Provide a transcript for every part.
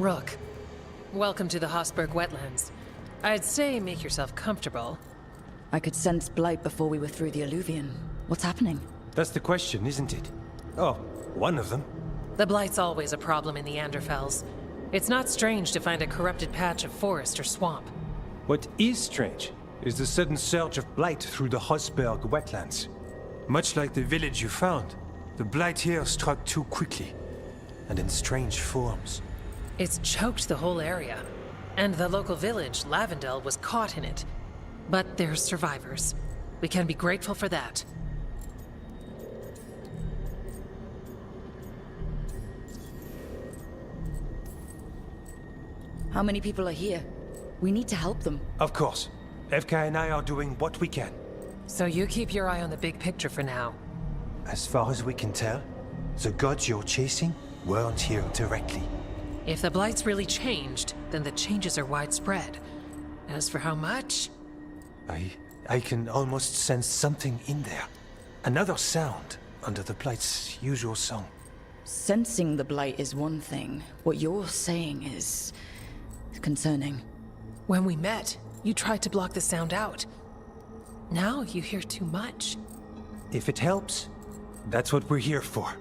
Rook, welcome to the Hossberg Wetlands. I'd say make yourself comfortable. I could sense blight before we were through the Alluvion. What's happening? That's the question, isn't it? Oh, one of them. The blight's always a problem in the Anderfells. It's not strange to find a corrupted patch of forest or swamp. What is strange is the sudden surge of blight through the Hossberg Wetlands. Much like the village you found, the blight here struck too quickly, and in strange forms. It's choked the whole area. And the local village, Lavendel, was caught in it. But they're survivors. We can be grateful for that. How many people are here? We need to help them. Of course. FK and I are doing what we can. So you keep your eye on the big picture for now. As far as we can tell, the gods you're chasing weren't here directly. If the blight's really changed, then the changes are widespread. As for how much? I can almost sense something in there. Another sound under the blight's usual song. Sensing the blight is one thing. What you're saying is concerning. When we met, you tried to block the sound out. Now you hear too much. If it helps, that's what we're here for.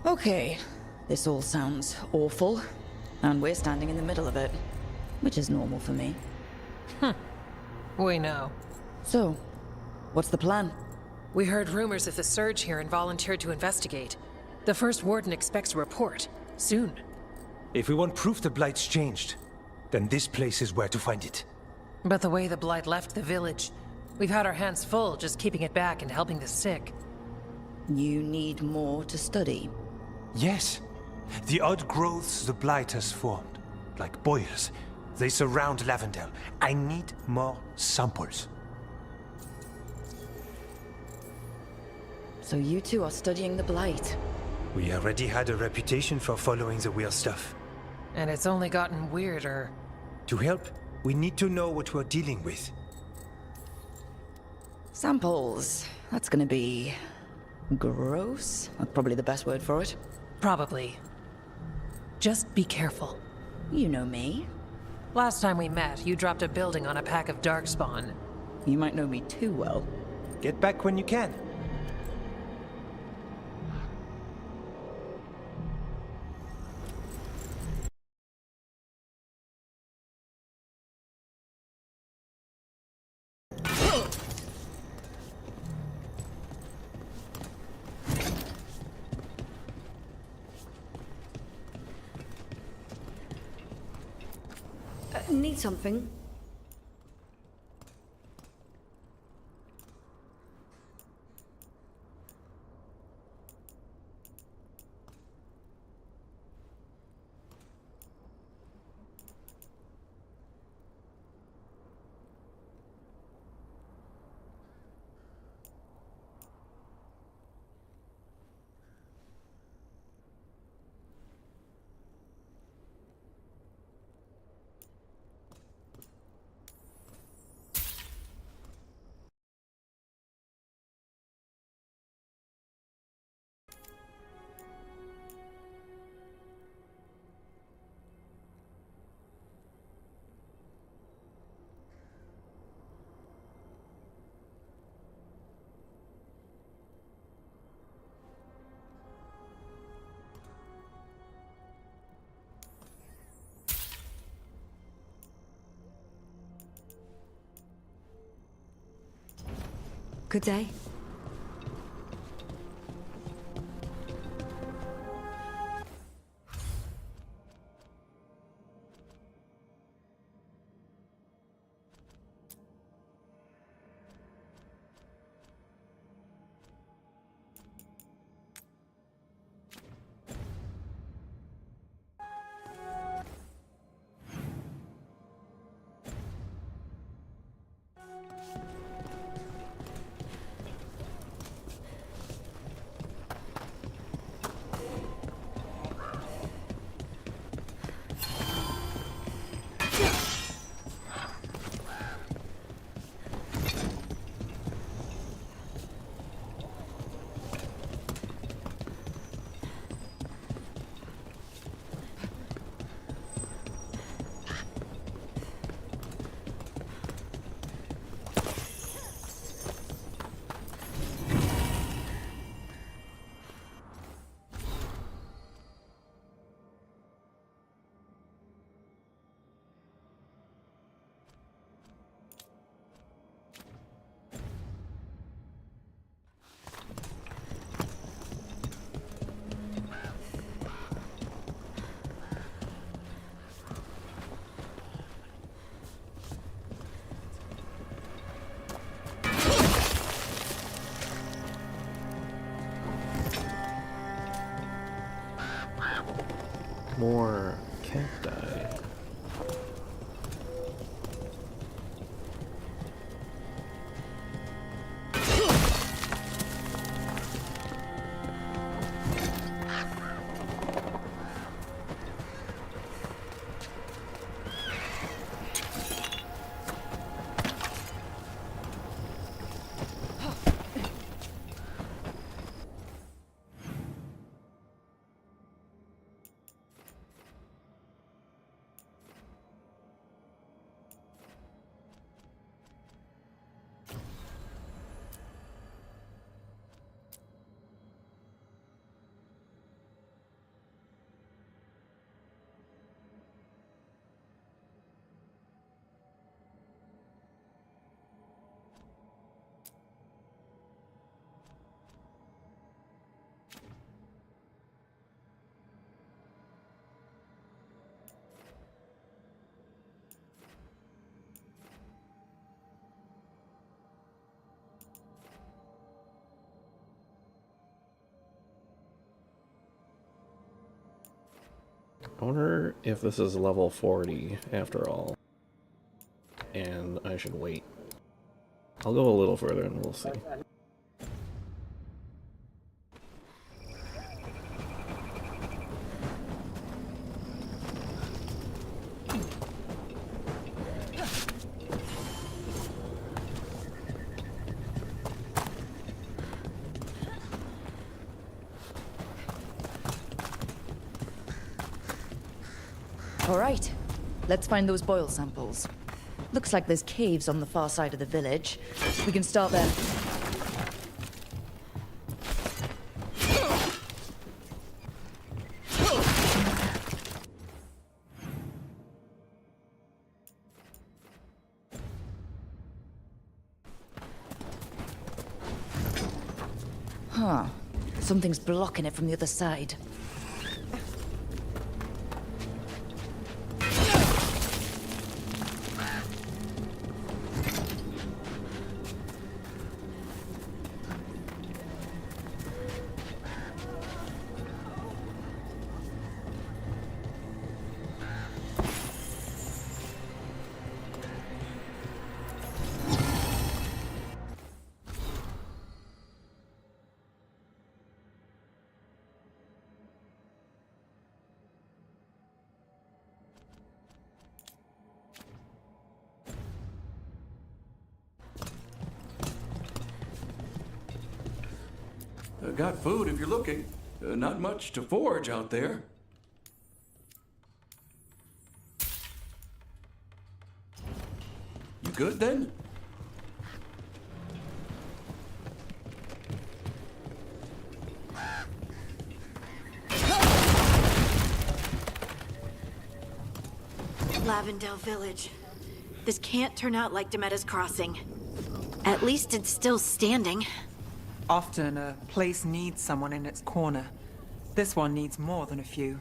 Okay, this all sounds awful, and we're standing in the middle of it, which is normal for me. We know. So, what's the plan? We heard rumors of the surge here and volunteered to investigate. The first warden expects a report. Soon. If we want proof the blight's changed, then this place is where to find it. But the way the blight left the village, we've had our hands full just keeping it back and helping the sick. You need more to study. Yes. The odd growths the blight has formed, like boils, they surround Lavendel. I need more samples. So you two are studying the blight. We already had a reputation for following the weird stuff. And it's only gotten weirder. To help, we need to know what we're dealing with. Samples. That's gonna be gross. That's probably the best word for it. Probably. Just be careful. You know me. Last time we met, you dropped a building on a pack of Darkspawn. You might know me too well. Get back when you can. Need something? Good day. More cacti. I wonder if this is level 40 after all. And I should wait. I'll go a little further and we'll see. All right, let's find those boil samples. Looks like there's caves on the far side of the village. We can start there. Huh. Something's blocking it from the other side. Got food if you're looking. Not much to forage out there. You good then? Lavendale Village. This can't turn out like Demetta's Crossing. At least it's still standing. Often a place needs someone in its corner. This one needs more than a few.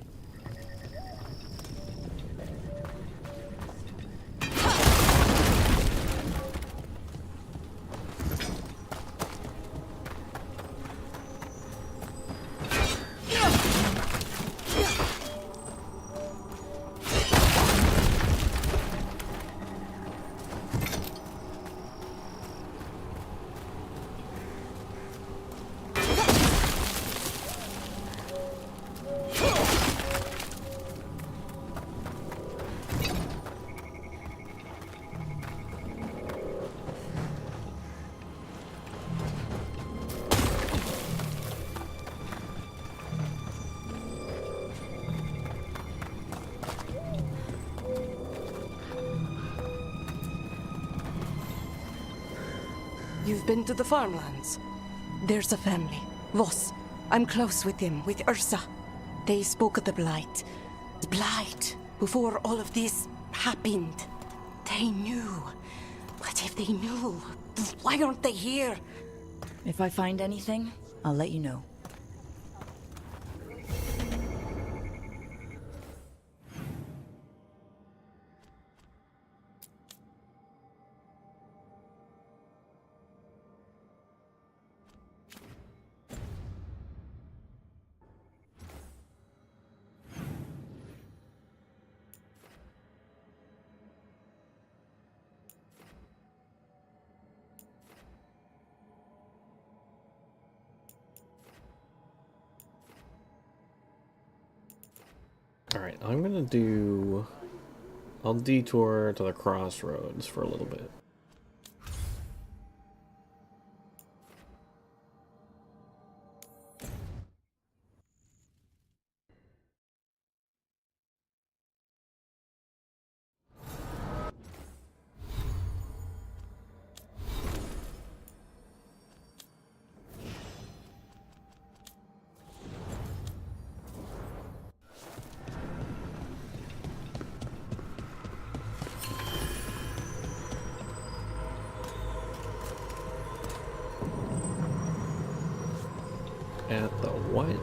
You've been to the farmlands? There's a family, Voss. I'm close with them, with Ursa. They spoke of the Blight. The Blight, before all of this happened. They knew. But if they knew, why aren't they here? If I find anything, I'll let you know. Alright, I'm gonna do... I'll detour to the crossroads for a little bit. At the what?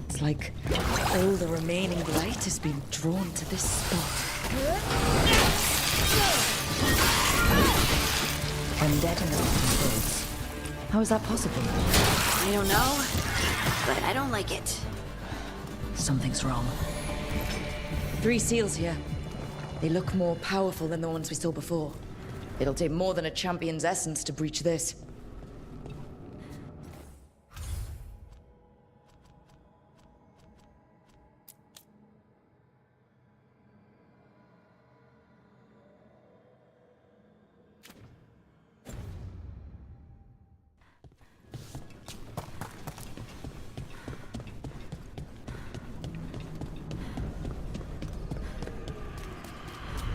It's like all the remaining light has been drawn to this spot. Undead in the crossroads. How is that possible? I don't know, but I don't like it. Something's wrong. 3 seals here. They look more powerful than the ones we saw before. It'll take more than a champion's essence to breach this.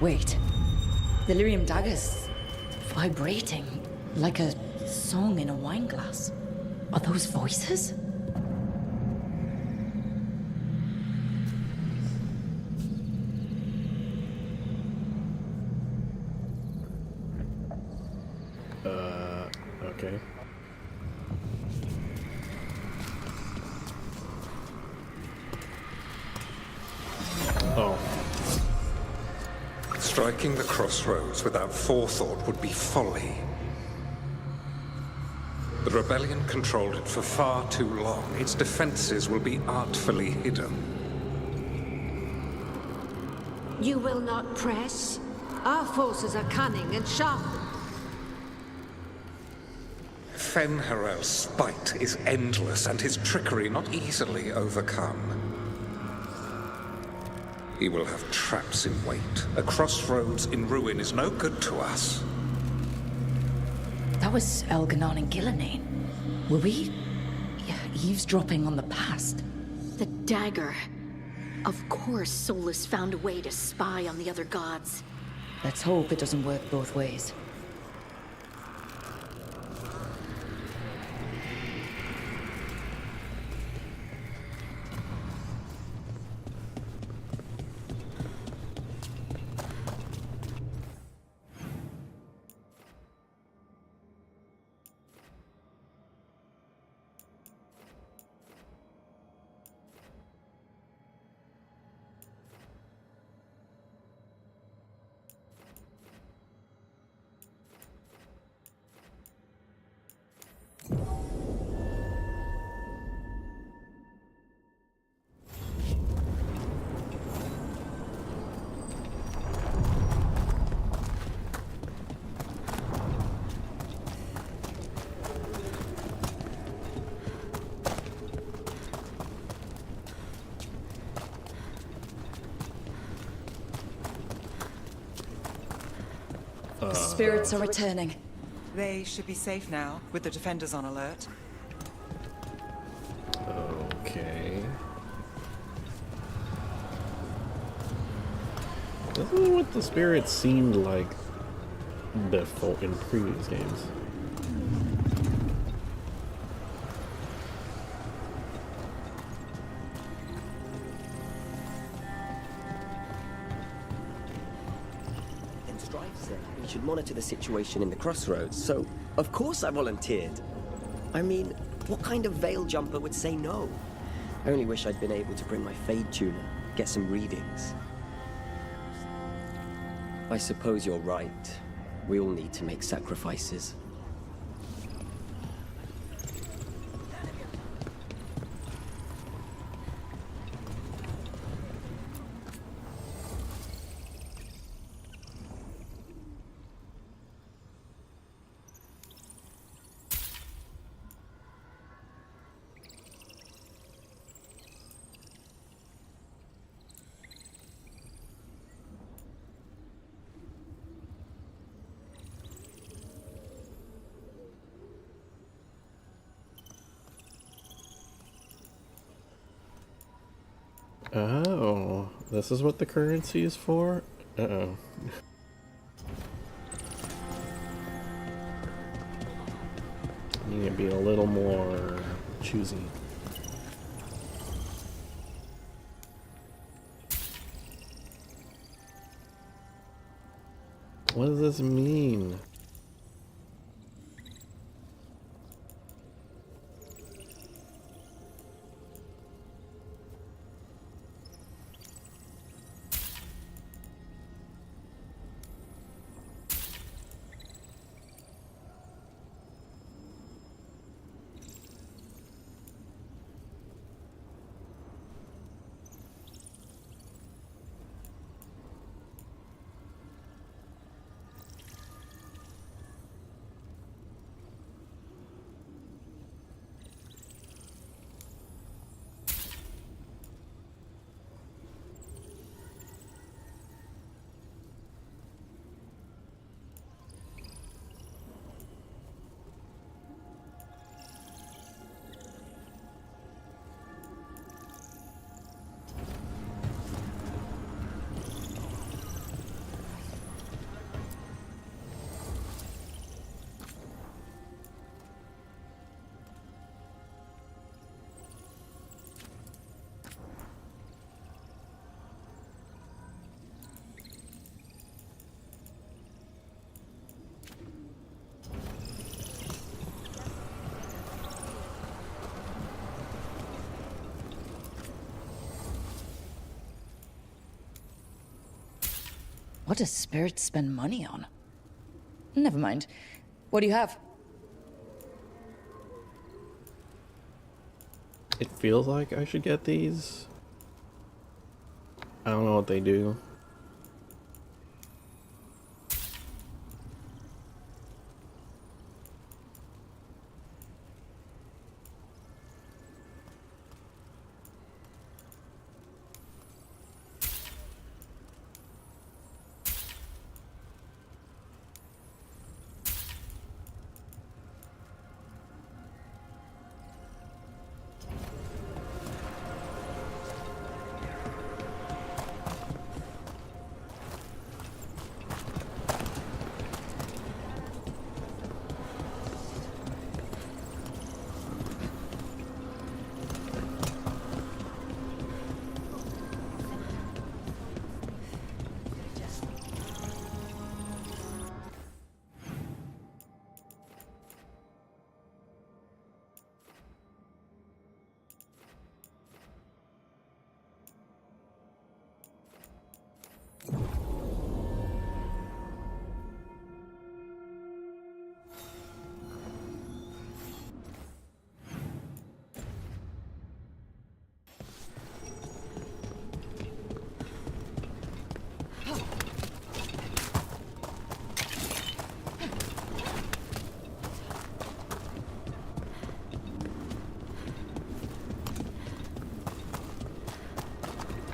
Wait. The lyrium dagger's vibrating like a song in a wine glass. Are those voices? Okay. Oh. Striking the crossroads without forethought would be folly. The rebellion controlled it for far too long. Its defenses will be artfully hidden. You will not press? Our forces are cunning and sharp. Fen'Harel's spite is endless and his trickery not easily overcome. He will have traps in wait. A crossroads in ruin is no good to us. That was Elganon and Gillenane. Were we eavesdropping on the past? The dagger. Of course, Solus found a way to spy on the other gods. Let's hope it doesn't work both ways. The spirits are returning. They should be safe now, with the defenders on alert. Okay. This is what the spirits seemed like before in previous games. We should monitor the situation in the crossroads, so of course I volunteered. I mean, what kind of veil jumper would say no? I only wish I'd been able to bring my Fade tuner, get some readings. I suppose you're right. We all need to make sacrifices. Oh, this is what the currency is for? Uh-oh. Need to be a little more choosy. What does this mean? What does Spirit spend money on? Never mind. What do you have? It feels like I should get these. I don't know what they do.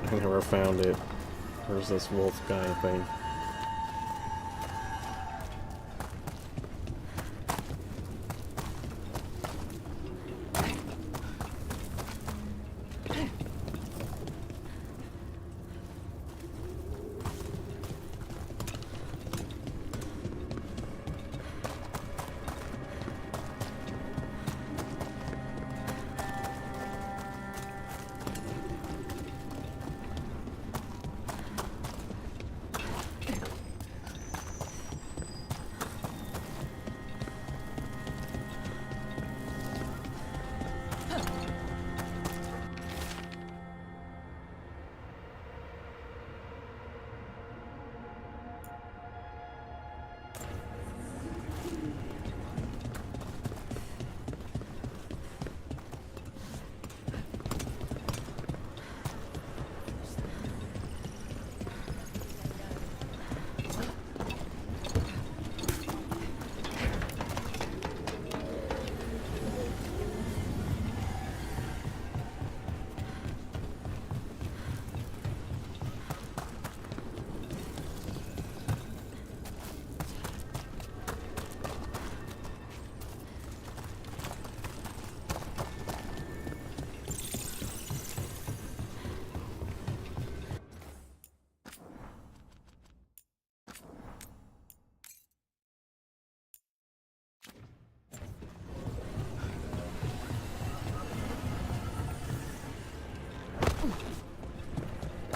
I never found it. Where's this wolf guy thing?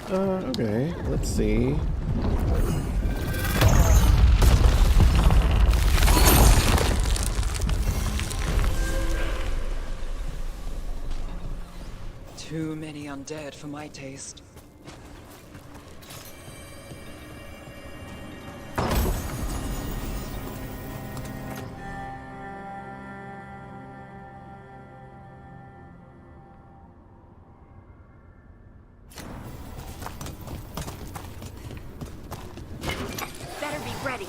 Okay, let's see. Too many undead for my taste. Better be ready.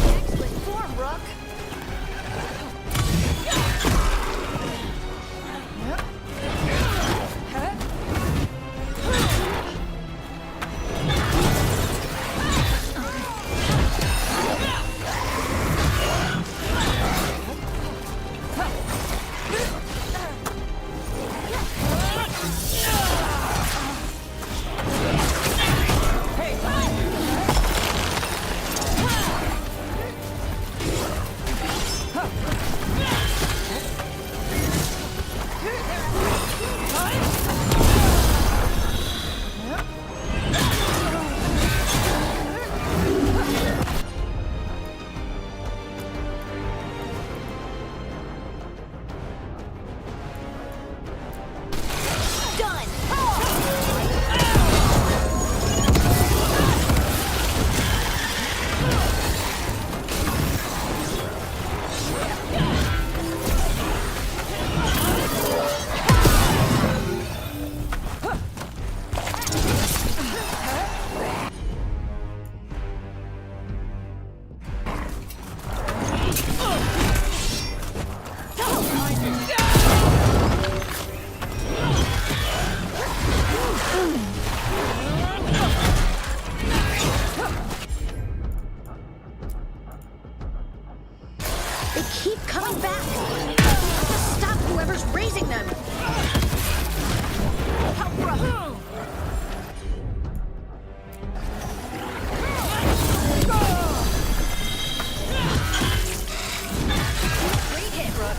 Excellent form, Rook. They keep coming back. Just stop whoever's raising them. Help, Rook. Great hit, Rook.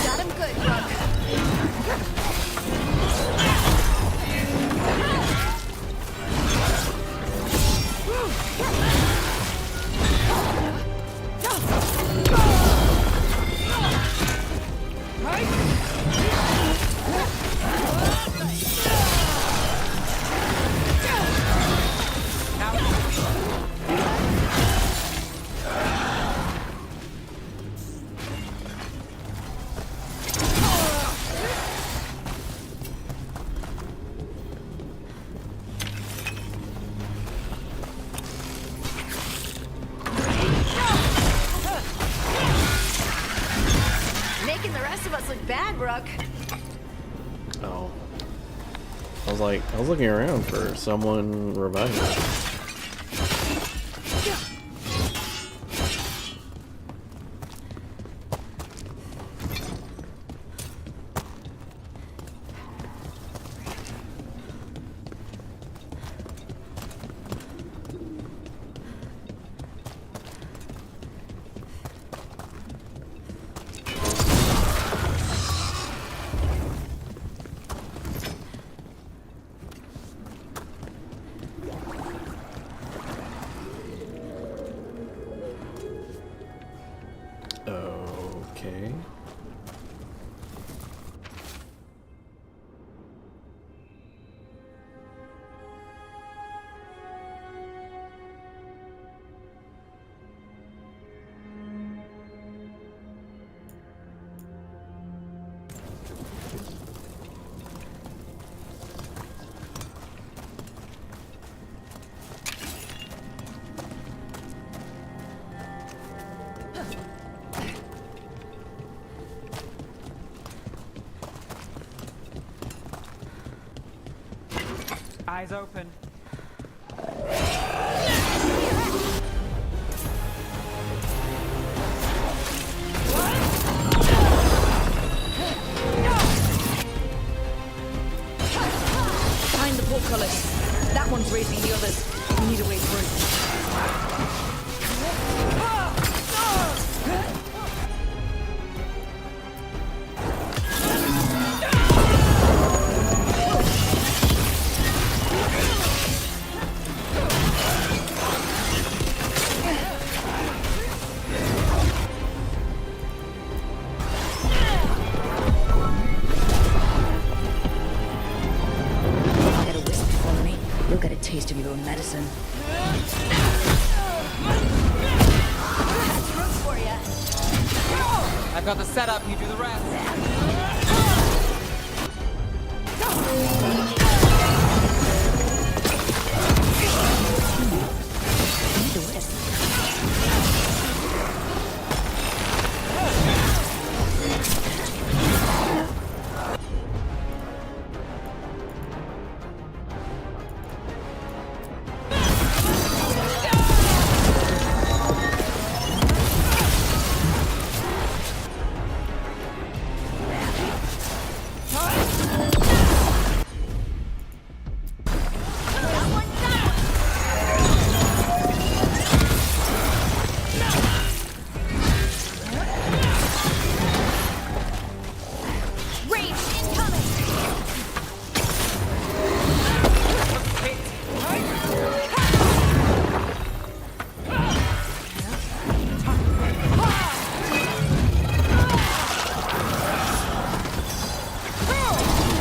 Got him good, Rook. Making the rest of us look bad, Rook. Oh. I was looking around for someone reviving me. Eyes open. Find the portcullis. That one's raising the others. We need a way through. Get a wisp from me. You'll get a taste of your own medicine. I've got the setup, you do the rest. Need a wisp.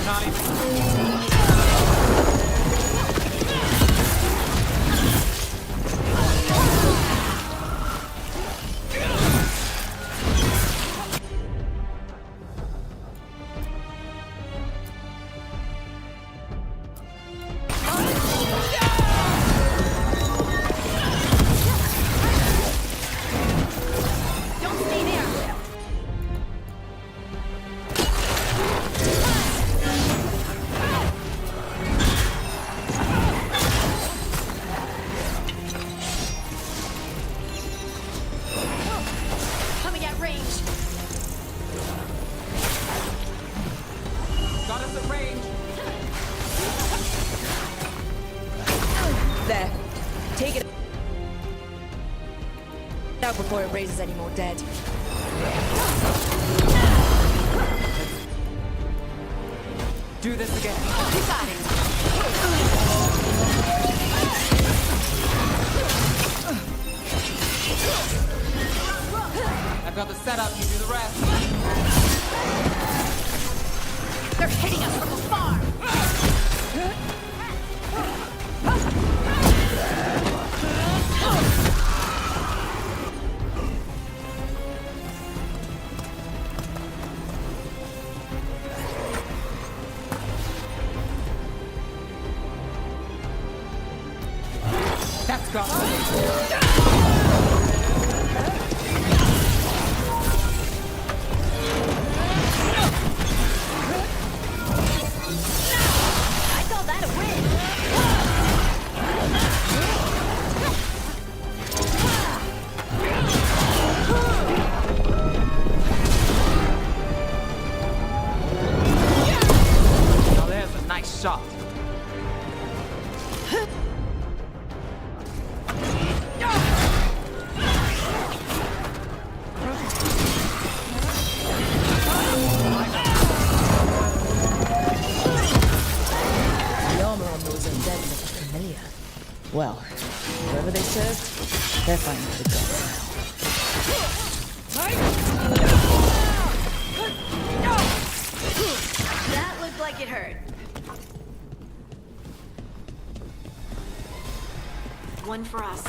Not even. Don't stay there. Coming at range. Got us at range. There. Take it out before it raises any more dead. Do this again. You got it. I've got the setup, you do the rest. They're hitting us from afar. That's got it. I call that a win. Now there's a nice shot. The armor on those undead looks familiar. Well, whoever they served, they're fine with the gods now. That looked like it hurt. One for us.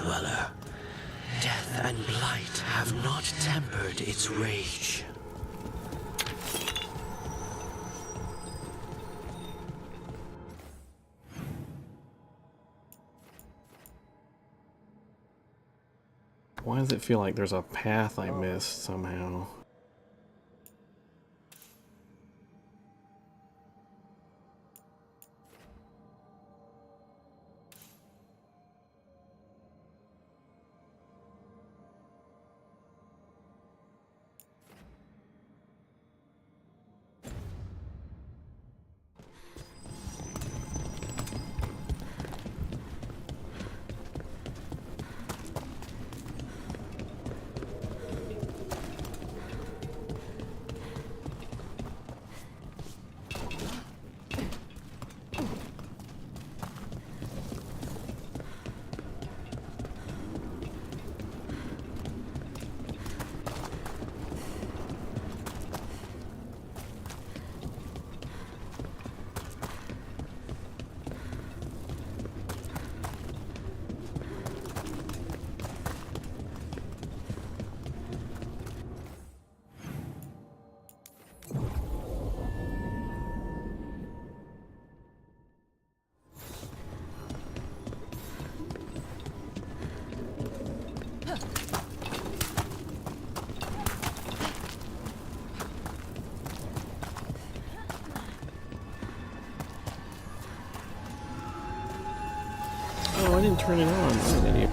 Dweller. Death and blight have not tempered its rage. Why does it feel like there's a path I missed somehow? Oh, I didn't turn it on. I'm an idiot.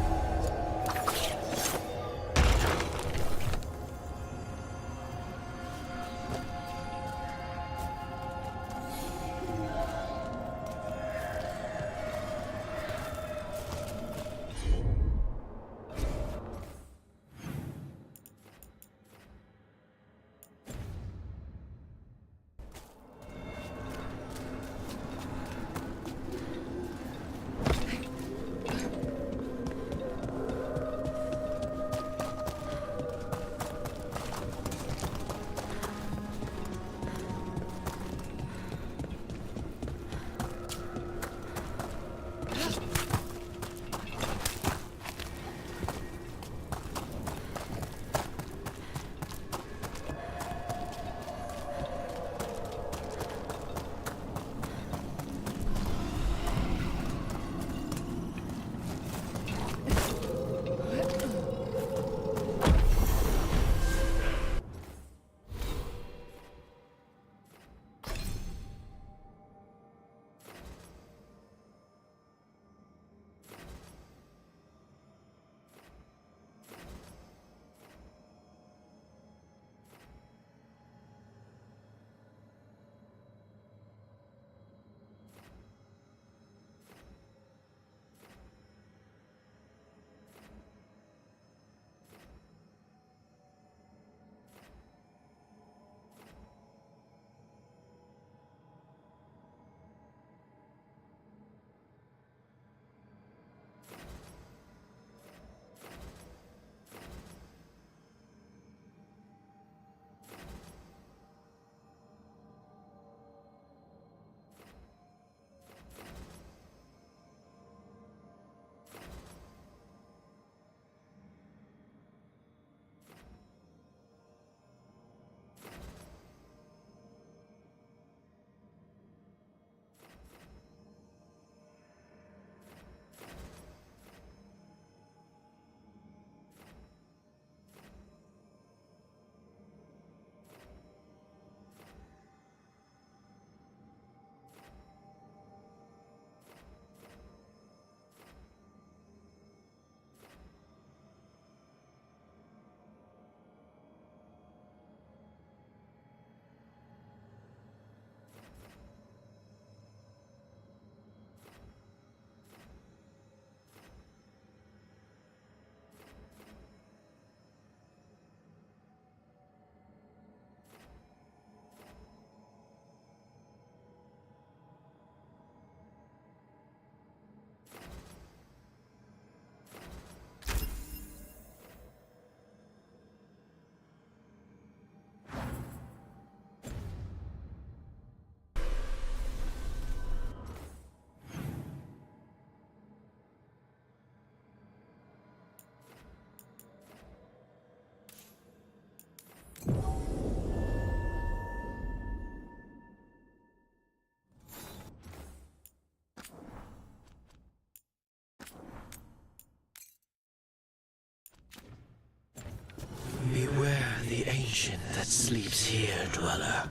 ancient that sleeps here, dweller.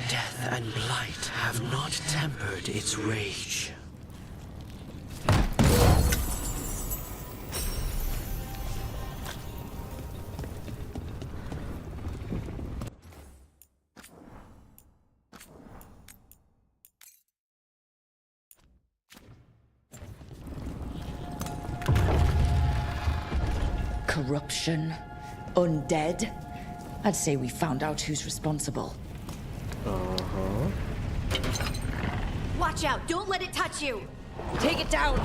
Death and blight have not tempered its rage. Corruption, undead. I'd say we found out who's responsible. Watch out! Don't let it touch you! Take it down!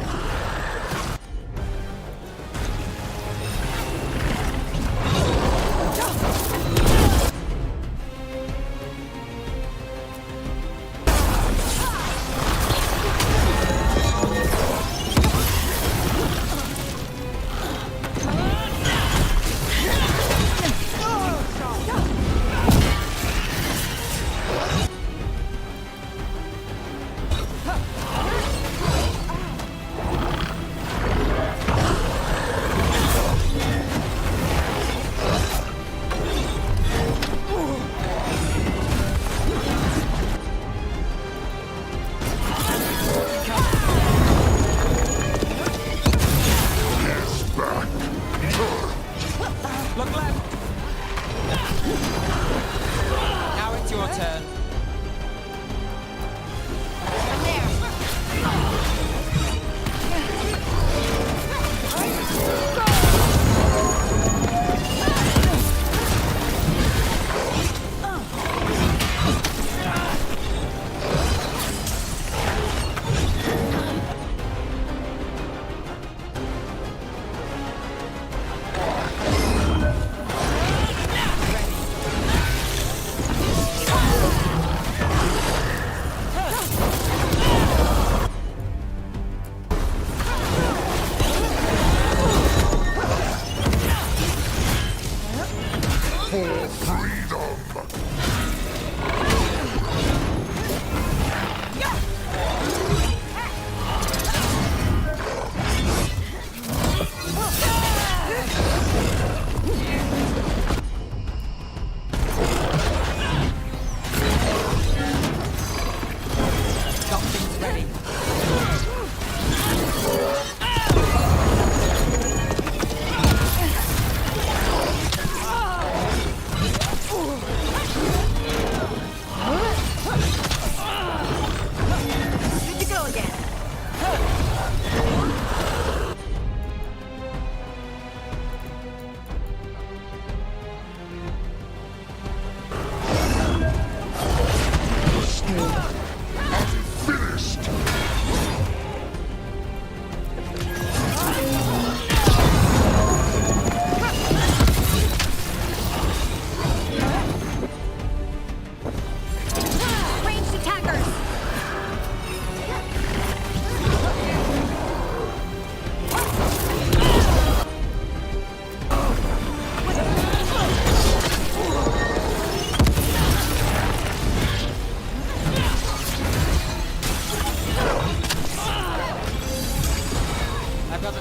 Look left! Now it's your turn.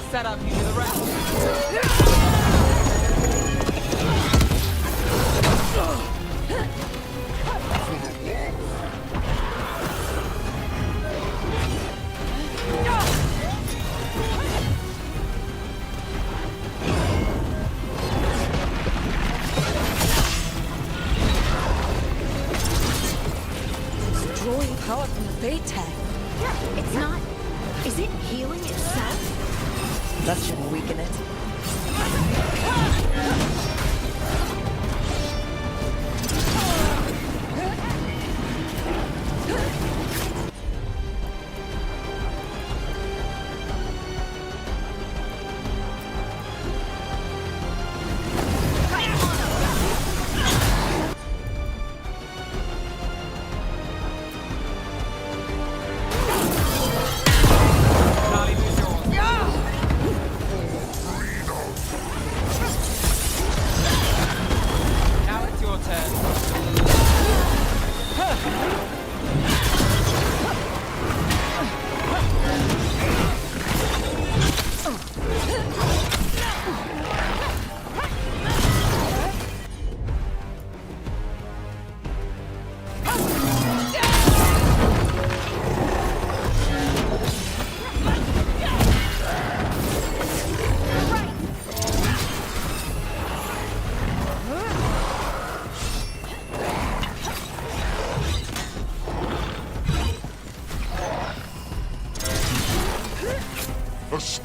Set up, you do the rest. It's drawing power from the Fate tag. It's not. Is it healing itself? That shouldn't weaken it.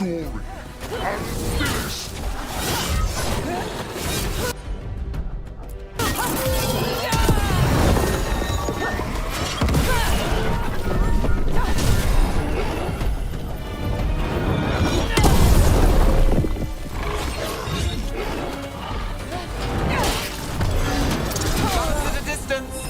story. Unfinished. At a distance.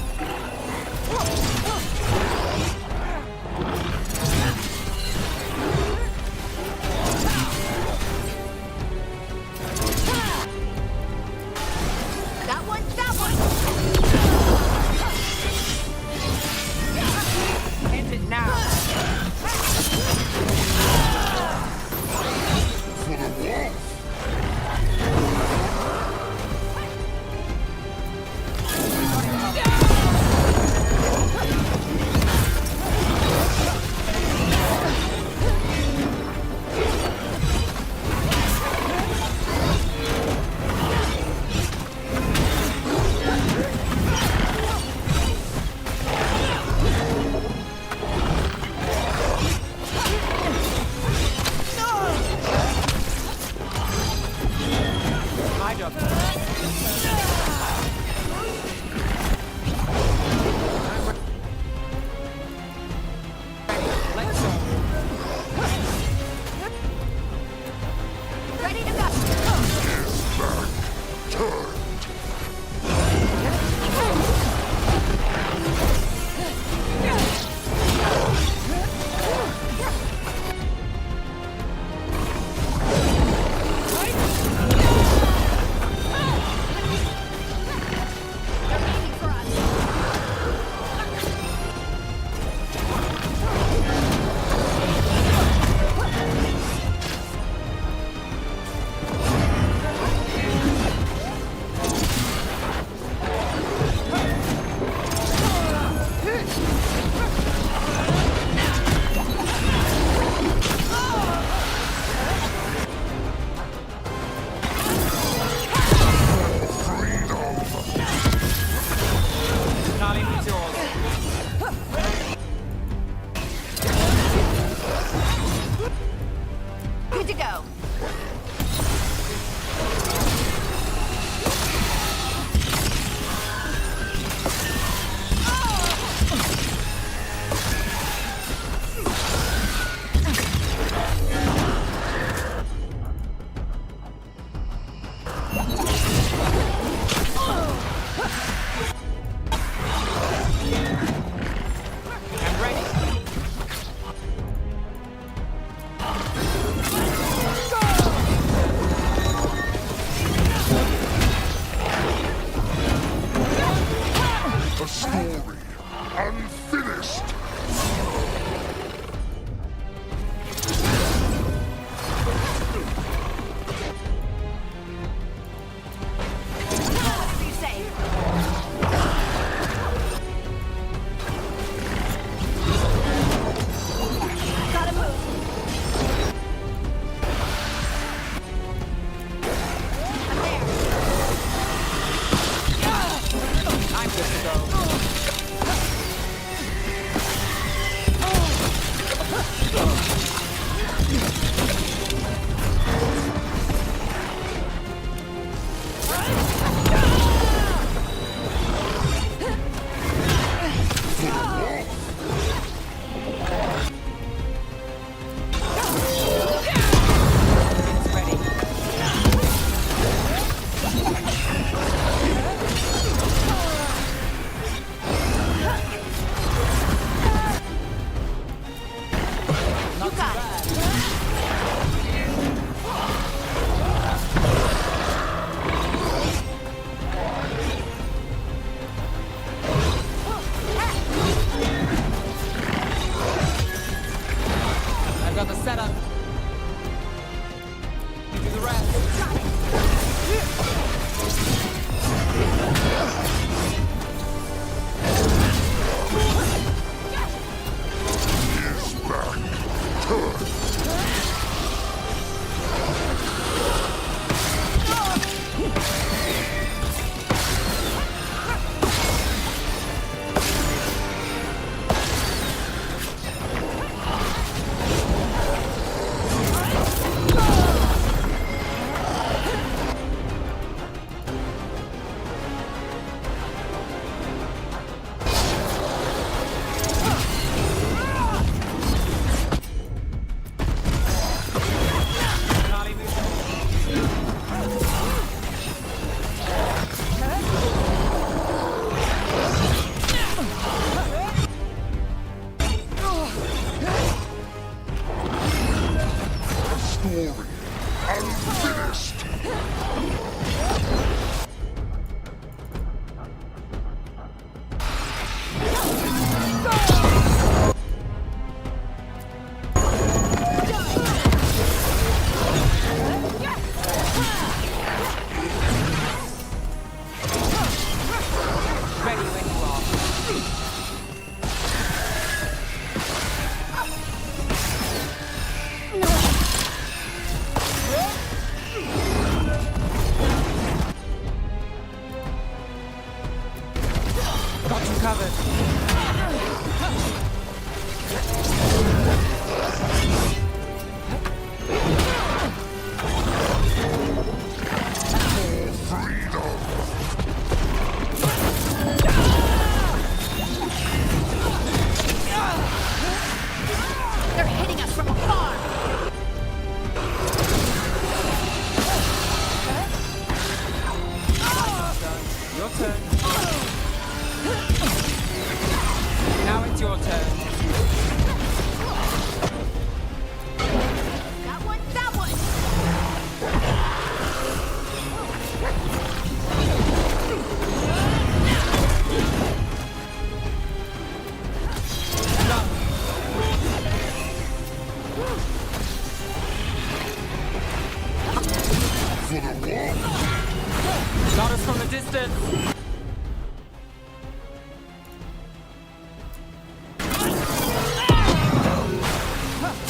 Got us from a distance.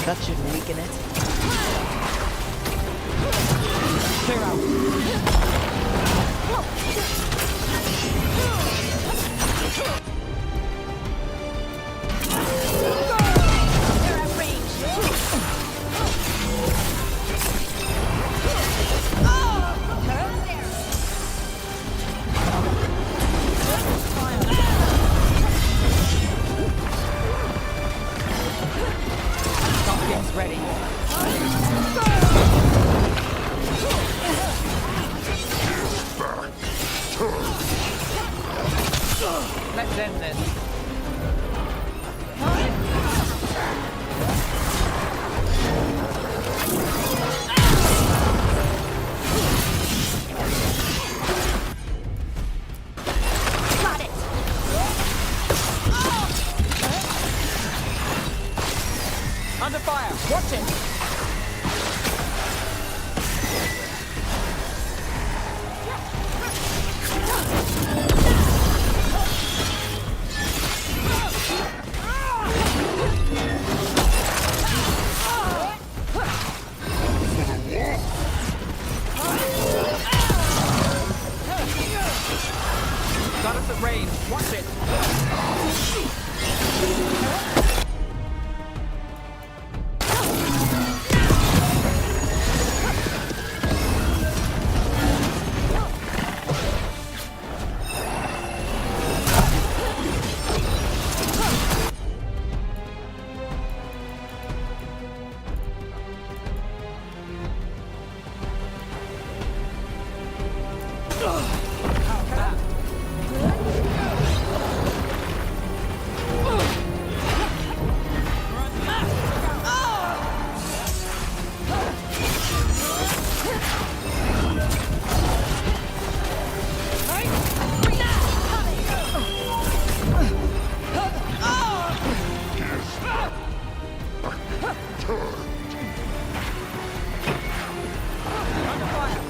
That should weaken it. Clear out. They're at range. Something's ready. Let's end this. Got it. Under fire. Watch it. Got us at range. Watch it.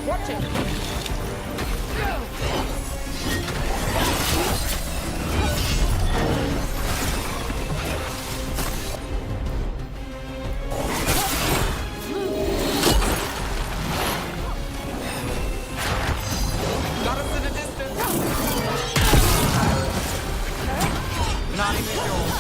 Watch it. Got us in the distance. Not even yours.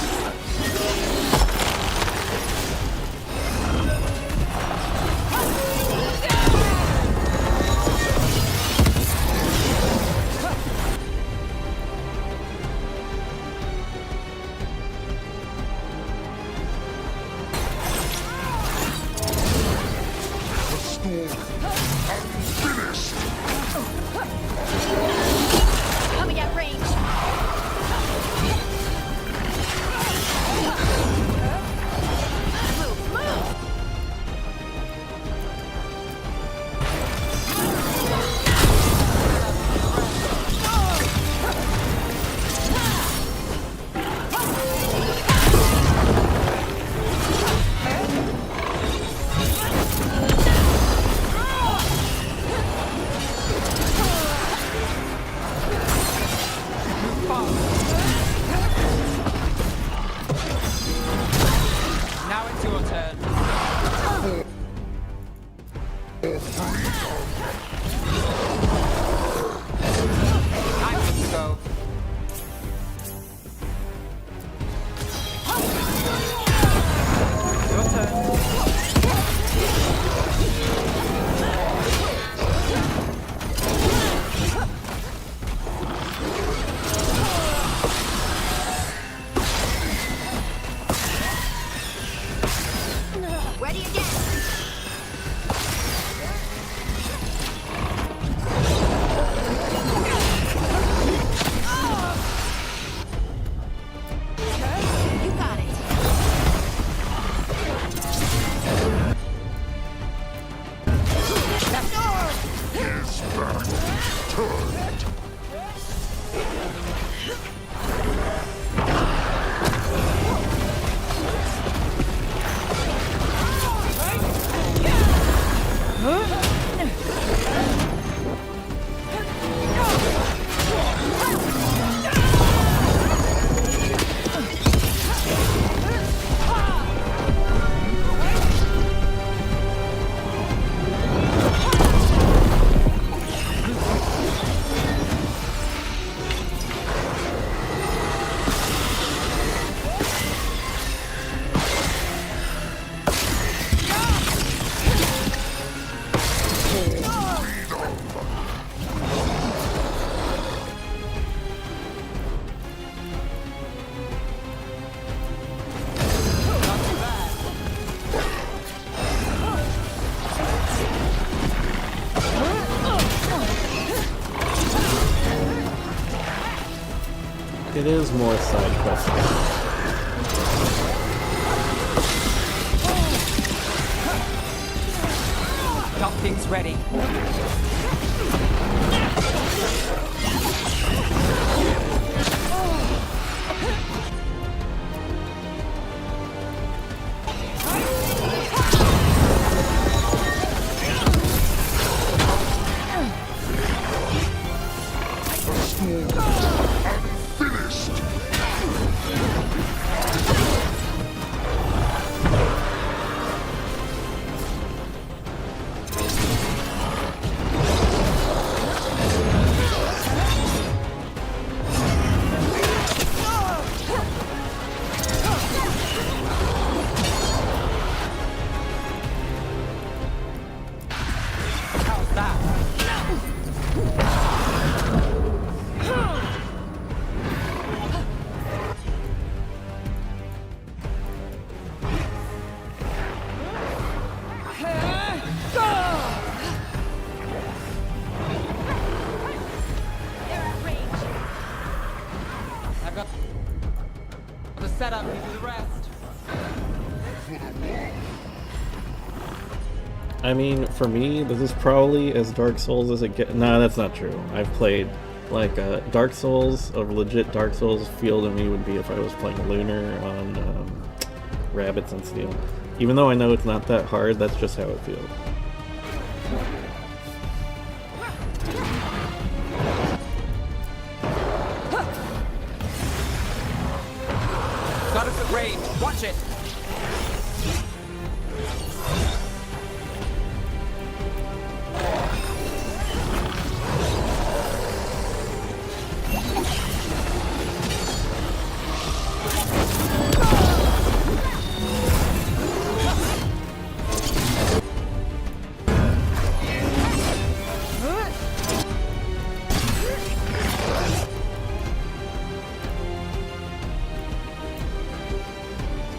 It is more side quests. Got things ready. I've got the setup, you do the rest. I mean, for me, this is probably as Dark Souls as it gets. Nah, that's not true. I've played, like, Dark Souls, a legit Dark Souls feel to me would be if I was playing Lunar on Rabbits and Steel. Even though I know it's not that hard, that's just how it feels. Got us at range. Watch it.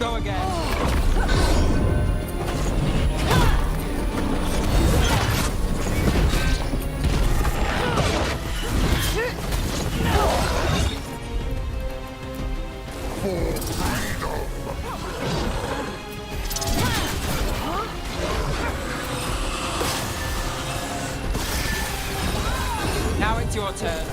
Go again. Now it's your turn.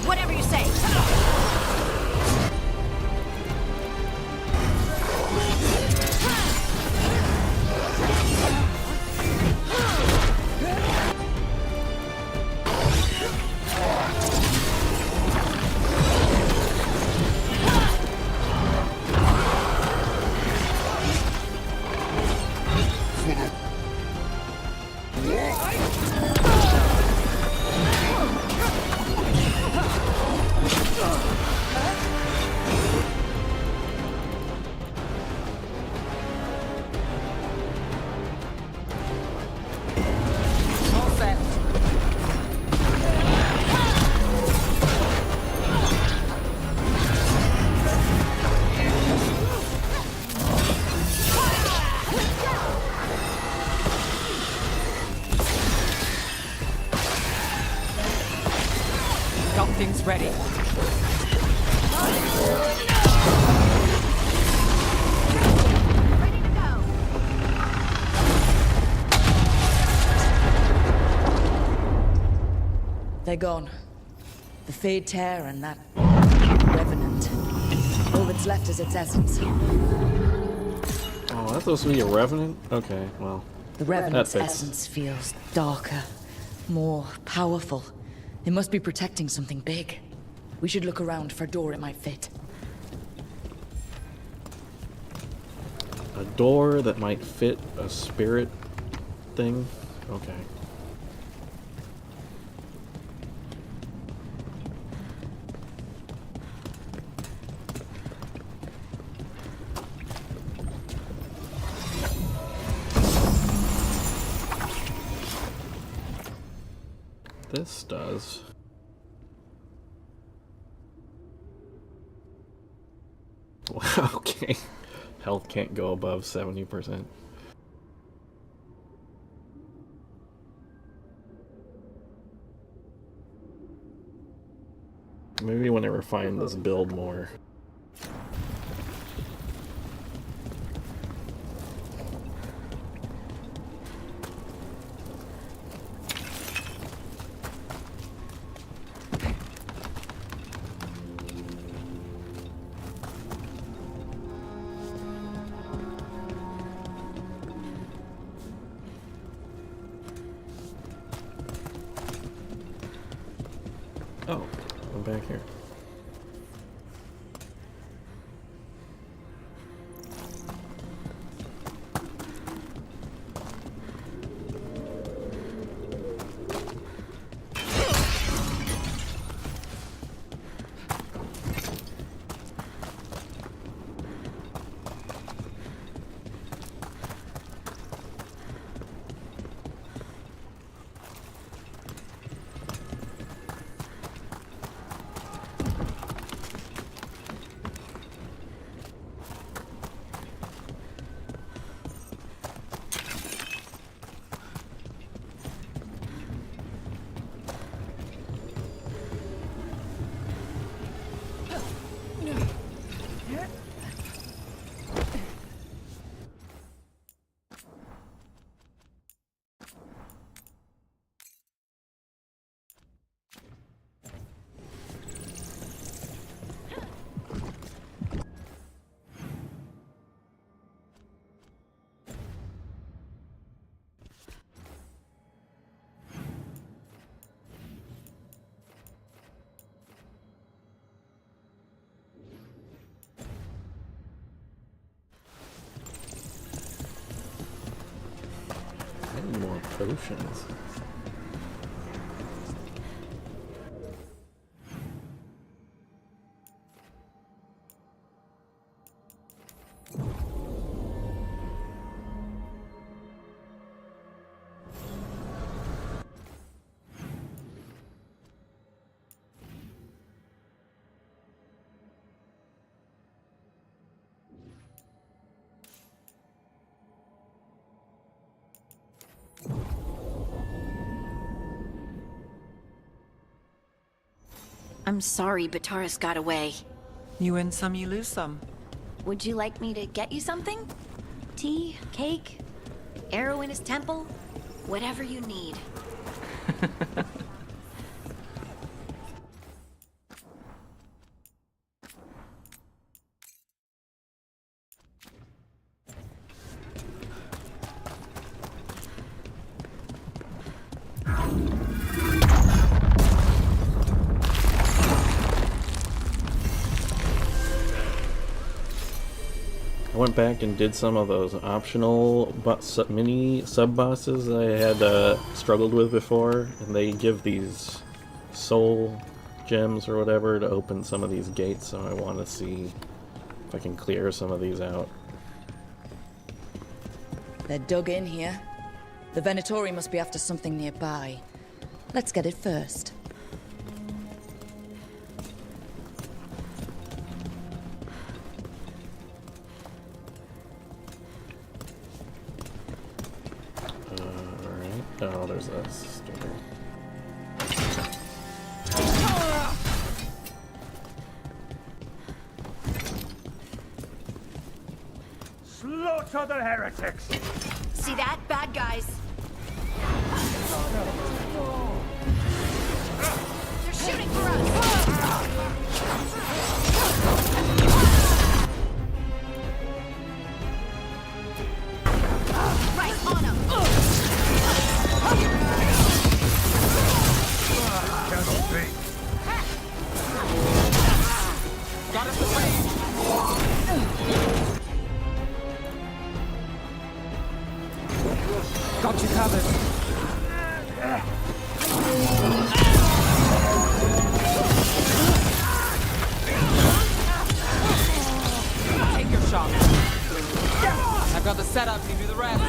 Whatever you say. All set. Got things ready. They're gone. The Fade Tear and that Revenant. All that's left is its essence. Oh, that's supposed to be a Revenant? Okay, well. The Revenant's essence feels darker, more powerful. It must be protecting something big. We should look around for a door it might fit. A door that might fit a spirit thing? Okay. This does. Okay. Health can't go above 70%. Maybe when I refine this build more. Oh, I'm back here. I need more potions. I'm sorry Bataris got away. You win some, you lose some. Would you like me to get you something? Tea? Cake? Arrow in his temple? Whatever you need. I went back and did some of those optional mini sub-bosses I had struggled with before, and they give these soul gems or whatever to open some of these gates, so I want to see if I can clear some of these out. They're dug in here. The Venatori must be after something nearby. Let's get it first. Oh, there's a stinger. Slaughter the heretics! See that, bad guys? They're shooting for us! Right on them! Cannot be. Got us away! Got you covered. Take your shot. I've got the setup, you do the rest.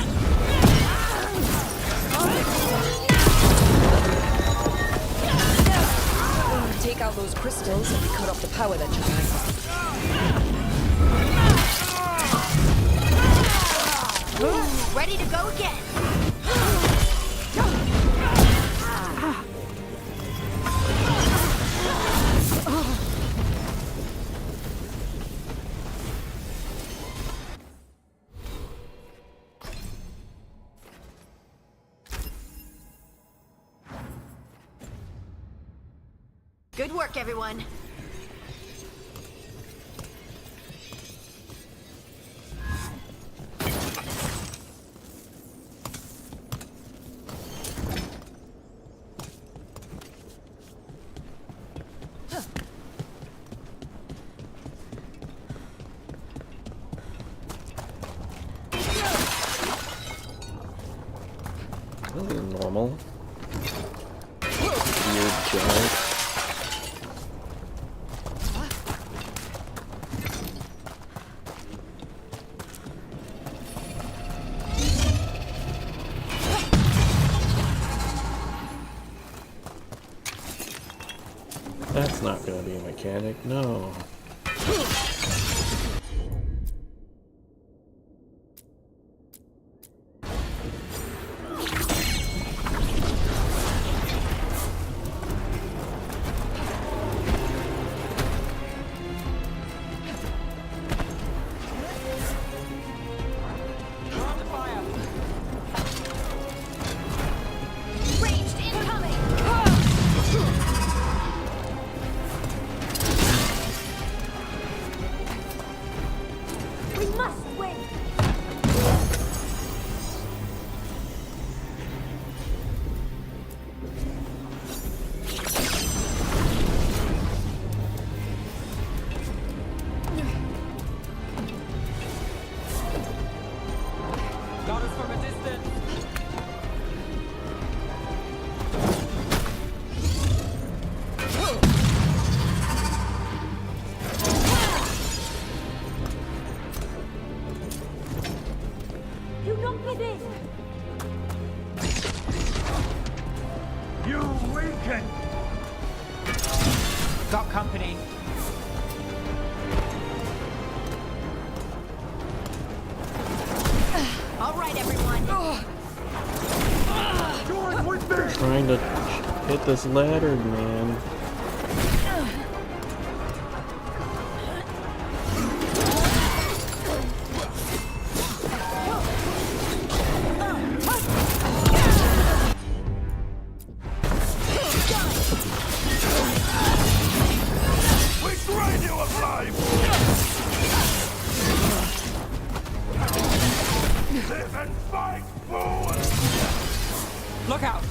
Take out those crystals and we cut off the power that you're Ready to go again. Good work, everyone. This is normal. Weird giant. That's not gonna be a mechanic, no. Ranged incoming. We must win. Got us from a distance. Do not give in. You weaken! Got company. All right, everyone. Join with me! Trying to hit this ladder, man. We drain you alive! Live and fight forward! Look out!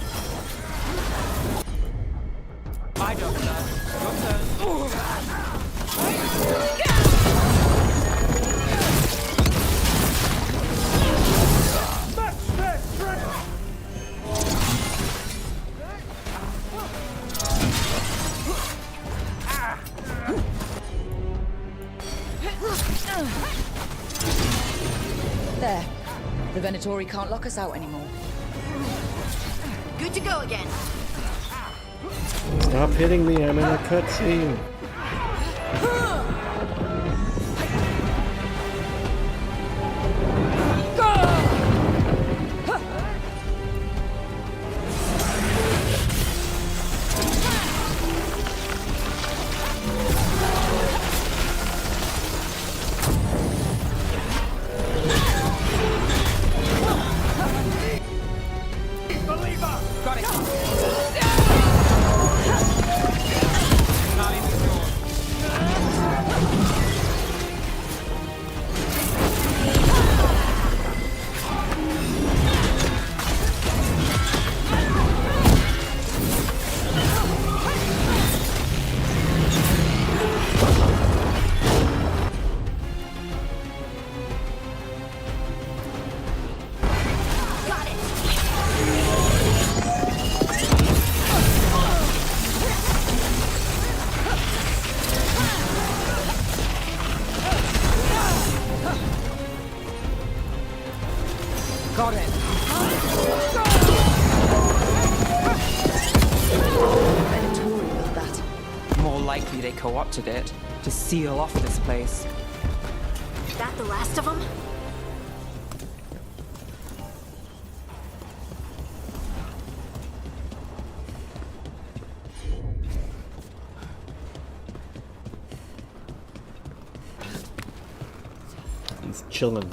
I don't know. Your turn. Match their strength! There. The Venatori can't lock us out anymore. Good to go again. Stop hitting me, I'm in a cutscene. Believer! Got it. Not in the door. Got it. Got it. Venatori built that. More likely they co-opted it to seal off this place. That the last of them? He's chilling.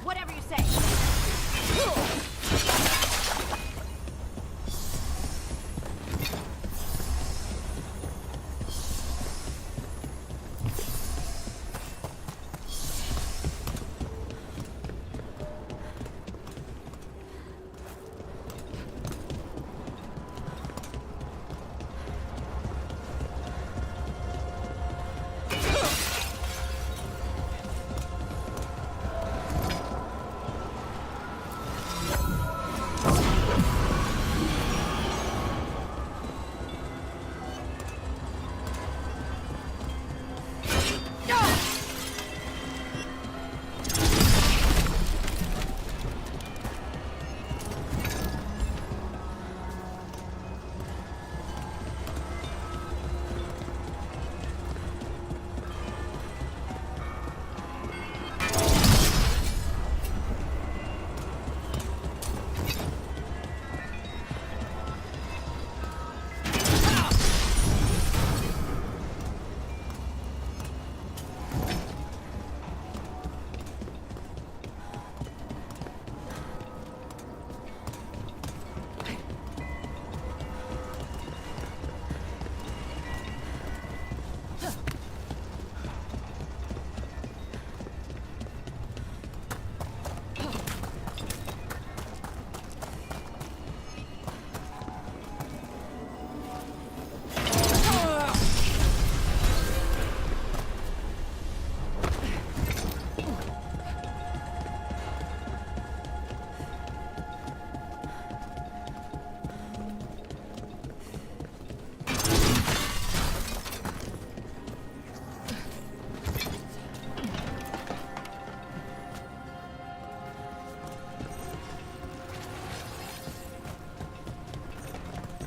Whatever you say.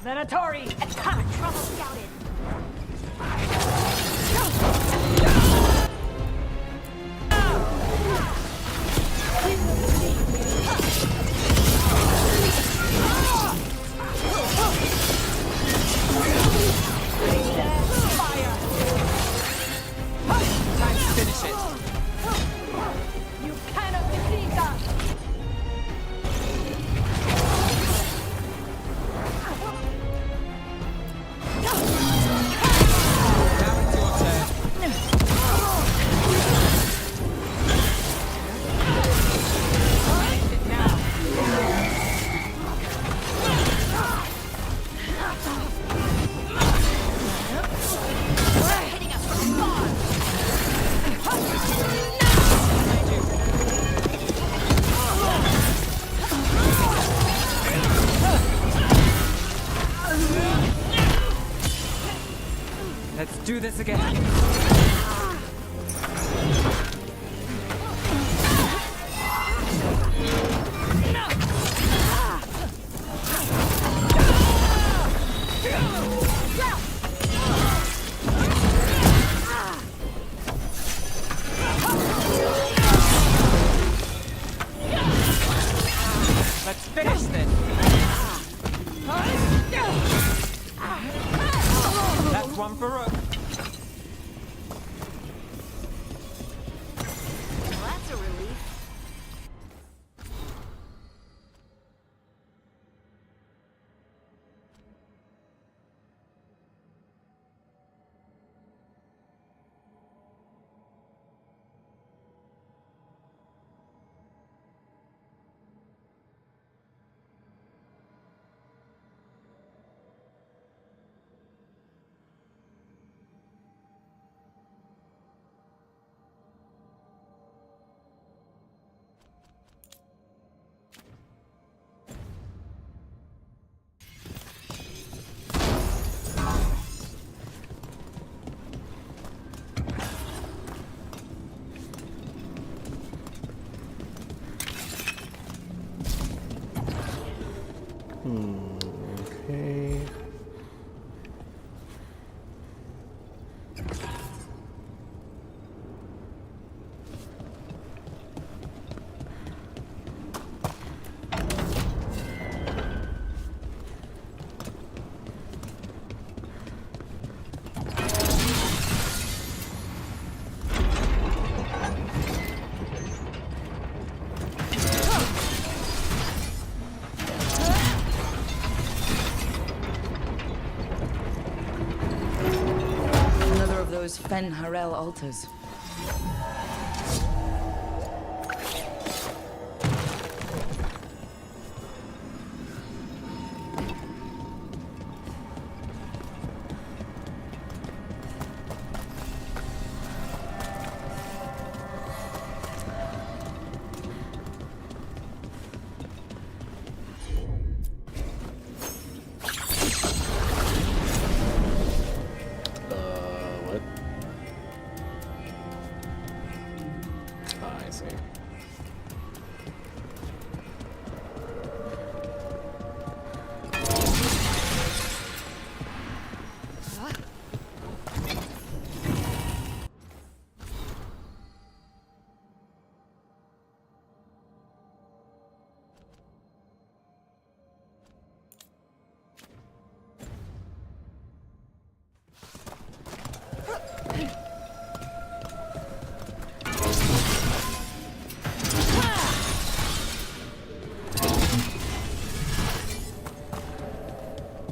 Venatori! Attack! Trouble scouted! Time to finish it. You cannot defeat us! Let's do this again. Let's finish this. one for us. Well, that's a relief. Okay. Another of those Fen Harel altars. What? I see.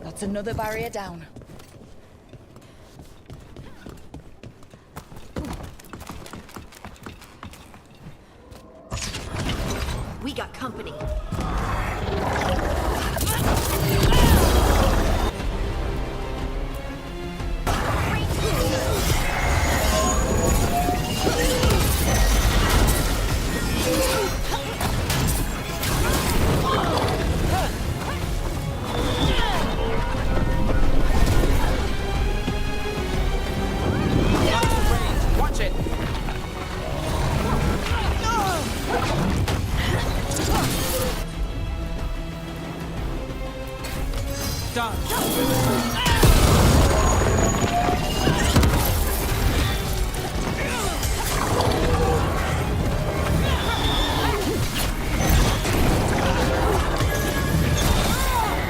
That's another barrier down. We got company. Watch it. Done.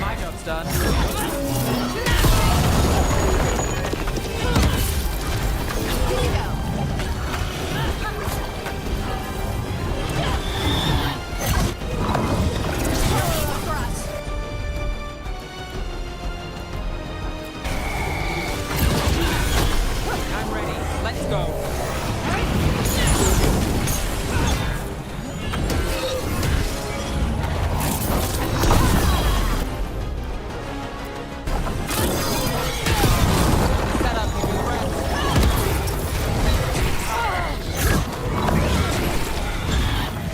My job's done. I'm ready. Let's go. Set up for the rest.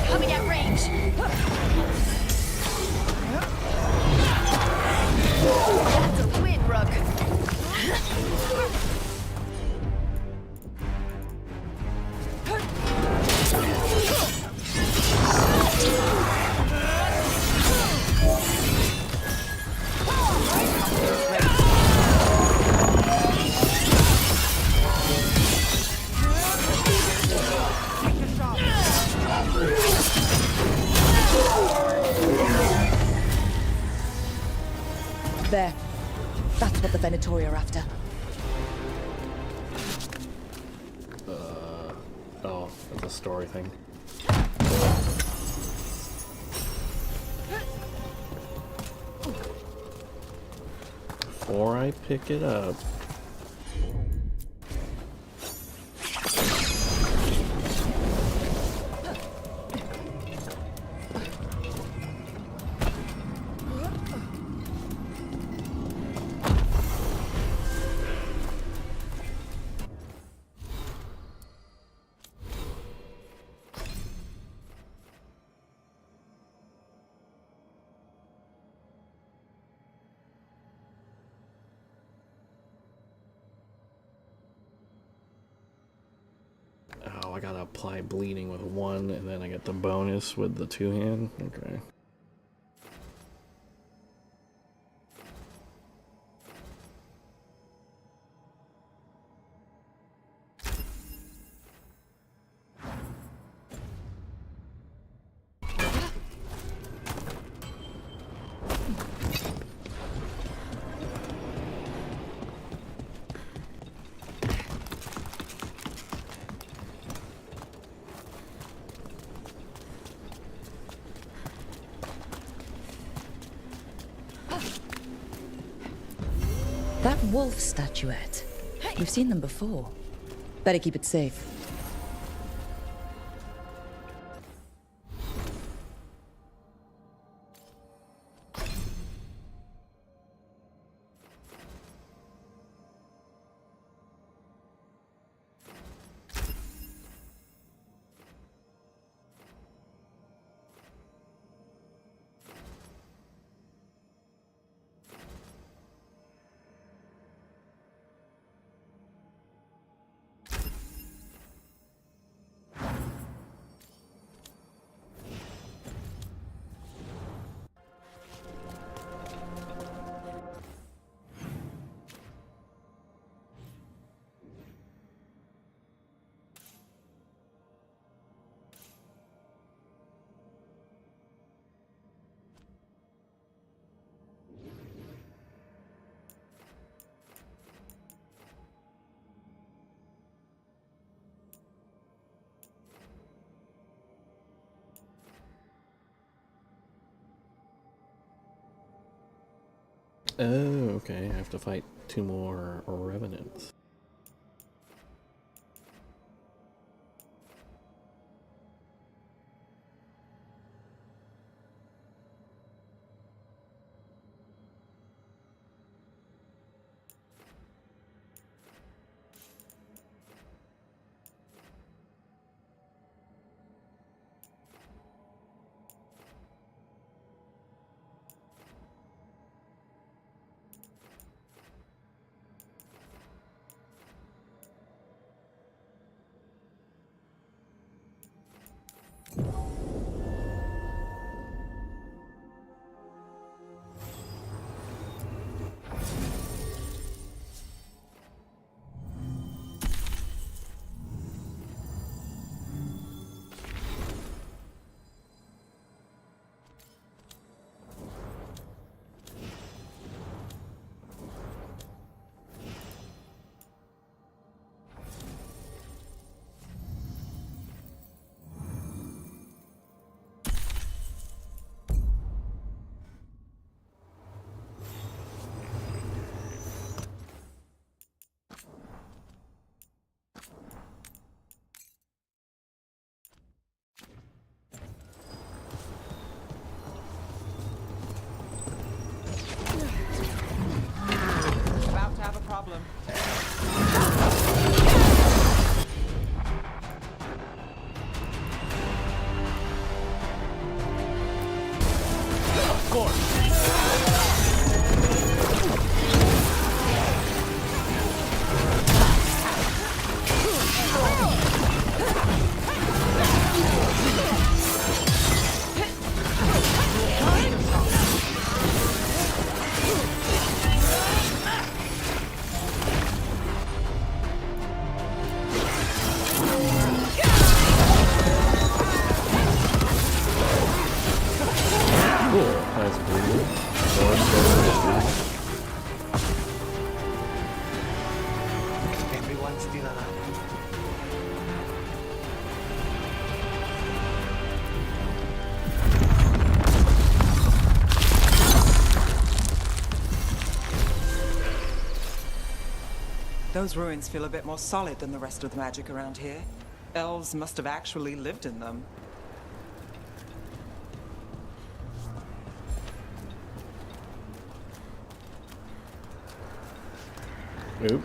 Coming at range. That's a win, Rook. There. That's what the Venatori are after. It's a story thing. Before I pick it up. Oh, I gotta apply bleeding with one, and then I get the bonus with the two-hand? Okay. That wolf statuette. We've seen them before. Better keep it safe. Oh, okay. I have to fight 2 more revenants. About to have a problem. Of course. Everyone's still alive. Those ruins feel a bit more solid than the rest of the magic around here. Elves must have actually lived in them. Oop.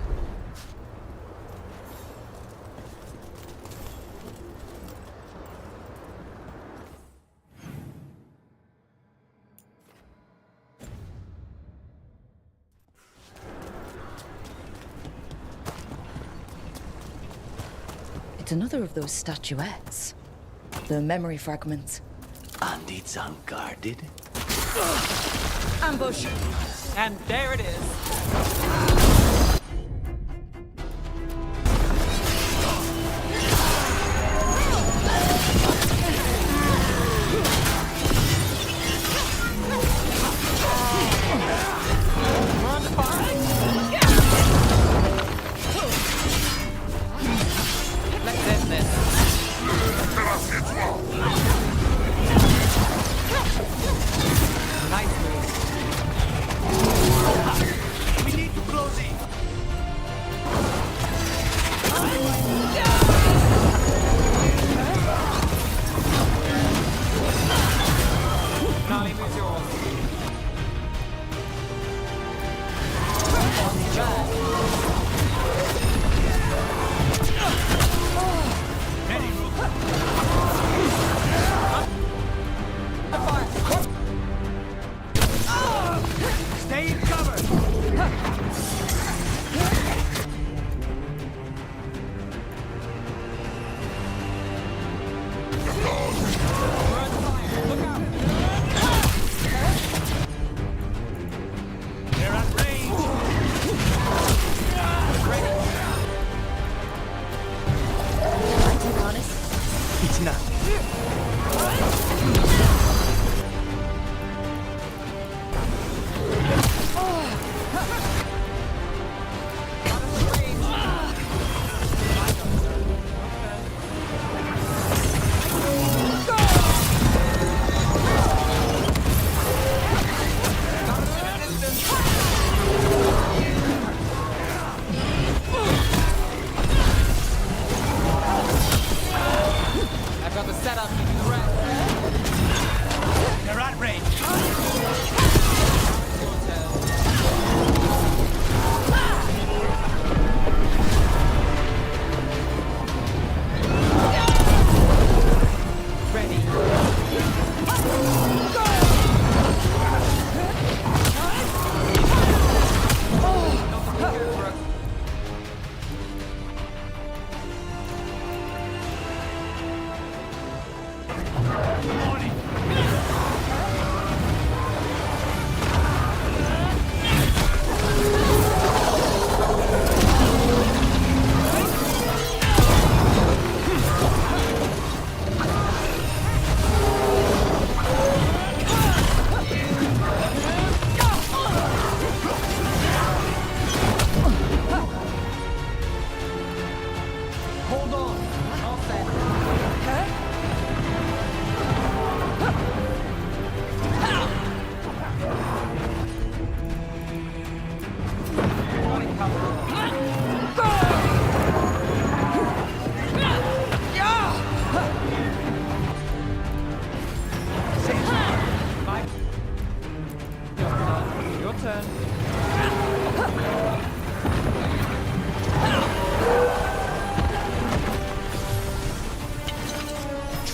It's another of those statuettes. The memory fragments. And it's unguarded. Ambush! And there it is.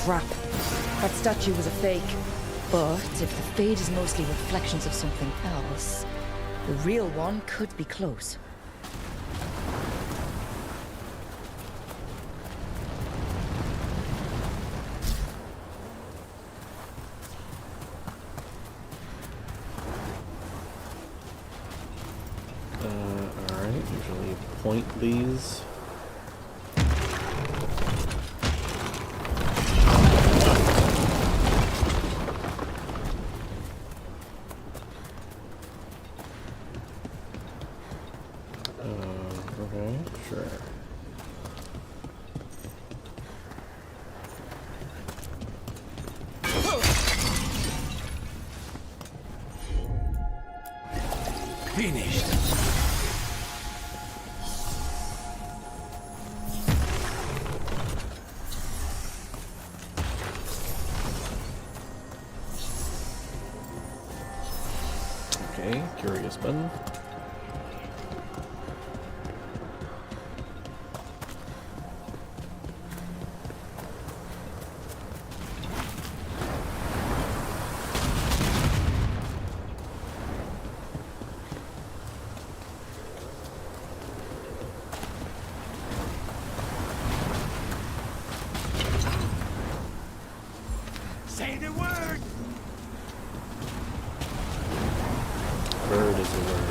Crap. That statue was a fake. But if the fade is mostly reflections of something else, the real one could be close. Alright, usually point these. Okay, sure. Finished. Okay, curious button. Say the word! Bird is a word.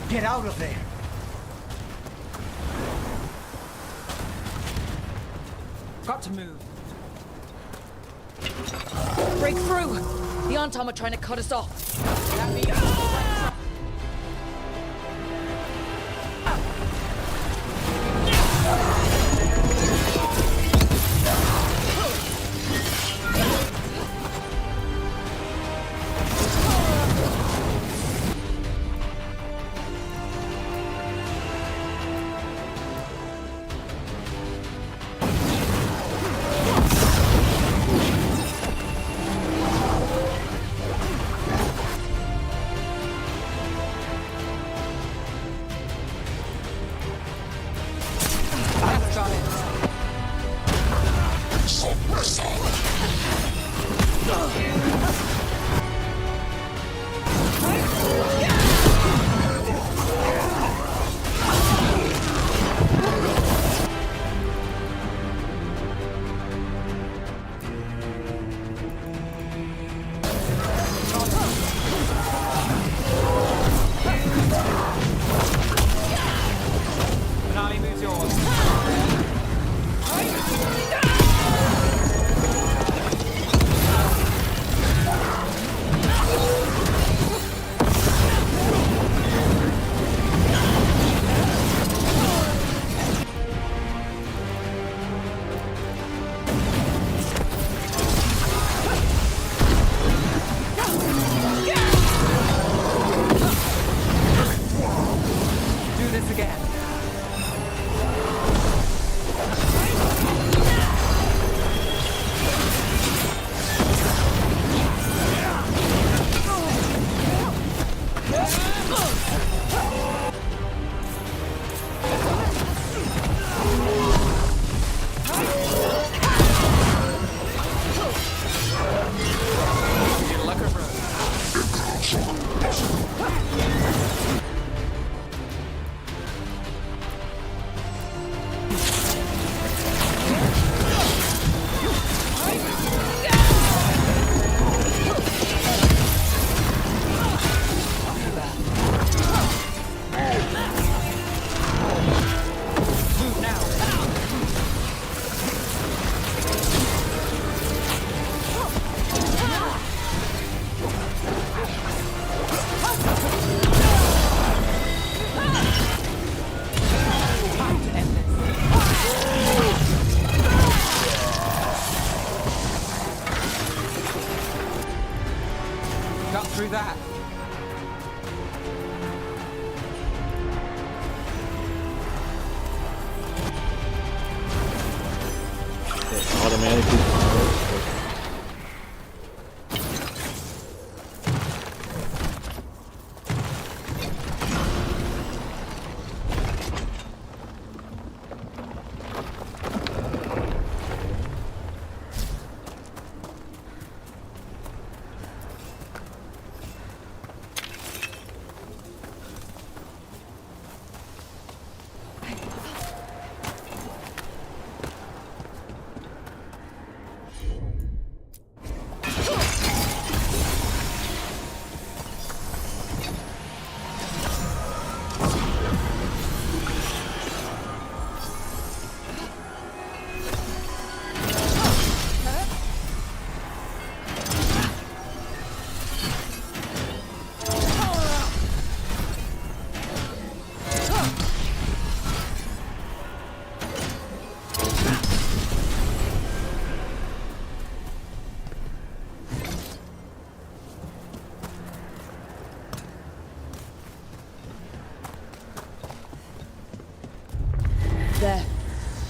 Get out of there! Got to move. Break through! The Anton are trying to cut us off. Finale moves yours. Do this again. Got through that. It automatically.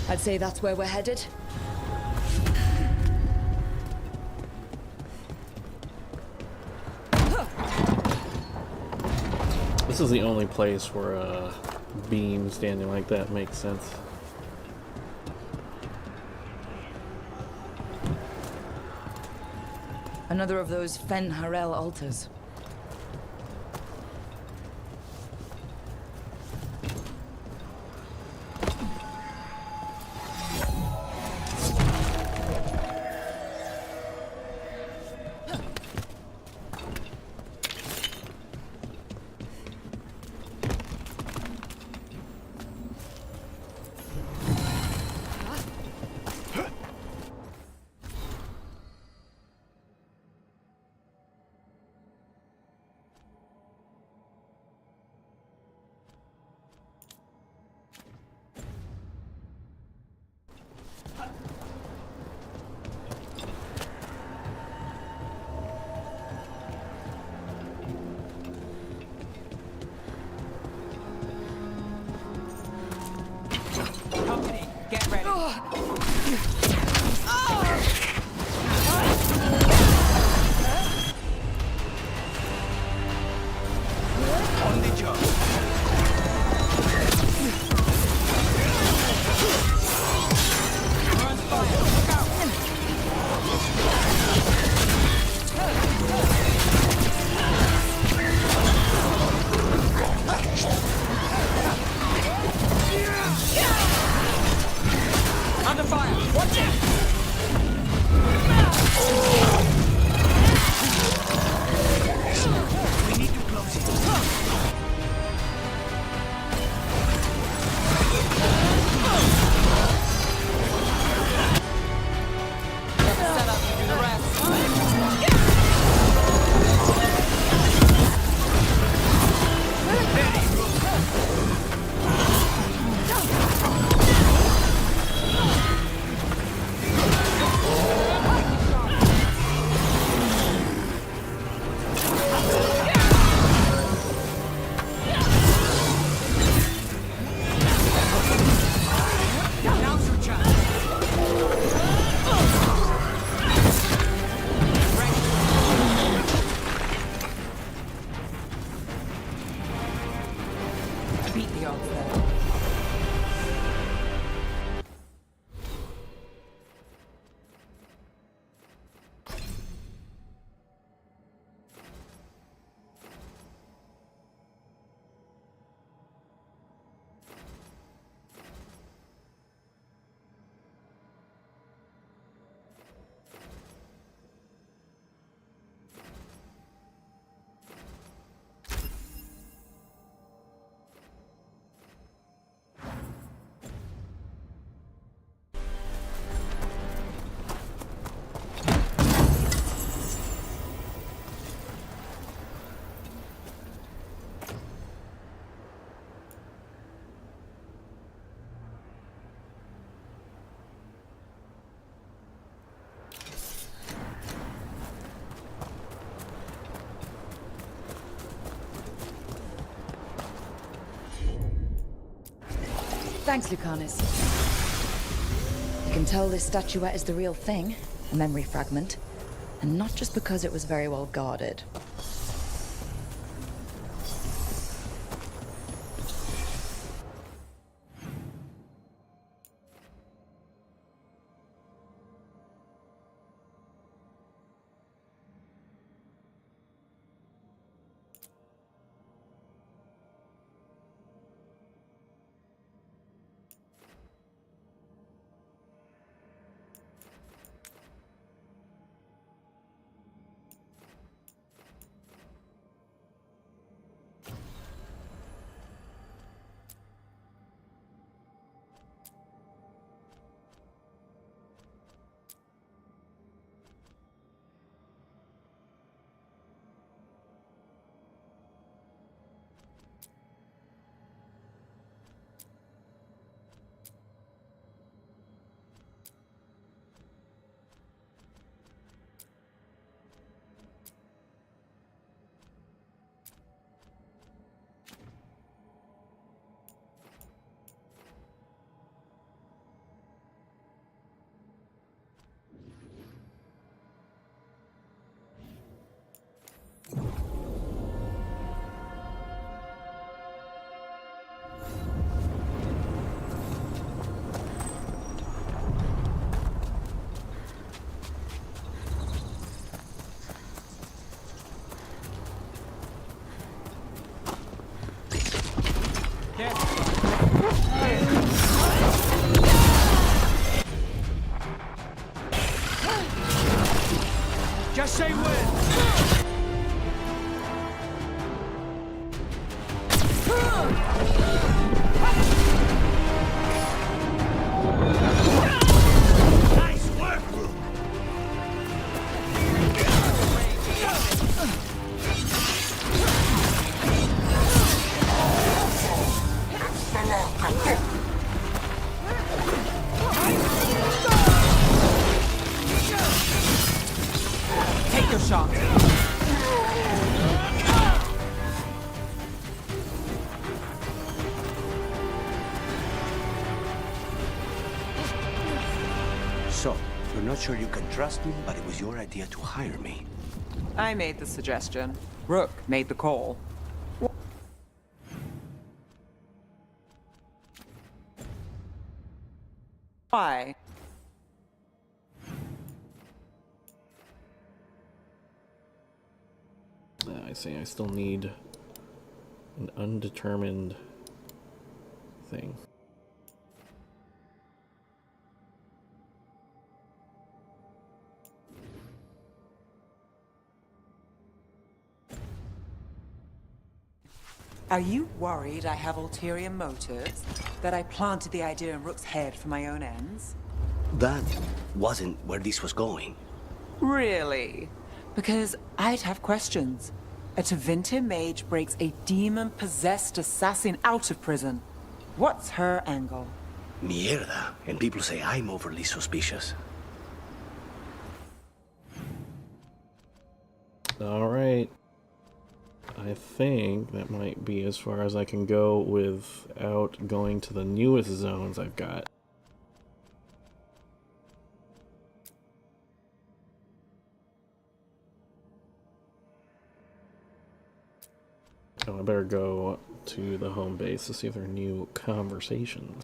I'd say that's where we're headed. This is the only place where a beam standing like that makes sense. Another of those Fen Harel altars. Company, get ready. On the job. We're on fire. Look out. Under fire. Watch it. We need to close it. Set up. Do the rest. Now's your chance. Beat the odds there. Thanks, Lucanus. You can tell this statuette is the real thing, a memory fragment, and not just because it was very well guarded. your shot. So, you're not sure you can trust me, but it was your idea to hire me. I made the suggestion. Rook made the call. Why? I see, I still need an undetermined thing. Are you worried I have ulterior motives? That I planted the idea in Rook's head for my own ends? That wasn't where this was going. Really? Because I'd have questions. A Tevinter mage breaks a demon-possessed assassin out of prison. What's her angle? Mierda. And people say I'm overly suspicious. Alright. I think that might be as far as I can go without going to the newest zones I've got. Oh, I better go to the home base to see if there are new conversations.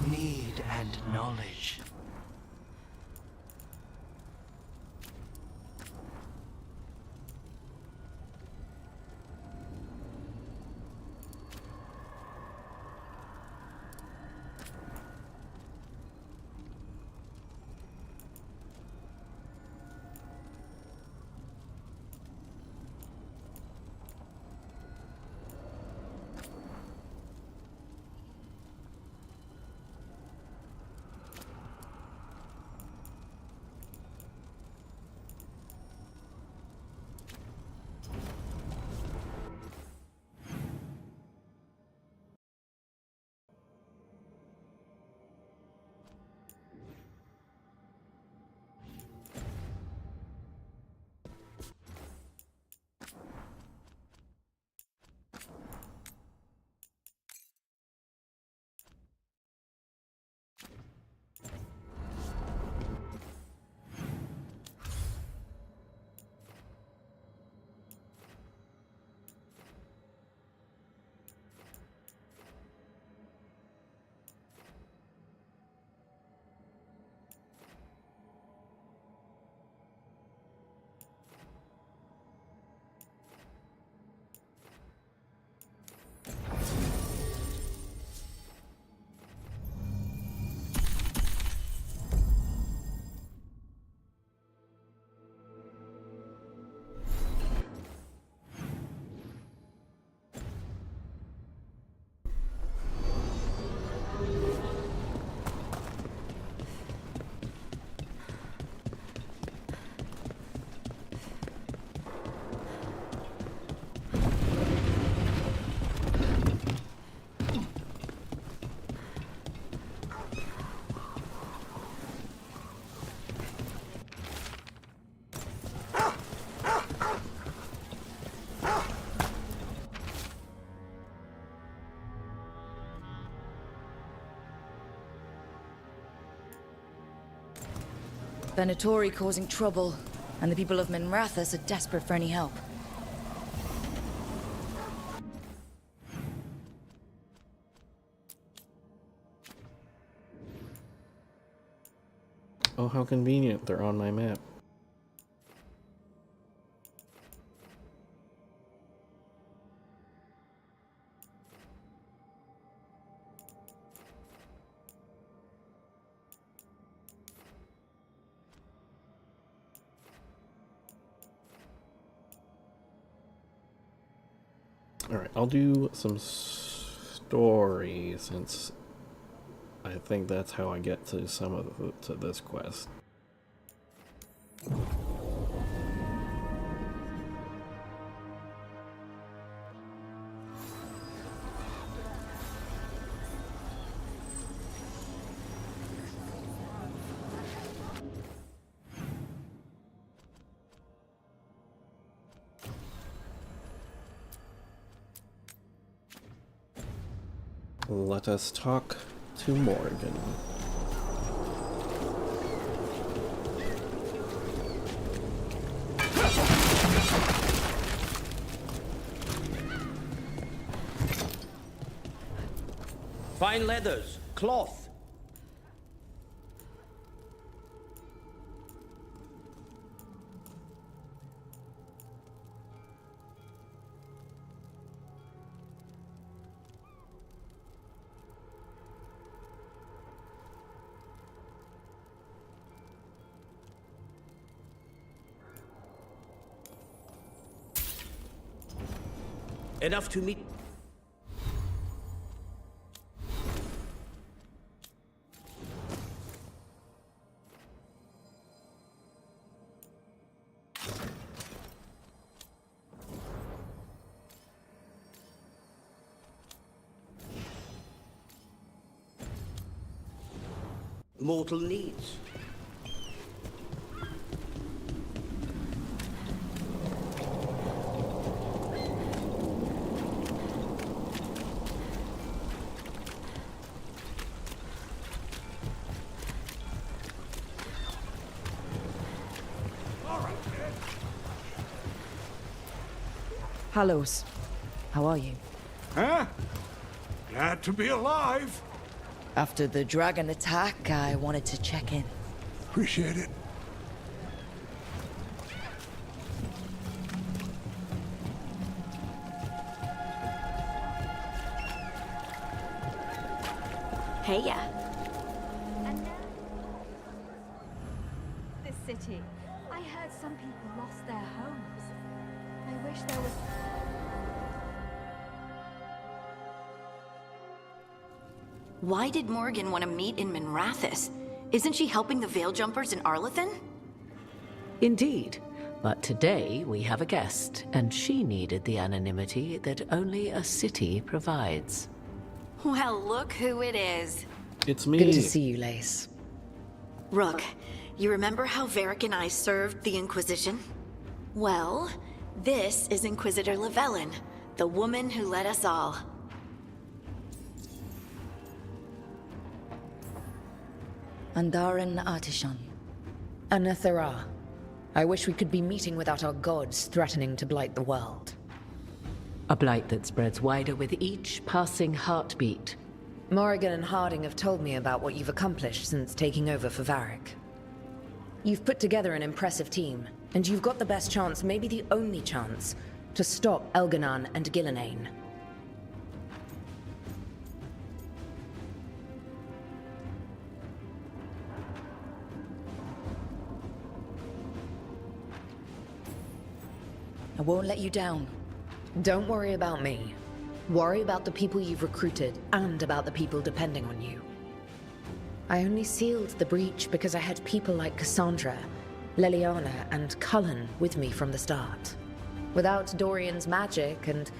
Need and knowledge. Venatori causing trouble, and the people of Minrathous are desperate for any help. Oh, how convenient. They're on my map. Alright, I'll do some story since I think that's how I get to some of to this quest. Let us talk to Morgan. Fine leathers, cloth. Enough to meet. Mortal needs. Halos, how are you? Huh? Glad to be alive. After the dragon attack, I wanted to check in. Appreciate it. Hey, yeah. And now, this city. I heard some people lost their homes. I wish there was... Why did Morgan want to meet in Minrathous? Isn't she helping the Veil Jumpers in Arlathan? Indeed. But today we have a guest, and she needed the anonymity that only a city provides. Well, look who it is. It's me. Good to see you, Lace. Rook, you remember how Varric and I served the Inquisition? Well, this is Inquisitor Llewellyn, the woman who led us all. Andaran Artishan. Anathara. I wish we could be meeting without our gods threatening to blight the world. A blight that spreads wider with each passing heartbeat. Morrigan and Harding have told me about what you've accomplished since taking over for Varric. You've put together an impressive team, and you've got the best chance, maybe the only chance, to stop Elganon and Gillenane. I won't let you down. Don't worry about me. Worry about the people you've recruited, and about the people depending on you. I only sealed the breach because I had people like Cassandra, Leliana, and Cullen with me from the start. Without Dorian's magic and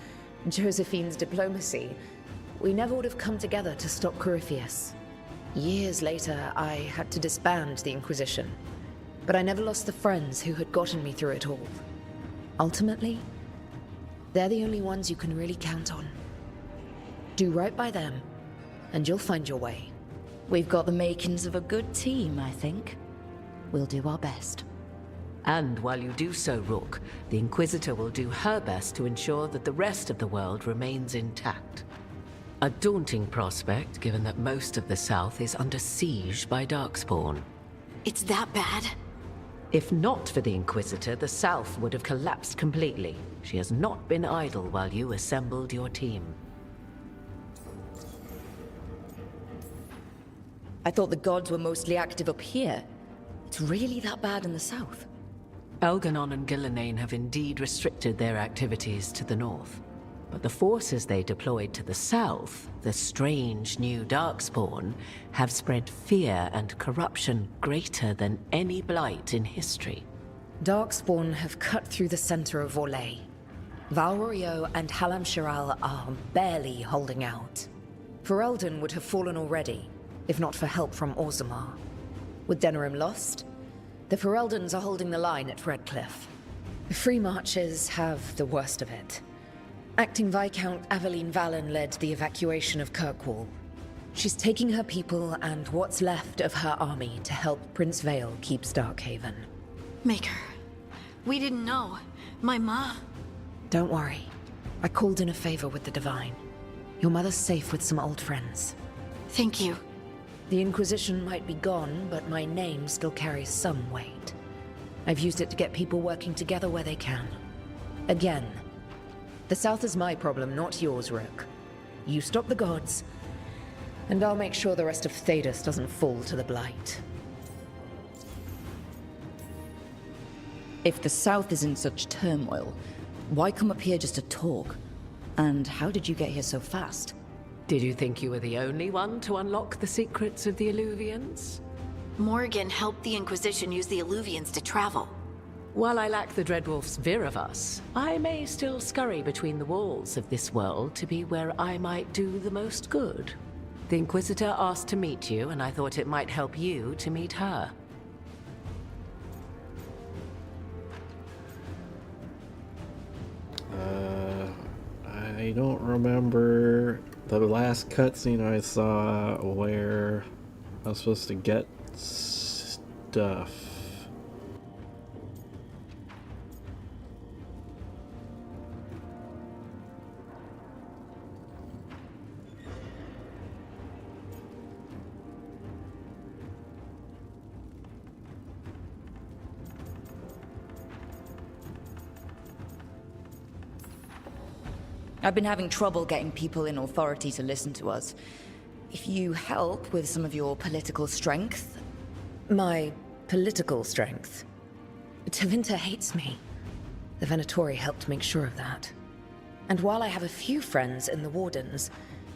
Josephine's diplomacy, we never would have come together to stop Corypheus. Years later, I had to disband the Inquisition, but I never lost the friends who had gotten me through it all. Ultimately, they're the only ones you can really count on. Do right by them, and you'll find your way. We've got the makings of a good team, I think. We'll do our best. And while you do so, Rook, the Inquisitor will do her best to ensure that the rest of the world remains intact. A daunting prospect, given that most of the South is under siege by Darkspawn. It's that bad? If not for the Inquisitor, the South would have collapsed completely. She has not been idle while you assembled your team. I thought the gods were mostly active up here. It's really that bad in the south? Elganon and Gillenane have indeed restricted their activities to the north. But the forces they deployed to the south, the strange new Darkspawn, have spread fear and corruption greater than any blight in history. Darkspawn have cut through the center of Orlais. Val Royeaux and Halam Shiral are barely holding out. Ferelden would have fallen already, if not for help from Orzammar. With Denerim lost, the Fereldans are holding the line at Redcliffe. The Free Marches have the worst of it. Acting Viscount Aveline Valen led the evacuation of Kirkwall. She's taking her people and what's left of her army to help Prince Vale keep Starkhaven. Maker, we didn't know. My ma... Don't worry. I called in a favor with the Divine. Your mother's safe with some old friends. Thank you. The Inquisition might be gone, but my name still carries some weight. I've used it to get people working together where they can. Again, the South is my problem, not yours, Rook. You stop the gods, and I'll make sure the rest of Thedas doesn't fall to the Blight. If the South is in such turmoil, why come up here just to talk? And how did you get here so fast? Did you think you were the only one to unlock the secrets of the Illuvians? Morgan helped the Inquisition use the Illuvians to travel. While I lack the Dreadwolf's Viravus, I may still scurry between the walls of this world to be where I might do the most good. The Inquisitor asked to meet you, and I thought it might help you to meet her. I don't remember the last cutscene I saw where I was supposed to get stuff. I've been having trouble getting people in authority to listen to us. If you help with some of your political strength... My political strength? Tevinter hates me. The Venatori helped make sure of that. And while I have a few friends in the Wardens,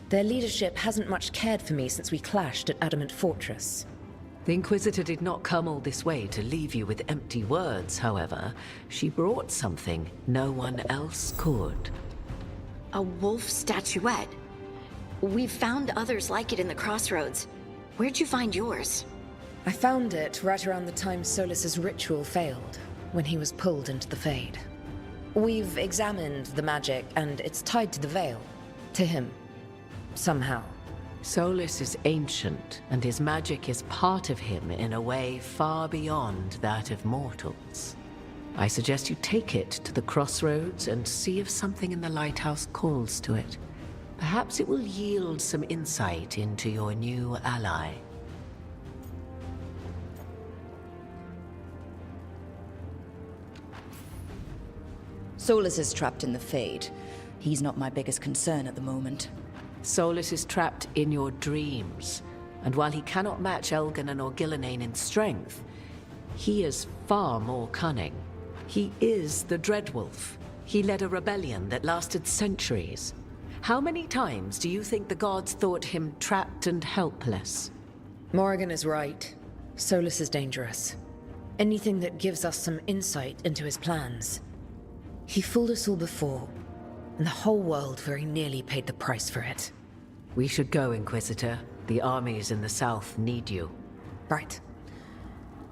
their leadership hasn't much cared for me since we clashed at Adamant Fortress. The Inquisitor did not come all this way to leave you with empty words, however. She brought something no one else could. A wolf statuette? We've found others like it in the Crossroads. Where'd you find yours? I found it right around the time Solus's ritual failed, when he was pulled into the Fade. We've examined the magic, and it's tied to the Veil. To him. Somehow. Solus is ancient, and his magic is part of him in a way far beyond that of mortals. I suggest you take it to the Crossroads and see if something in the lighthouse calls to it. Perhaps it will yield some insight into your new ally. Solus is trapped in the Fade. He's not my biggest concern at the moment. Solus is trapped in your dreams, and while he cannot match Elganon or Gillenane in strength, he is far more cunning. He is the Dreadwolf. He led a rebellion that lasted centuries. How many times do you think the gods thought him trapped and helpless? Morrigan is right. Solus is dangerous. Anything that gives us some insight into his plans. He fooled us all before, and the whole world very nearly paid the price for it. We should go, Inquisitor. The armies in the south need you. Right.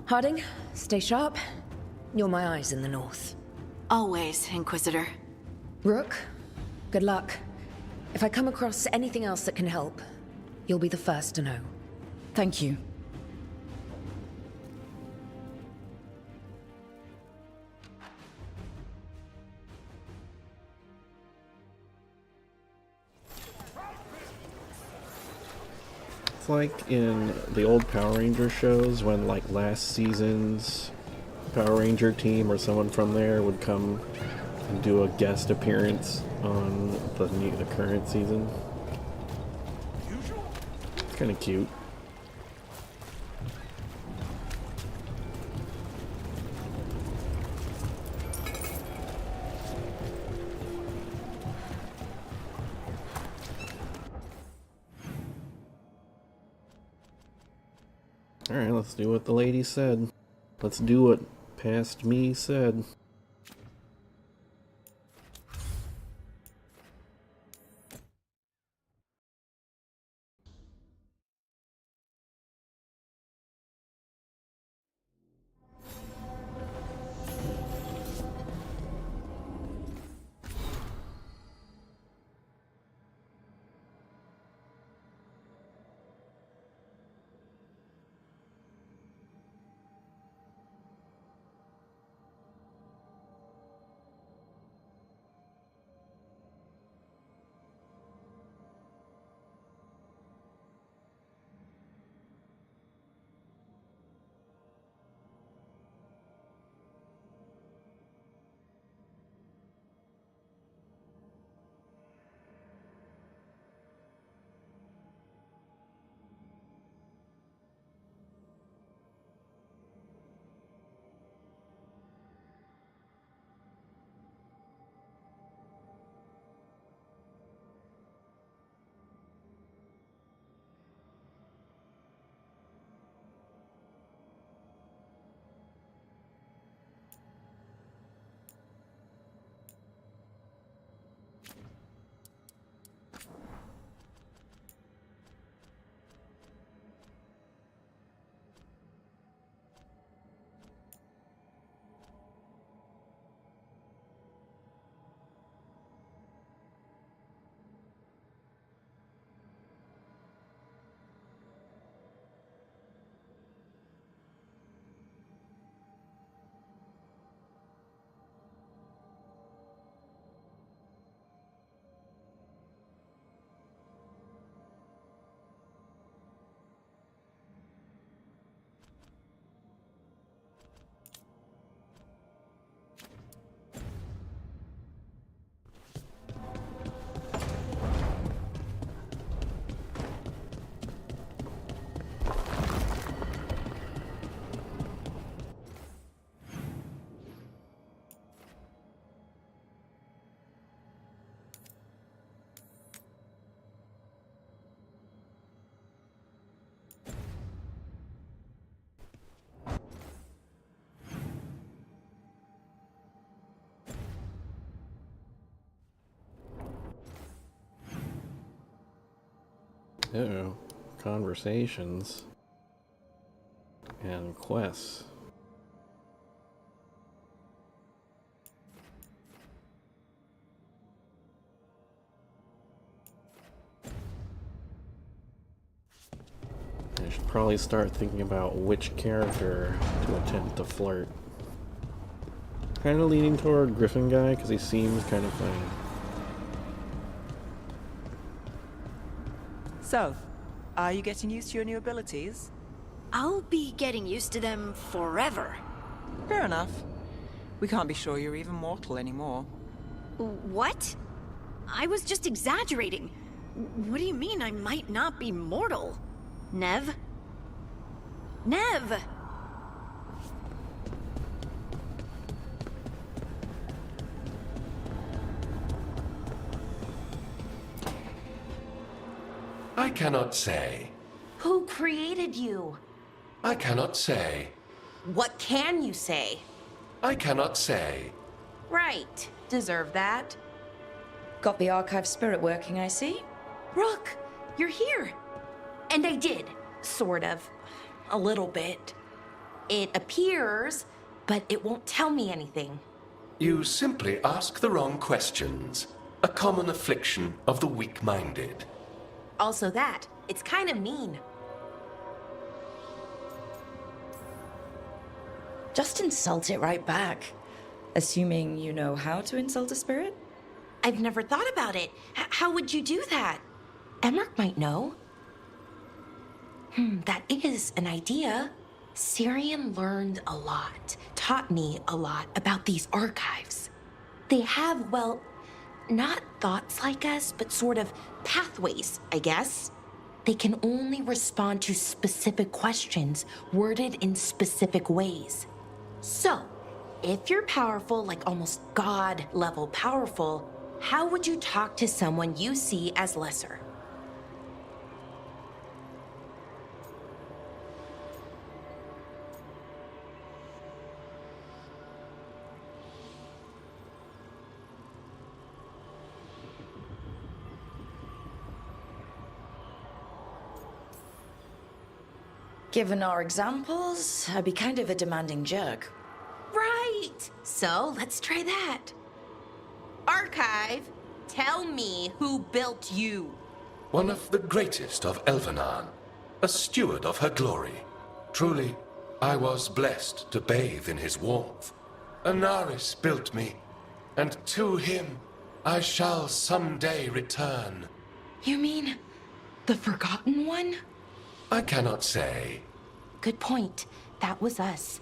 Harding, stay sharp. You're my eyes in the north. Always, Inquisitor. Rook, good luck. If I come across anything else that can help, you'll be the first to know. Thank you. It's like in the old Power Ranger shows when, like, last season's Power Ranger team or someone from there would come and do a guest appearance on the current season. It's kind of cute. Alright, let's do what the lady said. Let's do what past me said. Uh-oh. Conversations. And quests. I should probably start thinking about which character to attempt to flirt. Kind of leaning toward Griffin guy, because he seems kind of funny. So, are you getting used to your new abilities? I'll be getting used to them forever. Fair enough. We can't be sure you're even mortal anymore. What? I was just exaggerating. What do you mean I might not be mortal? Nev? Nev! I cannot say. Who created you? I cannot say. What can you say? I cannot say. Right. Deserve that. Got the archive spirit working, I see. Rook, you're here. And I did. Sort of. A little bit. It appears, but it won't tell me anything. You simply ask the wrong questions. A common affliction of the weak-minded. Also that. It's kind of mean. Just insult it right back. Assuming you know how to insult a spirit? I've never thought about it. How would you do that? Emmerich might know. That is an idea. Syrian learned a lot, taught me a lot about these archives. They have, well, not thoughts like us, but sort of pathways, I guess. They can only respond to specific questions worded in specific ways. So, if you're powerful, like almost God-level powerful, how would you talk to someone you see as lesser? Given our examples, I'd be kind of a demanding jerk. Right! So, let's try that. Archive, tell me who built you. One of the greatest of Elvenan, a steward of her glory. Truly, I was blessed to bathe in his warmth. Anaris built me, and to him I shall someday return. You mean the Forgotten One? I cannot say. Good point. That was us.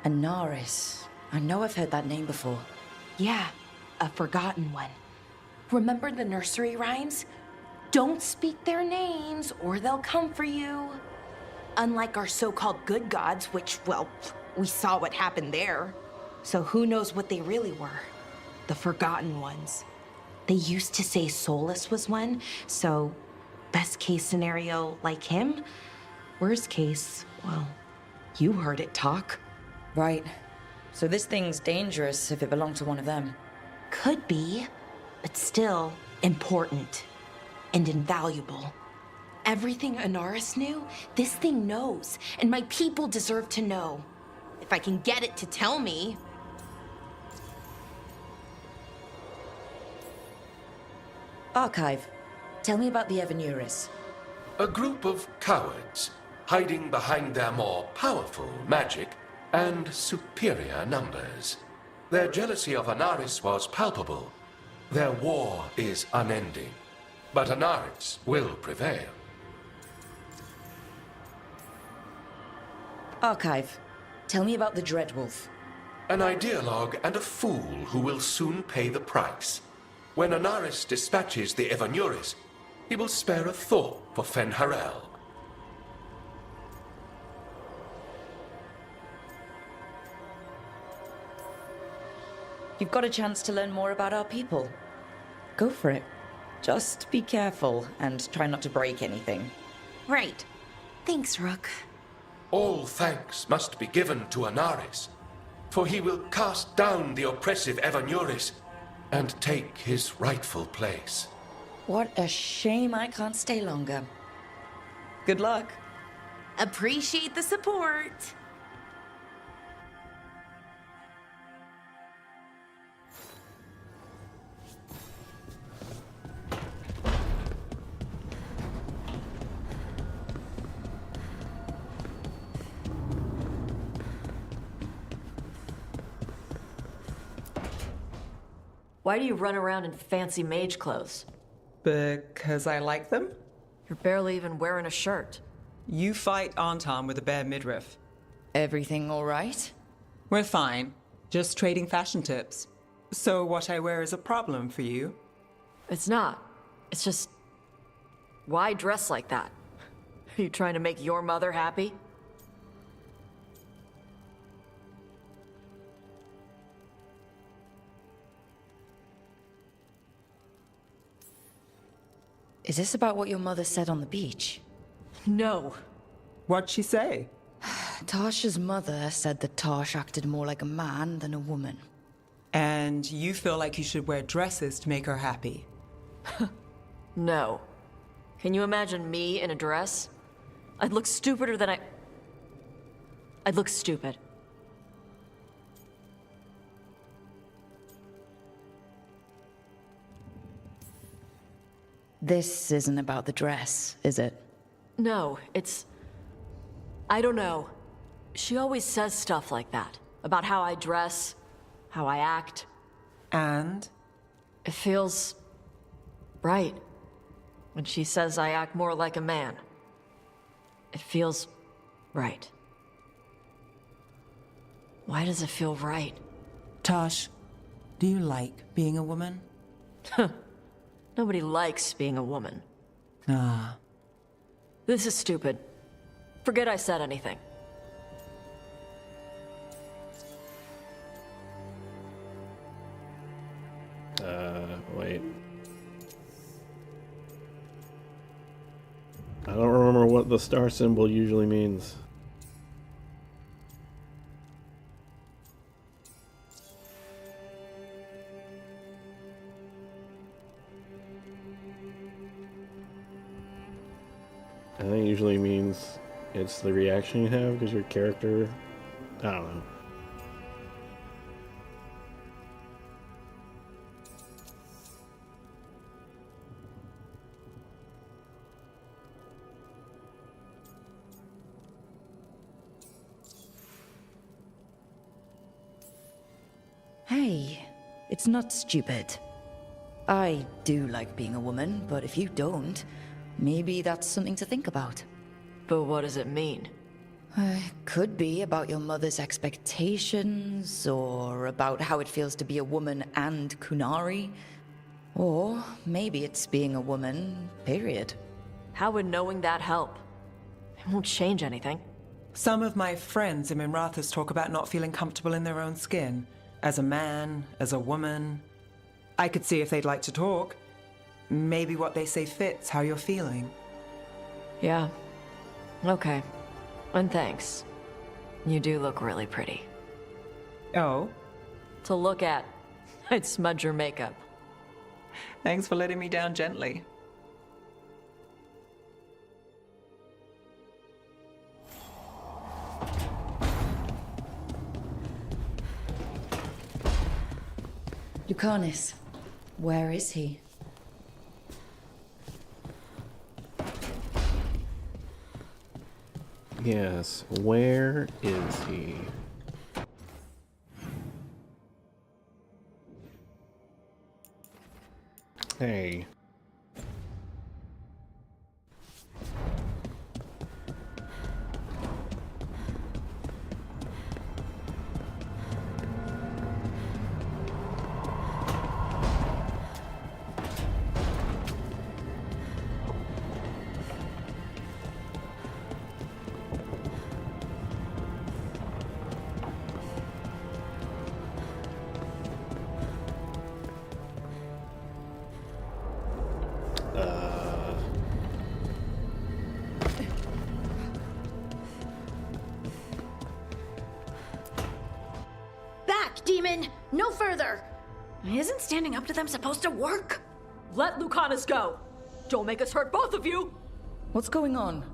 Anaris. I know I've heard that name before. Yeah, a Forgotten One. Remember the nursery rhymes? Don't speak their names or they'll come for you. Unlike our so-called good gods, which, well, we saw what happened there. So who knows what they really were? The Forgotten Ones. They used to say Solus was one, so best case scenario, like him. Worst case, well, you heard it talk. Right. So this thing's dangerous if it belonged to one of them. Could be, but still important and invaluable. Everything Anaris knew, this thing knows, and my people deserve to know. If I can get it to tell me. Archive, tell me about the Evanuris. A group of cowards hiding behind their more powerful magic and superior numbers. Their jealousy of Anaris was palpable. Their war is unending. But Anaris will prevail. Archive, tell me about the Dreadwolf. An ideologue and a fool who will soon pay the price. When Anaris dispatches the Evanuris, he will spare a thought for Fen'Harel. You've got a chance to learn more about our people. Go for it. Just be careful and try not to break anything. Right. Thanks, Rook. All thanks must be given to Anaris, for he will cast down the oppressive Evanuris and take his rightful place. What a shame I can't stay longer. Good luck. Appreciate the support. Why do you run around in fancy mage clothes? Because I like them? You're barely even wearing a shirt. You fight Anton with a bare midriff. Everything all right? We're fine. Just trading fashion tips. So what I wear is a problem for you? It's not. It's just... Why dress like that? Are you trying to make your mother happy? Is this about what your mother said on the beach? No. What'd she say? Tasha's mother said that Tash acted more like a man than a woman. And you feel like you should wear dresses to make her happy? No. Can you imagine me in a dress? I'd look stupider than I'd look stupid. This isn't about the dress, is it? No, it's... I don't know. She always says stuff like that. About how I dress, how I act. And? It feels... right. When she says I act more like a man. It feels... right. Why does it feel right? Tosh, do you like being a woman? Nobody likes being a woman. Ah. This is stupid. Forget I said anything. Wait. I don't remember what the star symbol usually means. I think it usually means it's the reaction you have because your character, I don't know. Hey, it's not stupid. I do like being a woman, but if you don't, maybe that's something to think about. But what does it mean? It could be about your mother's expectations, or about how it feels to be a woman and Kunari. Or maybe it's being a woman, period. How would knowing that help? It won't change anything. Some of my friends in Minrathous talk about not feeling comfortable in their own skin. As a man, as a woman. I could see if they'd like to talk. Maybe what they say fits how you're feeling. Yeah. Okay. And thanks. You do look really pretty. Oh? To look at. I'd smudge your makeup. Thanks for letting me down gently. Lucanus, where is he? Yes, where is he? Hey. Back, demon! No further! Isn't standing up to them supposed to work? Let Lucanus go! Don't make us hurt both of you! What's going on?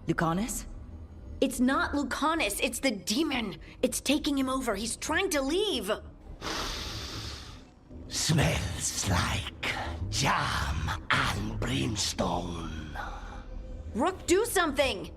Lucanus? It's not Lucanus, it's the demon. It's taking him over. He's trying to leave. Smells like jam and brimstone. Rook, do something!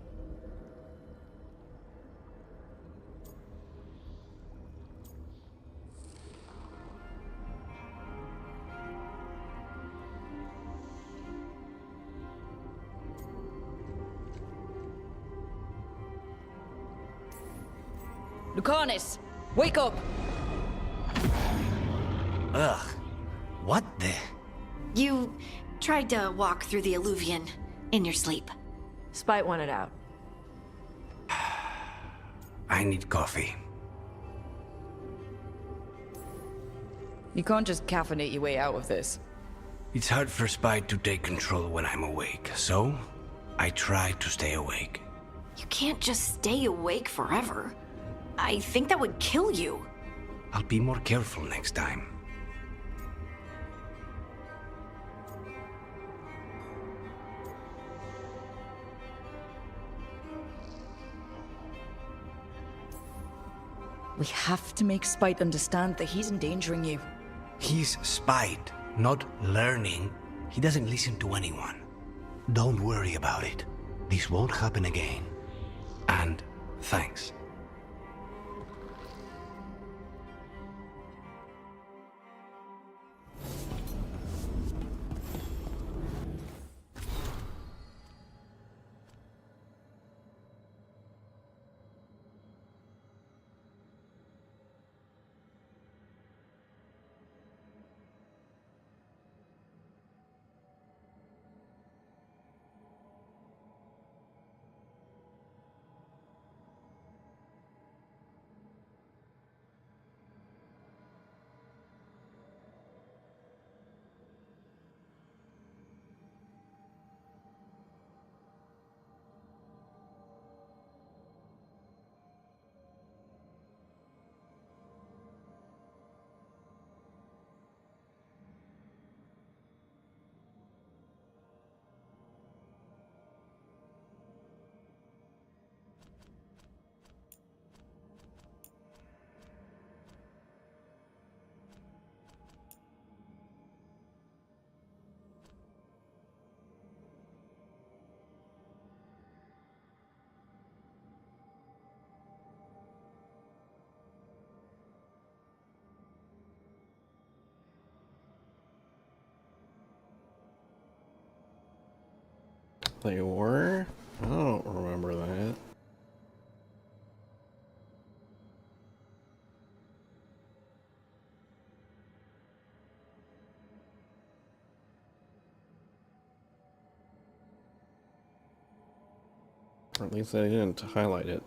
Lucanus, wake up! Ugh. What the? You tried to walk through the Illuvian in your sleep. Spite wanted out. I need coffee. You can't just caffeinate your way out of this. It's hard for Spite to take control when I'm awake, so I try to stay awake. You can't just stay awake forever. I think that would kill you. I'll be more careful next time. We have to make Spite understand that he's endangering you. He's Spite, not learning. He doesn't listen to anyone. Don't worry about it. This won't happen again. And thanks. They were? I don't remember that. Or at least they didn't highlight it.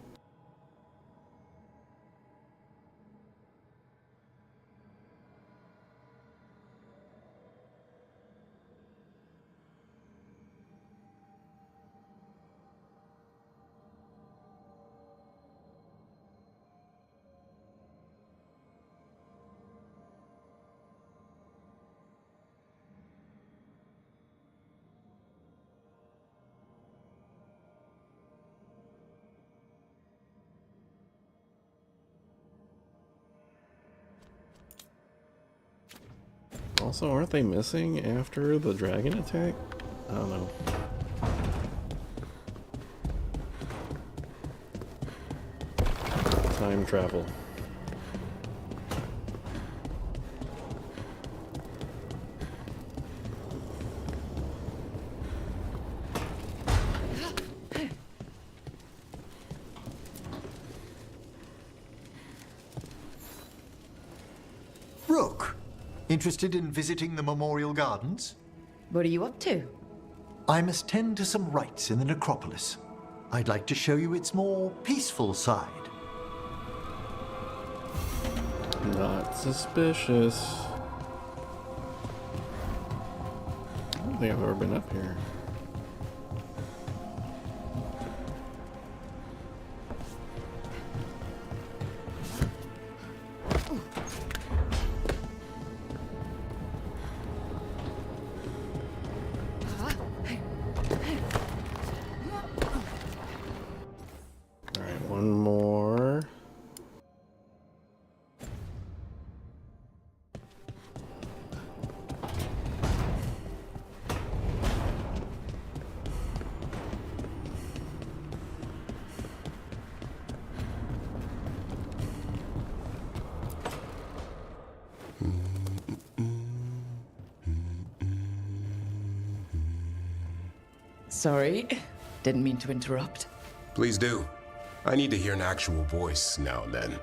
Also, aren't they missing after the dragon attack? I don't know. Time travel. Rook, interested in visiting the Memorial Gardens? What are you up to? I must tend to some rites in the necropolis. I'd like to show you its more peaceful side. Not suspicious. I don't think I've ever been up here. Alright, one more. Sorry, didn't mean to interrupt. Please do. I need to hear an actual voice now and then.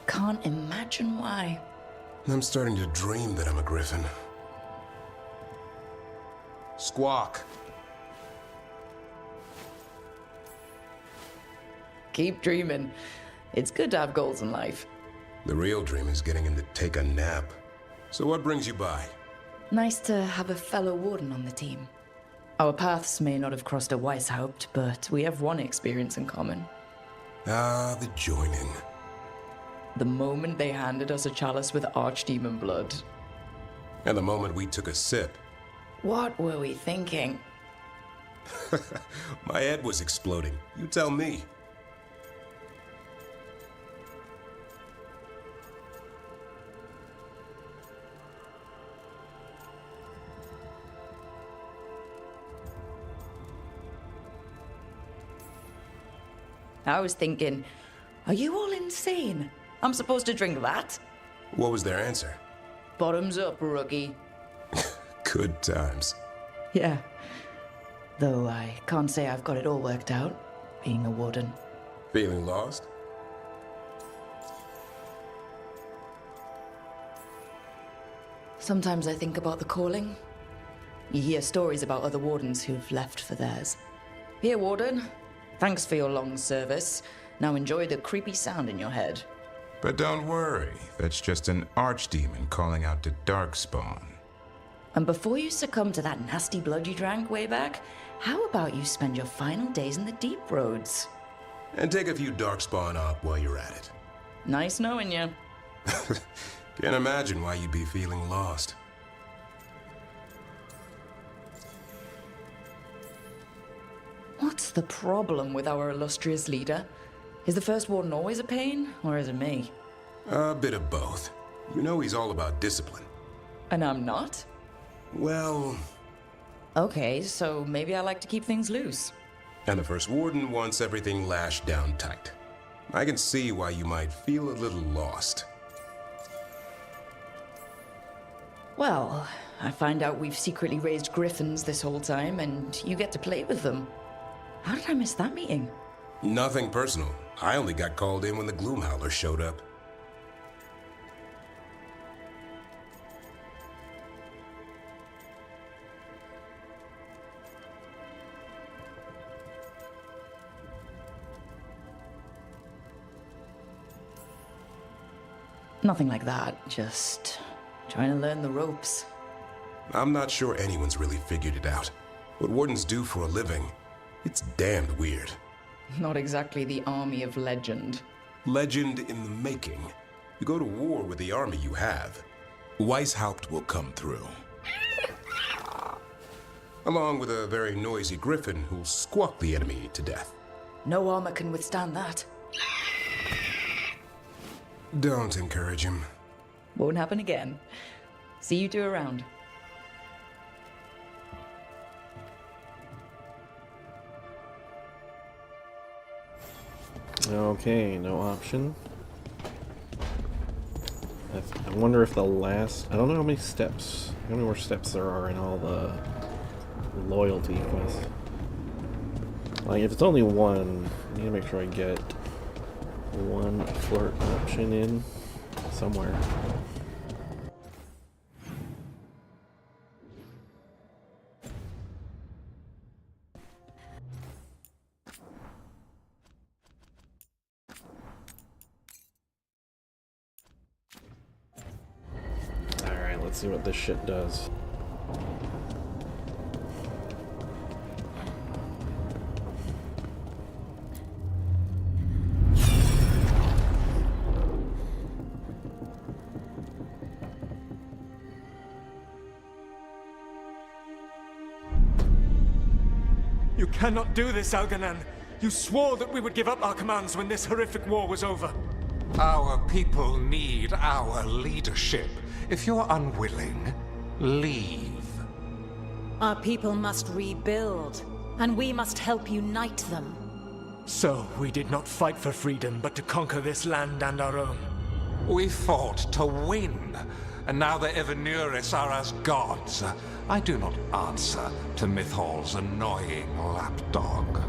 Can't imagine why. I'm starting to dream that I'm a griffin. Squawk. Keep dreaming. It's good to have goals in life. The real dream is getting him to take a nap. So what brings you by? Nice to have a fellow warden on the team. Our paths may not have crossed at Weishaupt, but we have one experience in common. Ah, the joining. The moment they handed us a chalice with archdemon blood. And the moment we took a sip. What were we thinking? My head was exploding. You tell me. I was thinking, are you all insane? I'm supposed to drink that? What was their answer? Bottoms up, rookie. Good times. Yeah. Though I can't say I've got it all worked out, being a warden. Feeling lost? Sometimes I think about the calling. You hear stories about other wardens who've left for theirs. Here, warden. Thanks for your long service. Now enjoy the creepy sound in your head. But don't worry, that's just an archdemon calling out to Darkspawn. And before you succumb to that nasty blood you drank way back, how about you spend your final days in the Deep Roads? And take a few Darkspawn up while you're at it. Nice knowing you. Can't imagine why you'd be feeling lost. What's the problem with our illustrious leader? Is the First Warden always a pain, or is it me? A bit of both. You know he's all about discipline. And I'm not? Well... Okay, so maybe I like to keep things loose. And the First Warden wants everything lashed down tight. I can see why you might feel a little lost. Well, I find out we've secretly raised griffins this whole time, and you get to play with them. How did I miss that meeting? Nothing personal. I only got called in when the Gloomhowler showed up. Nothing like that, just trying to learn the ropes. I'm not sure anyone's really figured it out. What wardens do for a living, it's damned weird. Not exactly the army of legend. Legend in the making. You go to war with the army you have. Weishaupt will come through. Along with a very noisy griffin who'll squawk the enemy to death. No armor can withstand that. Don't encourage him. Won't happen again. See you two around. Okay, no option. I wonder if the last... I don't know how many steps. How many more steps there are in all the loyalty quests. Like, if it's only one, I need to make sure I get one flirt option in somewhere. Alright, let's see what this shit does. You cannot do this, Elganan. You swore that we would give up our commands when this horrific war was over. Our people need our leadership. If you're unwilling, leave. Our people must rebuild, and we must help unite them. So, we did not fight for freedom, but to conquer this land and our own. We fought to win, and now the Evanuris are as gods. I do not answer to Mythal's annoying lapdog.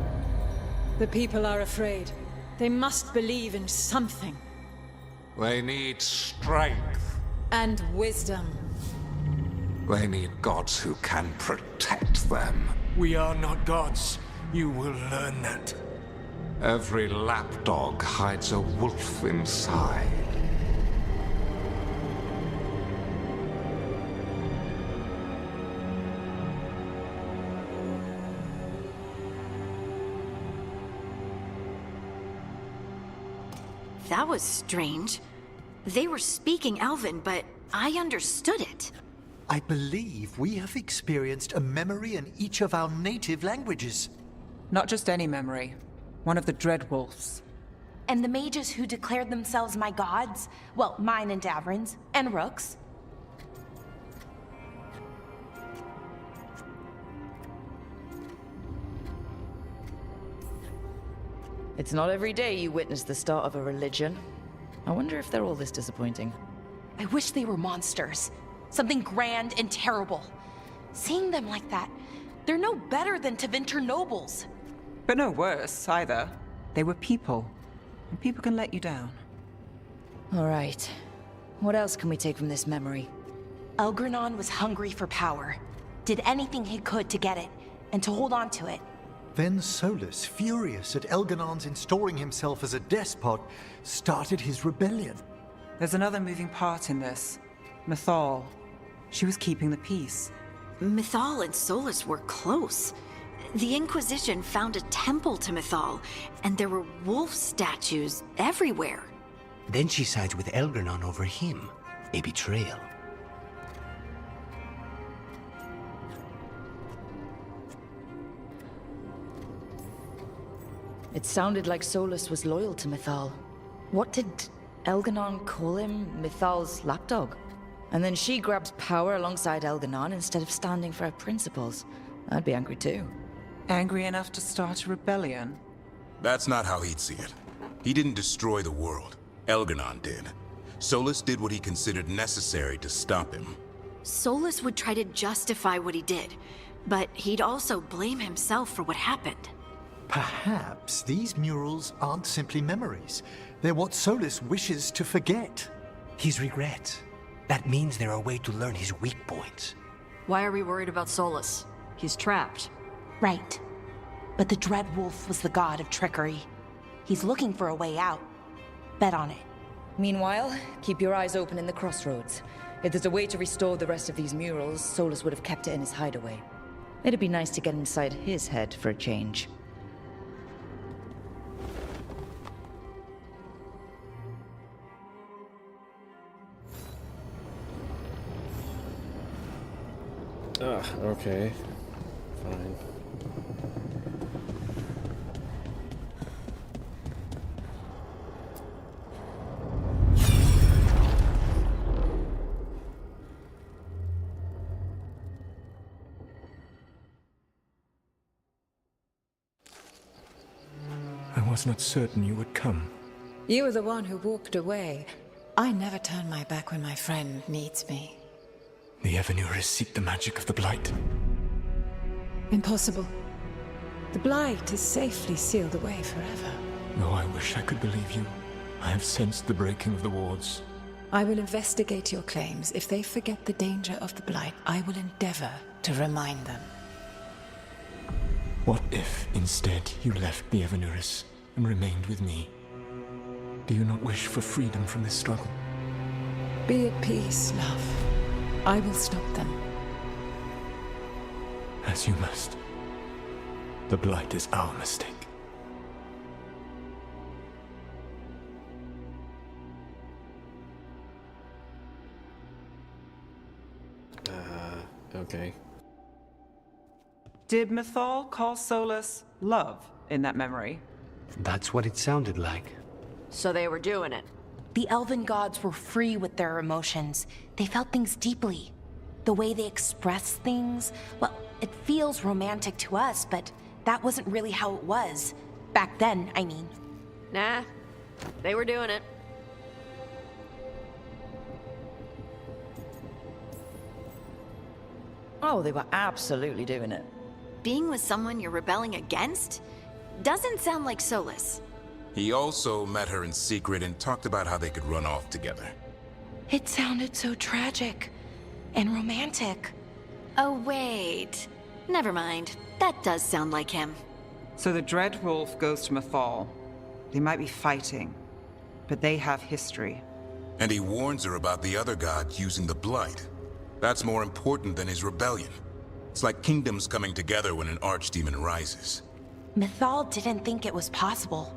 The people are afraid. They must believe in something. They need strength. And wisdom. They need gods who can protect them. We are not gods. You will learn that. Every lapdog hides a wolf inside. That was strange. They were speaking Elven, but I understood it. I believe we have experienced a memory in each of our native languages. Not just any memory. One of the Dreadwolves. And the mages who declared themselves my gods? Well, mine and Davrin's, and Rook's. It's not every day you witness the start of a religion. I wonder if they're all this disappointing. I wish they were monsters. Something grand and terrible. Seeing them like that, they're no better than Tevinter nobles. But no worse, either. They were people. And people can let you down. All right. What else can we take from this memory? Elgranon was hungry for power. Did anything he could to get it, and to hold on to it. Then Solus, furious at Elganon's installing himself as a despot, started his rebellion. There's another moving part in this. Mythal. She was keeping the peace. Mythal and Solus were close. The Inquisition found a temple to Mythal, and there were wolf statues everywhere. Then she sides with Elgranon over him. A betrayal. It sounded like Solus was loyal to Mythal. What did Elganon call him? Mythal's lapdog? And then she grabs power alongside Elganon instead of standing for her principles. I'd be angry too. Angry enough to start a rebellion? That's not how he'd see it. He didn't destroy the world. Elganon did. Solus did what he considered necessary to stop him. Solus would try to justify what he did, but he'd also blame himself for what happened. Perhaps these murals aren't simply memories. They're what Solus wishes to forget. His regrets. That means they're a way to learn his weak points. Why are we worried about Solus? He's trapped. Right. But the Dread Wolf was the god of trickery. He's looking for a way out. Bet on it. Meanwhile, keep your eyes open in the crossroads. If there's a way to restore the rest of these murals, Solus would have kept it in his hideaway. It'd be nice to get inside his head for a change. Okay. Fine. I was not certain you would come. You were the one who walked away. I never turn my back when my friend needs me. The Evanurus seek the magic of the Blight. Impossible. The Blight is safely sealed away forever. Oh, I wish I could believe you. I have sensed the breaking of the wards. I will investigate your claims. If they forget the danger of the Blight, I will endeavor to remind them. What if, instead, you left the Evanurus and remained with me? Do you not wish for freedom from this struggle? Be at peace, love. I will stop them. As you must. The Blight is our mistake. Okay. Did Mythal call Solus love in that memory? That's what it sounded like. So they were doing it. The elven gods were free with their emotions. They felt things deeply. The way they express things, well, it feels romantic to us, but that wasn't really how it was. Back then, I mean. Nah, they were doing it. Oh, they were absolutely doing it. Being with someone you're rebelling against? Doesn't sound like Solus. He also met her in secret and talked about how they could run off together. It sounded so tragic and romantic. Oh, wait. Never mind. That does sound like him. So the Dread Wolf goes to Mythal. They might be fighting, but they have history. And he warns her about the other gods using the Blight. That's more important than his rebellion. It's like kingdoms coming together when an archdemon rises. Mythal didn't think it was possible.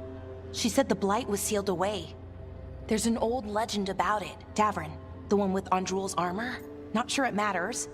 She said the Blight was sealed away. There's an old legend about it. Davrin, the one with Andrul's armor. Not sure it matters.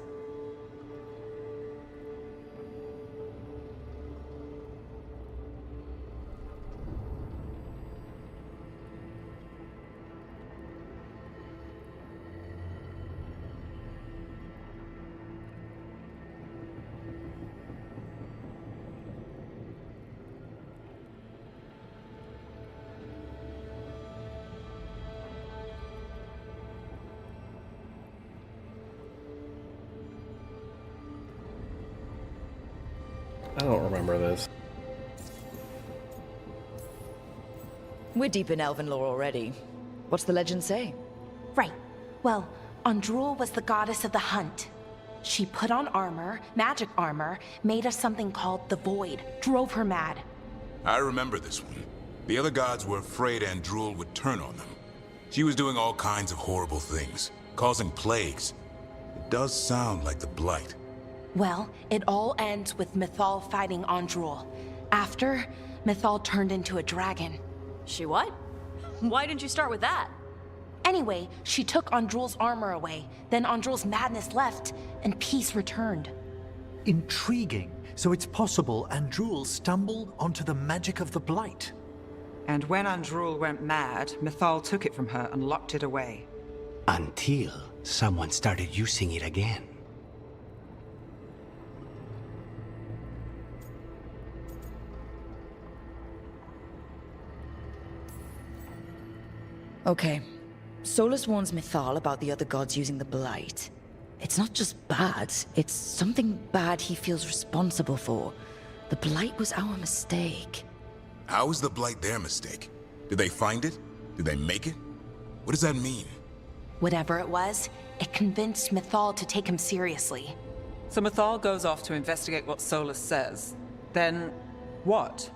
I don't remember this. We're deep in elven lore already. What's the legend say? Right. Well, Andrul was the goddess of the hunt. She put on armor, magic armor, made of something called the Void, drove her mad. I remember this one. The other gods were afraid Andrul would turn on them. She was doing all kinds of horrible things, causing plagues. It does sound like the Blight. Well, it all ends with Mythal fighting Andrul. After, Mythal turned into a dragon. She what? Why didn't you start with that? Anyway, she took Andrul's armor away. Then Andrul's madness left, and peace returned. Intriguing. So it's possible Andrul stumbled onto the magic of the Blight. And when Andrul went mad, Mythal took it from her and locked it away. Until someone started using it again. Okay. Solus warns Mythal about the other gods using the Blight. It's not just bad, it's something bad he feels responsible for. The Blight was our mistake. How is the Blight their mistake? Did they find it? Did they make it? What does that mean? Whatever it was, it convinced Mythal to take him seriously. So Mythal goes off to investigate what Solus says. Then, what?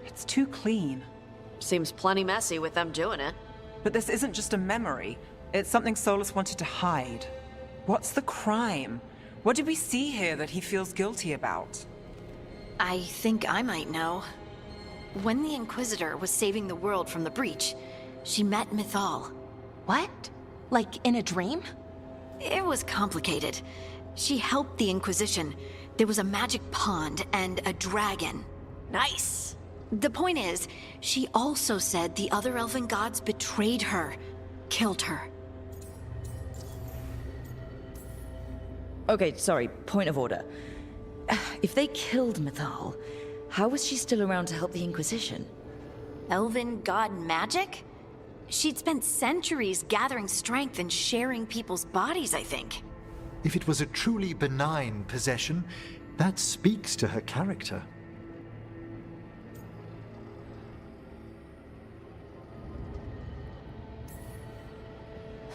It's too clean. Seems plenty messy with them doing it. But this isn't just a memory. It's something Solus wanted to hide. What's the crime? What did we see here that he feels guilty about? I think I might know. When the Inquisitor was saving the world from the breach, she met Mythal. What? Like in a dream? It was complicated. She helped the Inquisition. There was a magic pond and a dragon. Nice. The point is, she also said the other elven gods betrayed her, killed her. Okay, sorry, point of order. If they killed Mythal, how was she still around to help the Inquisition? Elven god magic? She'd spent centuries gathering strength and sharing people's bodies, I think. If it was a truly benign possession, that speaks to her character.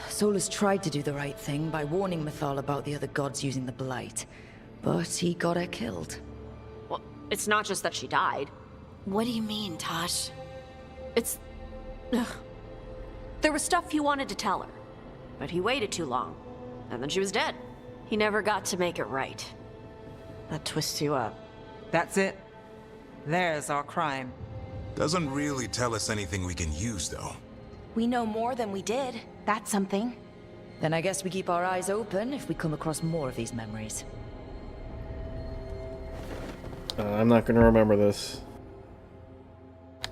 Solus tried to do the right thing by warning Mythal about the other gods using the Blight, but he got her killed. Well, it's not just that she died. What do you mean, Tosh? It's... Ugh. There was stuff he wanted to tell her, but he waited too long, and then she was dead. He never got to make it right. That twists you up. That's it. There's our crime. Doesn't really tell us anything we can use, though. We know more than we did. That's something. Then I guess we keep our eyes open if we come across more of these memories. I'm not going to remember this.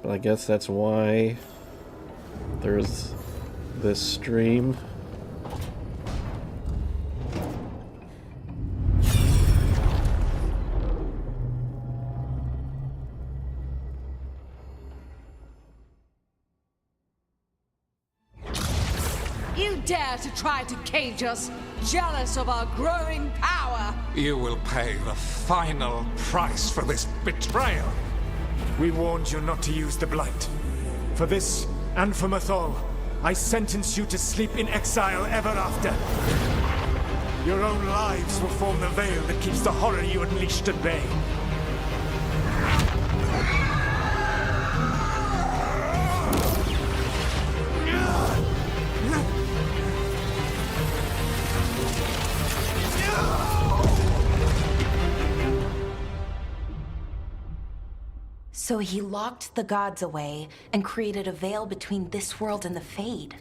But I guess that's why there's this stream. You dare to try to cage us, jealous of our growing power! You will pay the final price for this betrayal. We warned you not to use the Blight. For this, and for Mythal, I sentence you to sleep in exile ever after. Your own lives will form the veil that keeps the horror you unleashed at bay. So he locked the gods away and created a veil between this world and the Fade.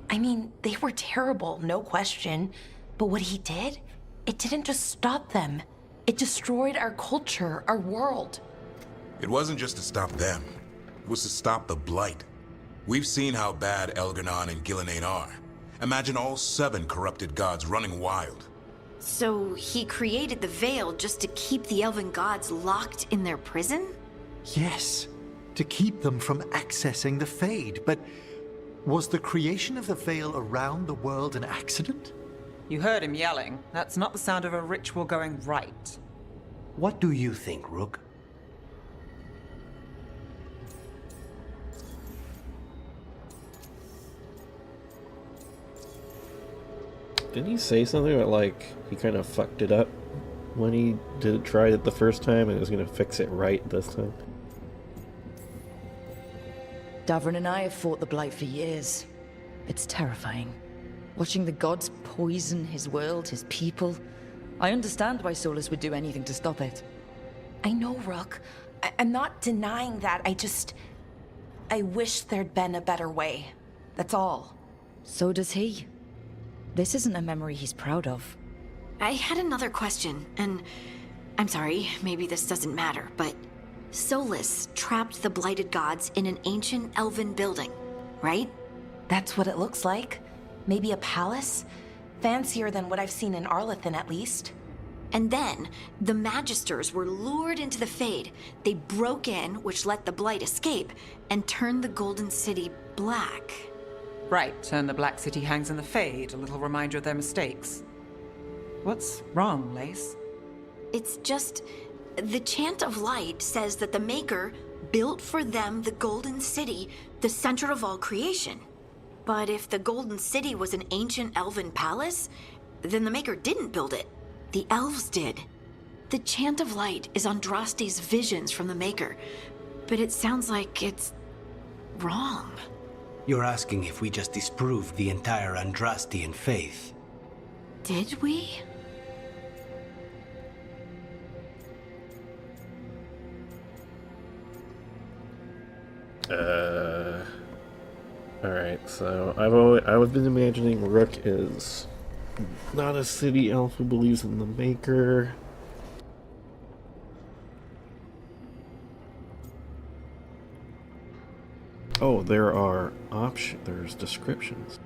I mean, they were terrible, no question. But what he did, it didn't just stop them. It destroyed our culture, our world. It wasn't just to stop them. It was to stop the Blight. We've seen how bad Elganon and Gillenane are. Imagine all 7 corrupted gods running wild. So he created the veil just to keep the elven gods locked in their prison? Yes, to keep them from accessing the Fade, but was the creation of the veil around the world an accident? You heard him yelling. That's not the sound of a ritual going right. What do you think, Rook? Didn't he say something about, like, he kind of fucked it up when he tried it the first time and was going to fix it right this time? Davrin and I have fought the Blight for years. It's terrifying. Watching the gods poison his world, his people. I understand why Solus would do anything to stop it. I know, Rook. I'm not denying that. I wish there'd been a better way. That's all. So does he. This isn't a memory he's proud of. I had another question, and I'm sorry, maybe this doesn't matter, but Solus trapped the blighted gods in an ancient elven building, right? That's what it looks like. Maybe a palace? Fancier than what I've seen in Arlathan, at least. And then, the Magisters were lured into the Fade. They broke in, which let the Blight escape, and turned the Golden City black. Right, and the Black City hangs in the Fade, a little reminder of their mistakes. What's wrong, Lace? It's just... The Chant of Light says that the Maker built for them the Golden City, the center of all creation. But if the Golden City was an ancient elven palace, then the Maker didn't build it. The elves did. The Chant of Light is Andraste's visions from the Maker, but it sounds like it's... wrong. You're asking if we just disproved the entire Andrastian faith. Did we? Alright, so I've been imagining Rook is not a city elf who believes in the Maker. Oh, there's descriptions.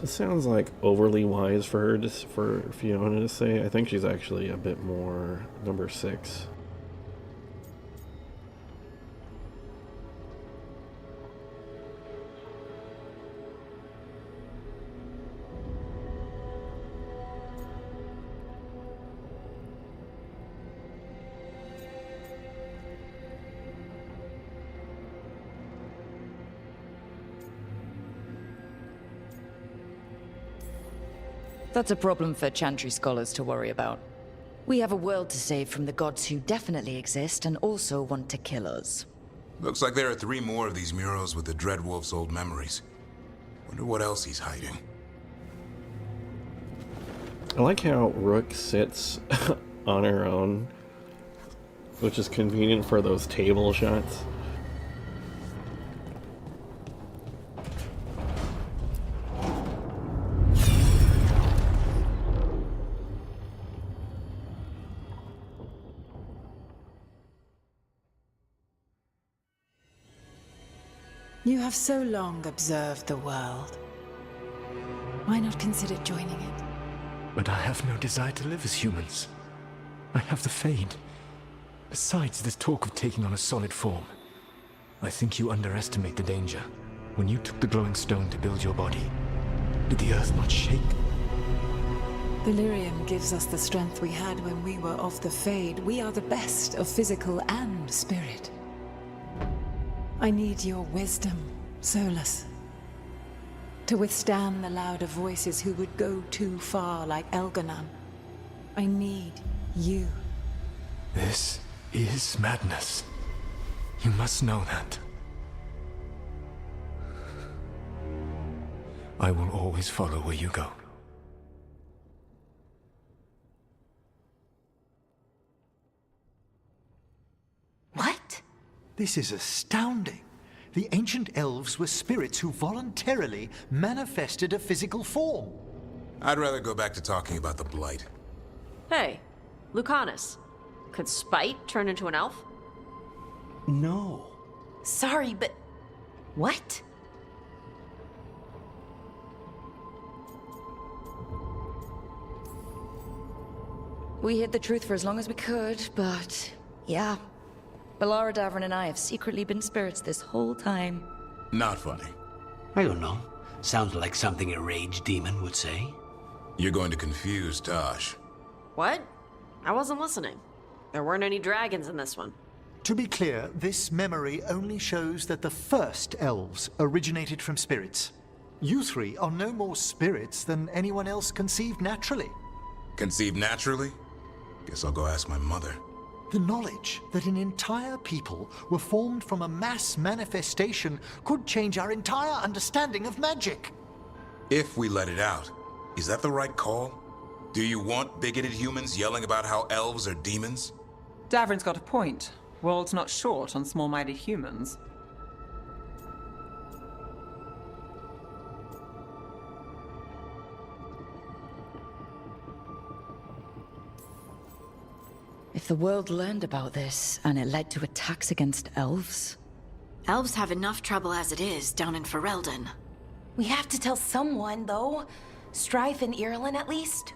It sounds like overly wise for her for Fiona to say. I think she's actually a bit more number 6. That's a problem for Chantry scholars to worry about. We have a world to save from the gods who definitely exist and also want to kill us. Looks like there are 3 more of these murals with the Dreadwolf's old memories. Wonder what else he's hiding. I like how Rook sits on her own, which is convenient for those table shots. You have so long observed the world. Why not consider joining it? But I have no desire to live as humans. I have the Fade. Besides, this talk of taking on a solid form. I think you underestimate the danger. When you took the glowing stone to build your body, did the earth not shake? Delirium gives us the strength we had when we were of the Fade. We are the best of physical and spirit. I need your wisdom, Solus. To withstand the louder voices who would go too far like Elganon. I need you. This is madness. You must know that. I will always follow where you go. What? This is astounding. The ancient elves were spirits who voluntarily manifested a physical form. I'd rather go back to talking about the Blight. Hey, Lucanus. Could Spite turn into an elf? No. Sorry, but... What? We hid the truth for as long as we could, but... yeah. Balara Davrin and I have secretly been spirits this whole time. Not funny. I don't know. Sounds like something a rage demon would say. You're going to confuse Tosh. What? I wasn't listening. There weren't any dragons in this one. To be clear, this memory only shows that the first elves originated from spirits. You 3 are no more spirits than anyone else conceived naturally. Conceived naturally? Guess I'll go ask my mother. The knowledge that an entire people were formed from a mass manifestation could change our entire understanding of magic. If we let it out, is that the right call? Do you want bigoted humans yelling about how elves are demons? Davrin's got a point. World's not short on small-minded humans. the world learned about this, and it led to attacks against elves? Elves have enough trouble as it is down in Ferelden. We have to tell someone, though. Strife and Irulan, at least.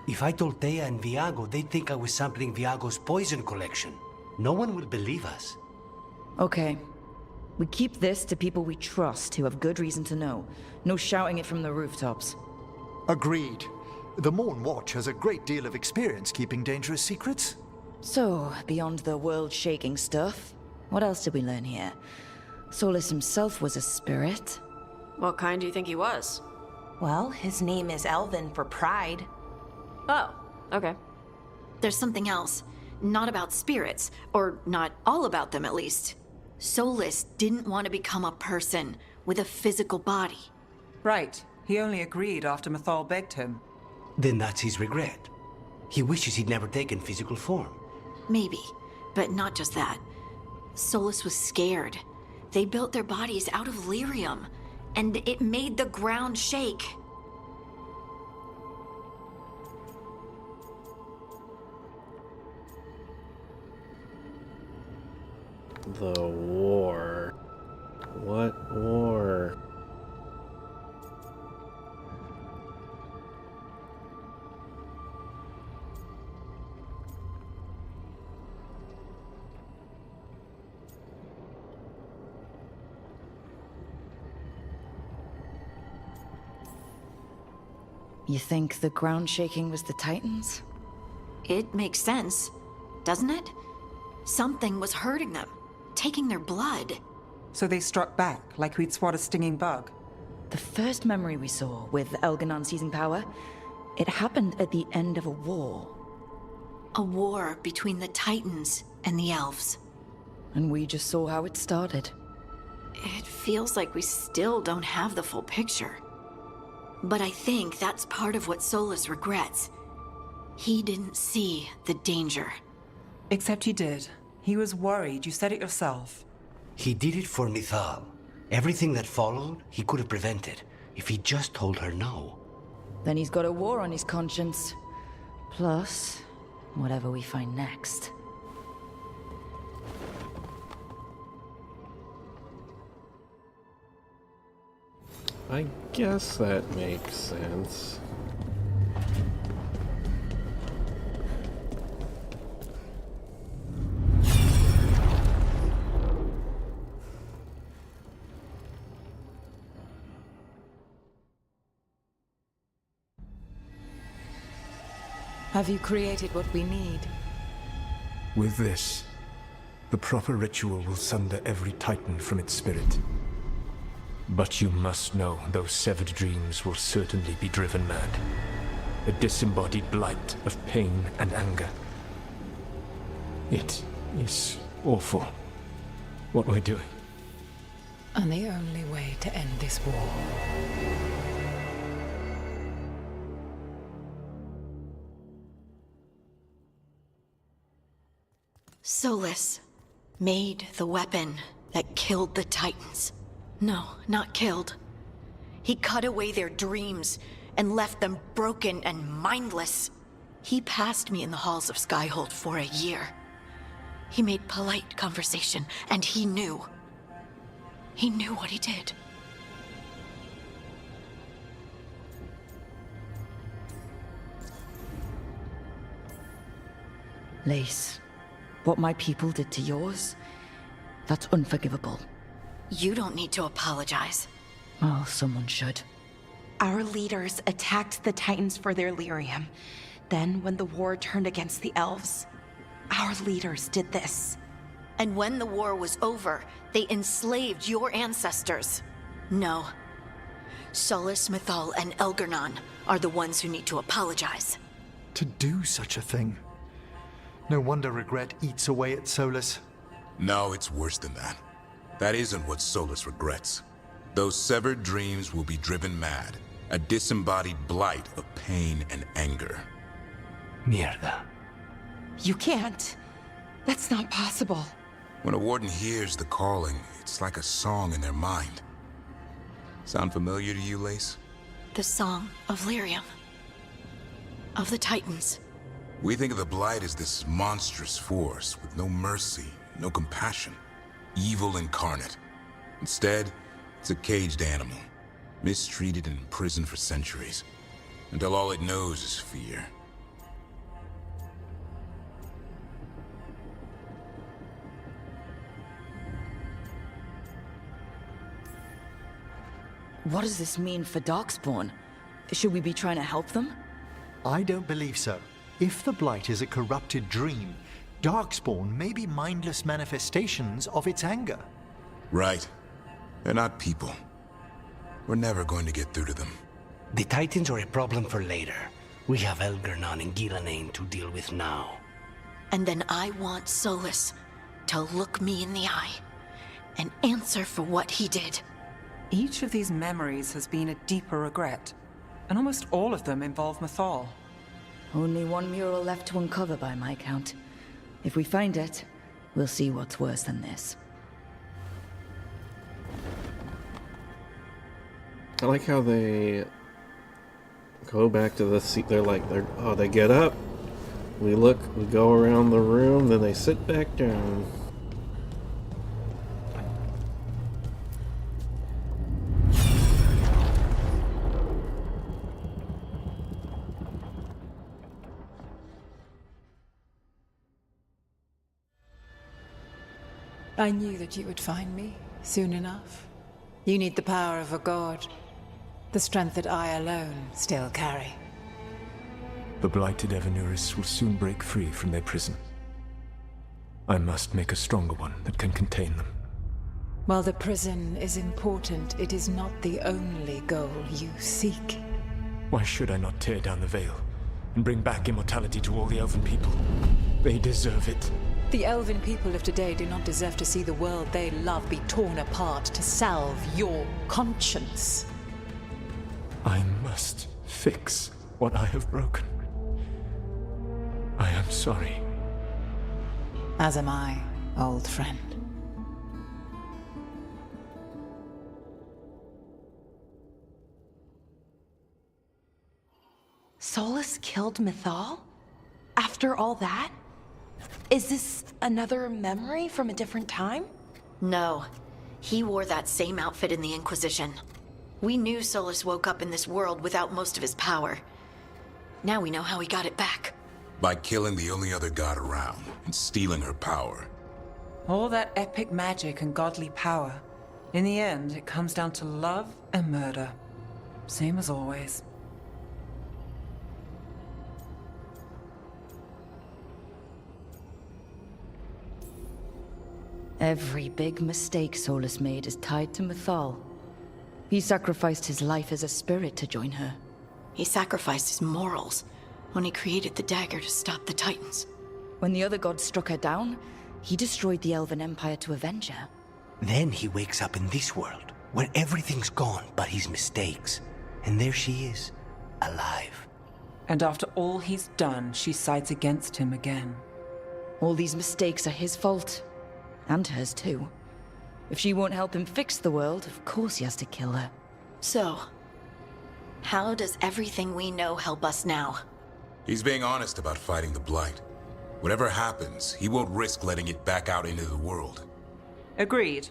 If I told Thea and Viago, they'd think I was sampling Viago's poison collection. No one will believe us. Okay. We keep this to people we trust who have good reason to know. No shouting it from the rooftops. Agreed. The Morn Watch has a great deal of experience keeping dangerous secrets. So, beyond the world-shaking stuff, what else did we learn here? Solus himself was a spirit. What kind do you think he was? Well, his name is Elven for pride. Oh, okay. There's something else. Not about spirits, or not all about them at least. Solus didn't want to become a person with a physical body. Right. He only agreed after Mythal begged him. Then that's his regret. He wishes he'd never taken physical form. Maybe, but not just that. Solus was scared. They built their bodies out of lyrium, and it made the ground shake. The war. What war? You think the ground shaking was the Titans? It makes sense, doesn't it? Something was hurting them, taking their blood. So they struck back, like we'd swat a stinging bug. The first memory we saw with Elganon seizing power, it happened at the end of a war. A war between the Titans and the elves. And we just saw how it started. It feels like we still don't have the full picture. But I think that's part of what Solus regrets. He didn't see the danger. Except he did. He was worried, you said it yourself. He did it for Mythal. Everything that followed, he could have prevented, if he just told her no. Then he's got a war on his conscience. Plus, whatever we find next. I guess that makes sense. Have you created what we need? With this, the proper ritual will sunder every Titan from its spirit. But you must know those severed dreams will certainly be driven mad. A disembodied blight of pain and anger. It is awful what we're doing. And the only way to end this war. Solus made the weapon that killed the Titans. No, not killed. He cut away their dreams and left them broken and mindless. He passed me in the halls of Skyhold for a year. He made polite conversation, and he knew. He knew what he did. Lace, what my people did to yours, that's unforgivable. You don't need to apologize. Oh, someone should. Our leaders attacked the Titans for their lyrium. Then, when the war turned against the elves, our leaders did this. And when the war was over, they enslaved your ancestors. No. Solus, Mythal, and Elgar'nan are the ones who need to apologize. To do such a thing. No wonder regret eats away at Solus. No, it's worse than that. That isn't what Solus regrets. Those severed dreams will be driven mad. A disembodied blight of pain and anger. Mierda. You can't. That's not possible. When a warden hears the calling, it's like a song in their mind. Sound familiar to you, Lace? The song of Lyrium. Of the Titans. We think of the Blight as this monstrous force with no mercy, no compassion, evil incarnate. Instead, it's a caged animal, mistreated and imprisoned for centuries, until all it knows is fear. What does this mean for Darkspawn? Should we be trying to help them? I don't believe so. If the Blight is a corrupted dream, Darkspawn may be mindless manifestations of its anger. Right. They're not people. We're never going to get through to them. The Titans are a problem for later. We have Elgernon and Gillanane to deal with now. And then I want Solus to look me in the eye and answer for what he did. Each of these memories has been a deeper regret, and almost all of them involve Mythal. Only one mural left to uncover by my count. If we find it, we'll see what's worse than this. I like how they go back to the seat. They get up. We look, we go around the room, then they sit back down. I knew that you would find me soon enough. You need the power of a god, the strength that I alone still carry. The blighted Evanuris will soon break free from their prison. I must make a stronger one that can contain them. While the prison is important, it is not the only goal you seek. Why should I not tear down the veil and bring back immortality to all the Elven people? They deserve it. The Elven people of today do not deserve to see the world they love be torn apart to salve your conscience. I must fix what I have broken. I am sorry. As am I, old friend. Solus killed Mythal? After all that? Is this another memory from a different time? No. He wore that same outfit in the Inquisition. We knew Solus woke up in this world without most of his power. Now we know how he got it back. By killing the only other god around and stealing her power. All that epic magic and godly power. In the end, it comes down to love and murder. Same as always. Every big mistake Solus made is tied to Mythal. He sacrificed his life as a spirit to join her. He sacrificed his morals when he created the dagger to stop the Titans. When the other gods struck her down, he destroyed the Elven Empire to avenge her. Then he wakes up in this world, where everything's gone but his mistakes. And there she is, alive. And after all he's done, she sides against him again. All these mistakes are his fault. And hers too. If she won't help him fix the world, of course he has to kill her. So, how does everything we know help us now? He's being honest about fighting the Blight. Whatever happens, he won't risk letting it back out into the world. Agreed.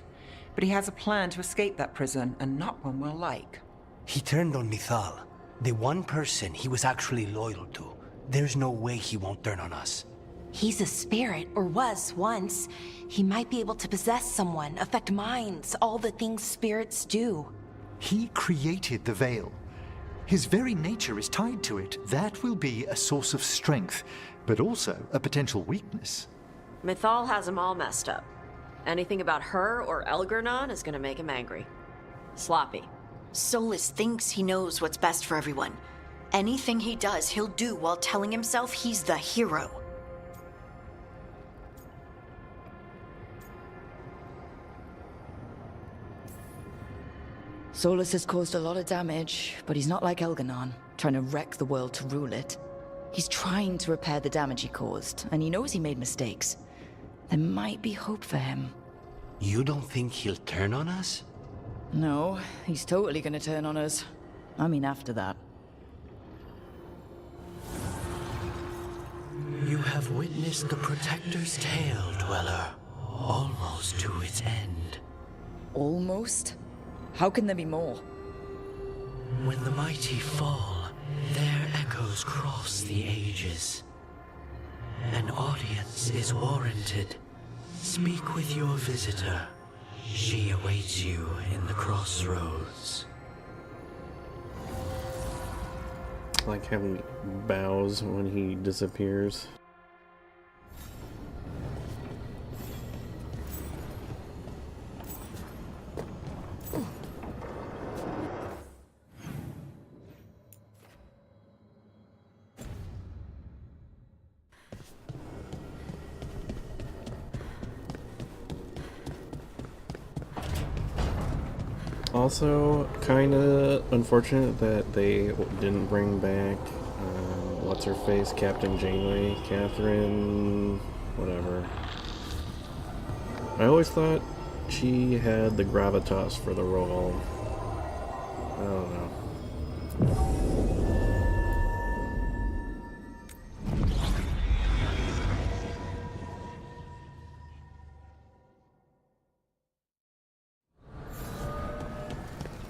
But he has a plan to escape that prison, and not one we'll like. He turned on Mythal, the one person he was actually loyal to. There's no way he won't turn on us. He's a spirit, or was once. He might be able to possess someone, affect minds, all the things spirits do. He created the veil. His very nature is tied to it. That will be a source of strength, but also a potential weakness. Mythal has him all messed up. Anything about her or Elgernon is gonna make him angry. Sloppy. Solus thinks he knows what's best for everyone. Anything he does, he'll do while telling himself he's the hero. Solus has caused a lot of damage, but he's not like Elgernon, trying to wreck the world to rule it. He's trying to repair the damage he caused, and he knows he made mistakes. There might be hope for him. You don't think he'll turn on us? No, he's totally gonna turn on us. I mean, after that. have witnessed the Protector's tale, Dweller, almost to its end. Almost? How can there be more? When the mighty fall, their echoes cross the ages. An audience is warranted. Speak with your visitor. She awaits you in the crossroads. I like how he bows when he disappears. Also, kinda unfortunate that they didn't bring back, what's her face, Captain Janeway, Catherine, whatever. I always thought she had the gravitas for the role. I don't know.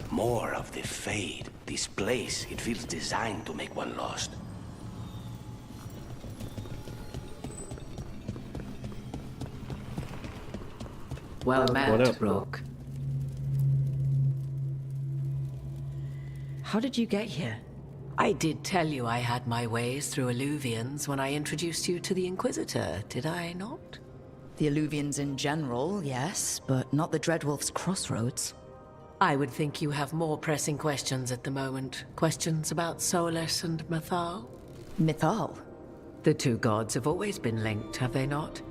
More of the Fade. This place, it feels designed to make one lost. Well met, Rook. How did you get here? I did tell you I had my ways through Illuvians when I introduced you to the Inquisitor, did I not? The Illuvians in general, yes, but not the Dreadwolf's crossroads. I would think you have more pressing questions at the moment. Questions about Solus and Mythal? Mythal? The two gods have always been linked, have they not?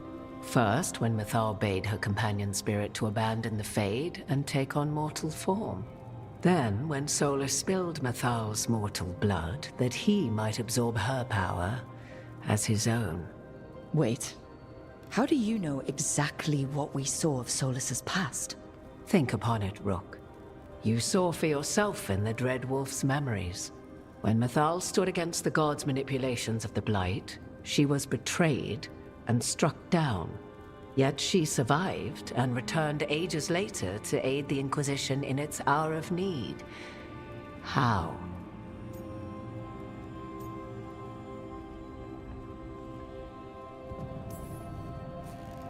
First, when Mythal bade her companion spirit to abandon the Fade and take on mortal form. Then, when Solus spilled Mythal's mortal blood, that he might absorb her power as his own. Wait. How do you know exactly what we saw of Solus's past? Think upon it, Rook. You saw for yourself in the Dreadwolf's memories. When Mythal stood against the gods' manipulations of the Blight, she was betrayed and struck down. Yet she survived and returned ages later to aid the Inquisition in its hour of need. How?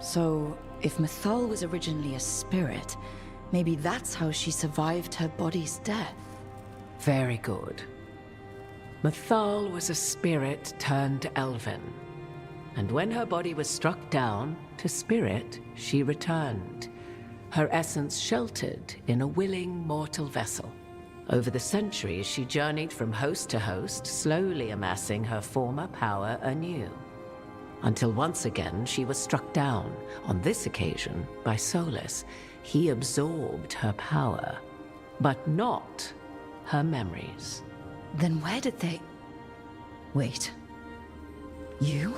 So, if Mythal was originally a spirit, maybe that's how she survived her body's death. Very good. Mythal was a spirit turned elven. And when her body was struck down, to spirit, she returned. Her essence sheltered in a willing mortal vessel. Over the centuries, she journeyed from host to host, slowly amassing her former power anew. Until once again, she was struck down, on this occasion, by Solus. He absorbed her power, but not her memories. Then where did they... Wait. You?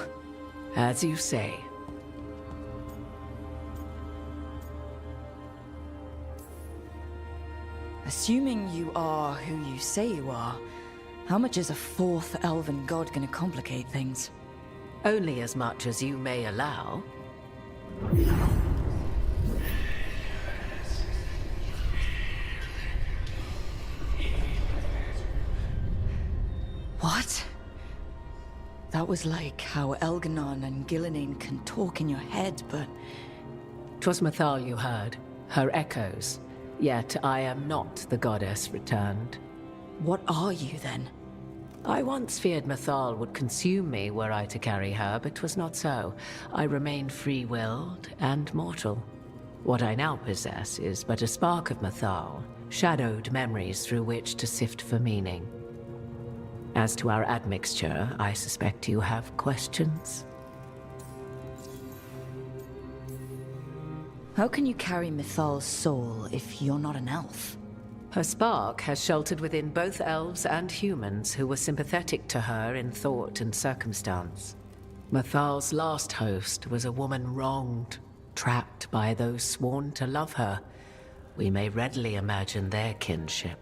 As you say. Assuming you are who you say you are, how much is a fourth elven god gonna complicate things? Only as much as you may allow. What? That was like how Elganon and Gillenane can talk in your head, but... 'Twas Mythal you heard, her echoes. Yet I am not the goddess returned. What are you, then? I once feared Mythal would consume me were I to carry her, but 'twas not so. I remain free-willed and mortal. What I now possess is but a spark of Mythal, shadowed memories through which to sift for meaning. As to our admixture, I suspect you have questions. How can you carry Mythal's soul if you're not an elf? Her spark has sheltered within both elves and humans who were sympathetic to her in thought and circumstance. Mythal's last host was a woman wronged, trapped by those sworn to love her. We may readily imagine their kinship.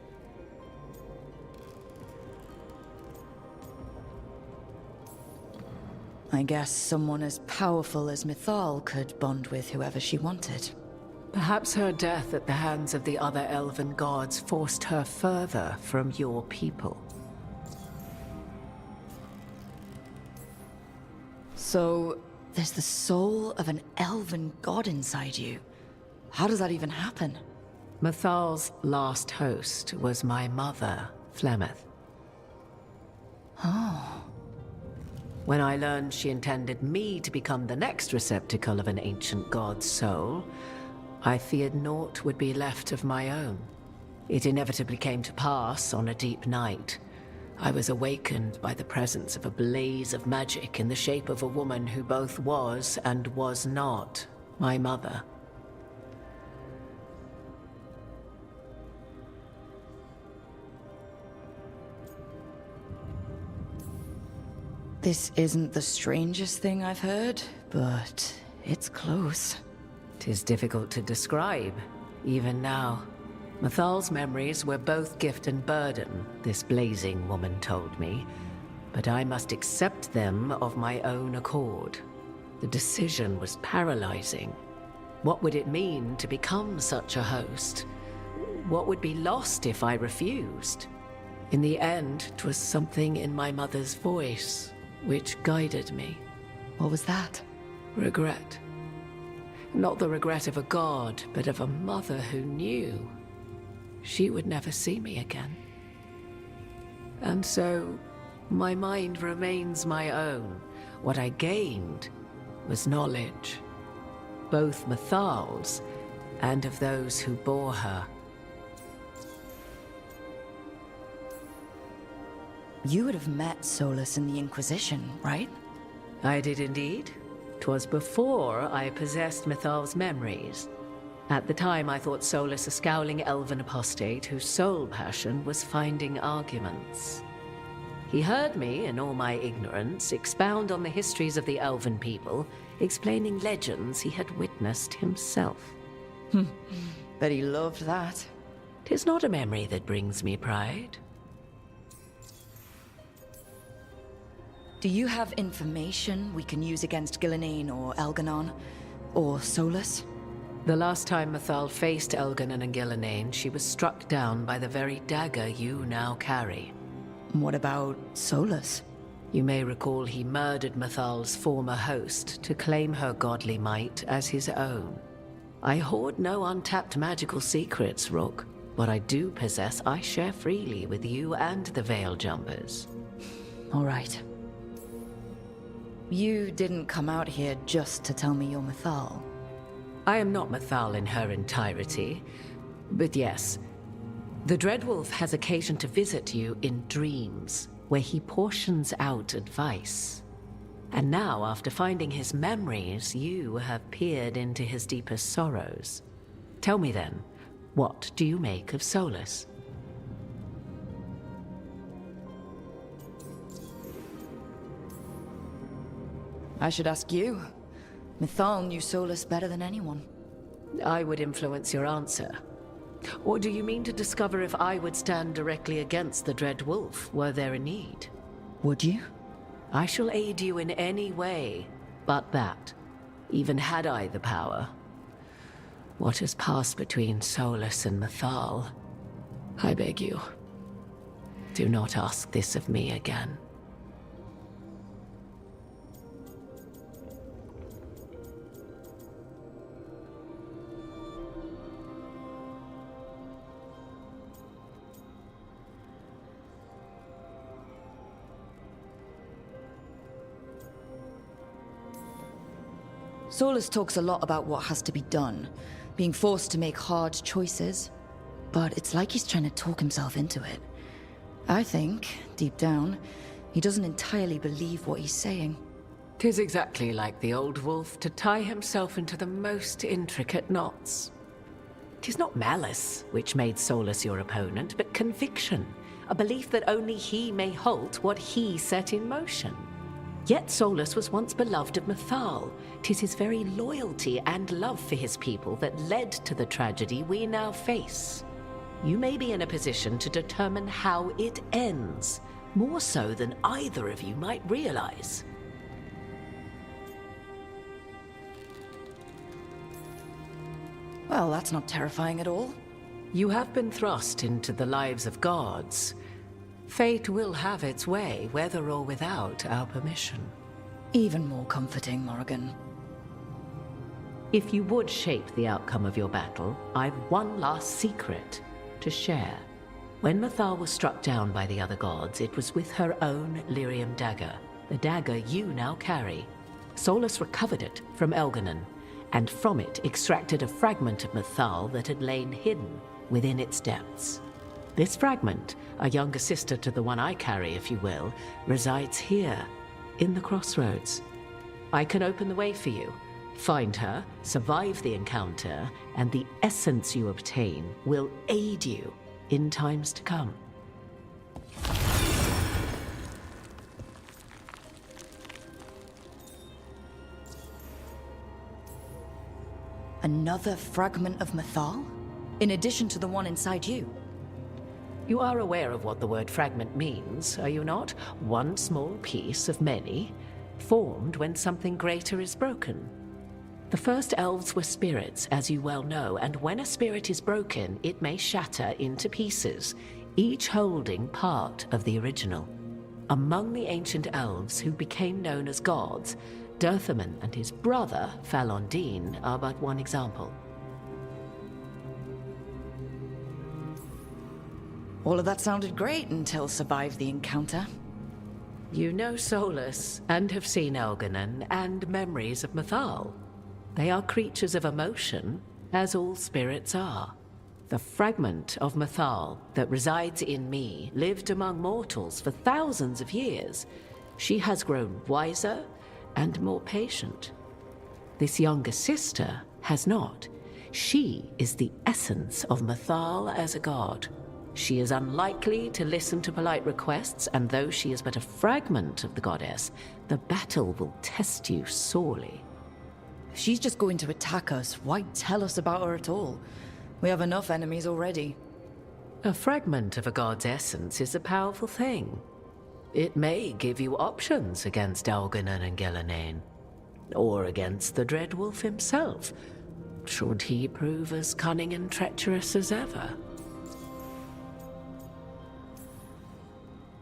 I guess someone as powerful as Mythal could bond with whoever she wanted. Perhaps her death at the hands of the other elven gods forced her further from your people. So, there's the soul of an elven god inside you. How does that even happen? Mythal's last host was my mother, Flemeth. Oh. When I learned she intended me to become the next receptacle of an ancient god's soul, I feared naught would be left of my own. It inevitably came to pass on a deep night. I was awakened by the presence of a blaze of magic in the shape of a woman who both was and was not my mother. This isn't the strangest thing I've heard, but it's close. 'Tis difficult to describe, even now. Mythal's memories were both gift and burden, this blazing woman told me, but I must accept them of my own accord. The decision was paralyzing. What would it mean to become such a host? What would be lost if I refused? In the end, 'twas something in my mother's voice which guided me. What was that? Regret. Not the regret of a god, but of a mother who knew she would never see me again. And so, my mind remains my own. What I gained was knowledge, both Mythal's and of those who bore her. You would have met Solus in the Inquisition, right? I did indeed. 'Twas before I possessed Mythal's memories. At the time, I thought Solus a scowling elven apostate whose sole passion was finding arguments. He heard me, in all my ignorance, expound on the histories of the elven people, explaining legends he had witnessed himself. Bet he loved that. 'Tis not a memory that brings me pride. Do you have information we can use against Gillenane or Elganon? Or Solus? The last time Mythal faced Elganon and Gillenane, she was struck down by the very dagger you now carry. What about Solus? You may recall he murdered Mythal's former host to claim her godly might as his own. I hoard no untapped magical secrets, Rook. What I do possess, I share freely with you and the Veil Jumpers. All right. You didn't come out here just to tell me you're Mythal. I am not Mythal in her entirety, but yes, the Dreadwolf has occasion to visit you in dreams, where he portions out advice. And now, after finding his memories, you have peered into his deepest sorrows. Tell me then, what do you make of Solus? I should ask you. Mythal knew Solus better than anyone. I would influence your answer. Or do you mean to discover if I would stand directly against the Dread Wolf, were there a need? Would you? I shall aid you in any way but that, even had I the power. What has passed between Solus and Mythal, I beg you, do not ask this of me again. Solus talks a lot about what has to be done, being forced to make hard choices. But it's like he's trying to talk himself into it. I think, deep down, he doesn't entirely believe what he's saying. 'Tis exactly like the old wolf to tie himself into the most intricate knots. 'Tis not malice which made Solus your opponent, but conviction, a belief that only he may halt what he set in motion. Yet Solus was once beloved of Mythal. 'Tis his very loyalty and love for his people that led to the tragedy we now face. You may be in a position to determine how it ends, more so than either of you might realize. Well, that's not terrifying at all. You have been thrust into the lives of gods. Fate will have its way, whether or without our permission. Even more comforting, Morrigan. If you would shape the outcome of your battle, I've one last secret to share. When Mythal was struck down by the other gods, it was with her own Lyrium dagger, the dagger you now carry. Solus recovered it from Elganon, and from it extracted a fragment of Mythal that had lain hidden within its depths. This fragment, a younger sister to the one I carry, if you will, resides here, in the Crossroads. I can open the way for you. Find her, survive the encounter, and the essence you obtain will aid you in times to come. Another fragment of Mythal? In addition to the one inside you? You are aware of what the word fragment means, are you not? One small piece of many, formed when something greater is broken. The first elves were spirits, as you well know, and when a spirit is broken, it may shatter into pieces, each holding part of the original. Among the ancient elves who became known as gods, Dirthaman and his brother, Falondine, are but one example. All of that sounded great until survived the encounter. You know Solus, and have seen Elganon, and memories of Mythal. They are creatures of emotion, as all spirits are. The fragment of Mythal that resides in me lived among mortals for thousands of years. She has grown wiser and more patient. This younger sister has not. She is the essence of Mythal as a god. She is unlikely to listen to polite requests, and though she is but a fragment of the goddess, the battle will test you sorely. If she's just going to attack us, why tell us about her at all? We have enough enemies already. A fragment of a god's essence is a powerful thing. It may give you options against Elganon and Ghilanane, or against the Dreadwolf himself, should he prove as cunning and treacherous as ever.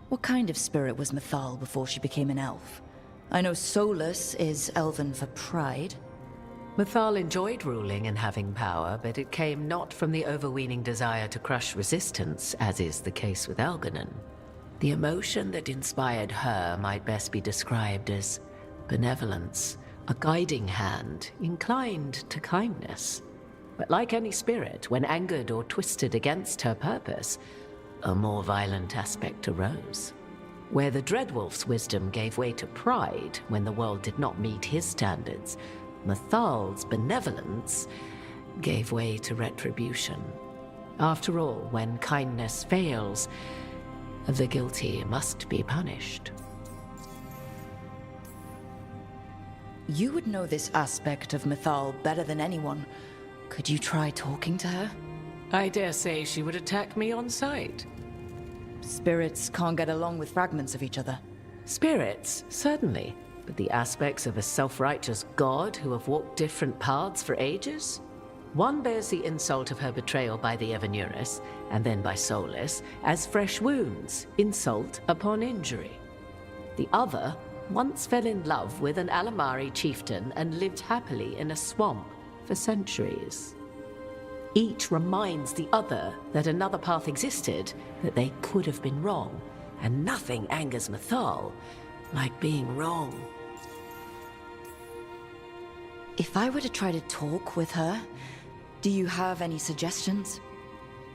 What kind of spirit was Mythal before she became an elf? I know Solus is elven for pride. Mythal enjoyed ruling and having power, but it came not from the overweening desire to crush resistance, as is the case with Elganon. The emotion that inspired her might best be described as benevolence, a guiding hand, inclined to kindness. But like any spirit, when angered or twisted against her purpose, a more violent aspect arose. Where the Dreadwolf's wisdom gave way to pride when the world did not meet his standards, Mythal's benevolence gave way to retribution. After all, when kindness fails, the guilty must be punished. You would know this aspect of Mythal better than anyone. Could you try talking to her? I dare say she would attack me on sight. Spirits can't get along with fragments of each other. Spirits, certainly. But the aspects of a self-righteous god who have walked different paths for ages? One bears the insult of her betrayal by the Evanuris, and then by Solus, as fresh wounds, insult upon injury. The other once fell in love with an Alamari chieftain and lived happily in a swamp for centuries. Each reminds the other that another path existed, that they could have been wrong, and nothing angers Mythal like being wrong. If I were to try to talk with her, do you have any suggestions?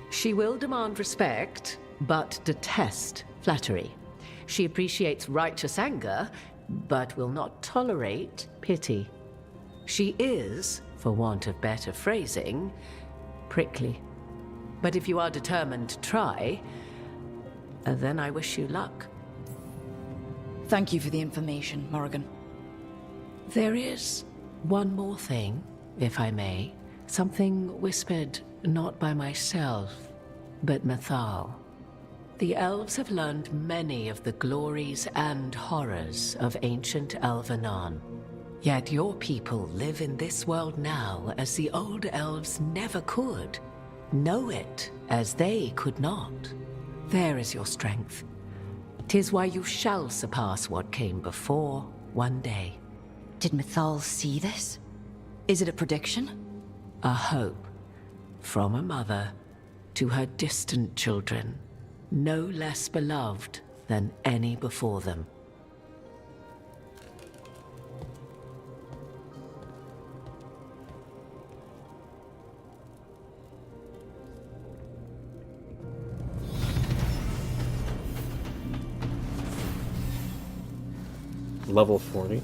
She will demand respect, but detest flattery. She appreciates righteous anger, but will not tolerate pity. She is, for want of better phrasing, prickly. But if you are determined to try, then I wish you luck. Thank you for the information, Morrigan. There is one more thing, if I may. Something whispered not by myself, but Mythal. The elves have learned many of the glories and horrors of ancient Elvenon. Yet your people live in this world now as the old elves never could. Know it as they could not. There is your strength. 'Tis why you shall surpass what came before one day. Did Mythal see this? Is it a prediction? A hope. From a mother to her distant children, no less beloved than any before them. Level 40.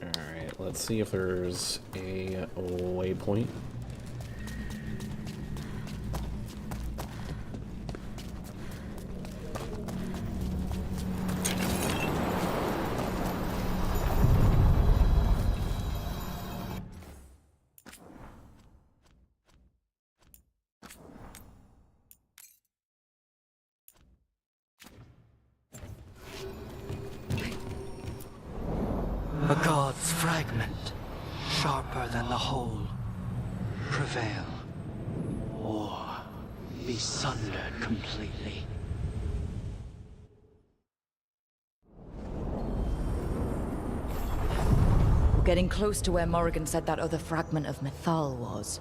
Alright, let's see if there's a waypoint. A god's fragment, sharper than the whole. Prevail, or be sundered completely. We're getting close to where Morrigan said that other fragment of Mythal was.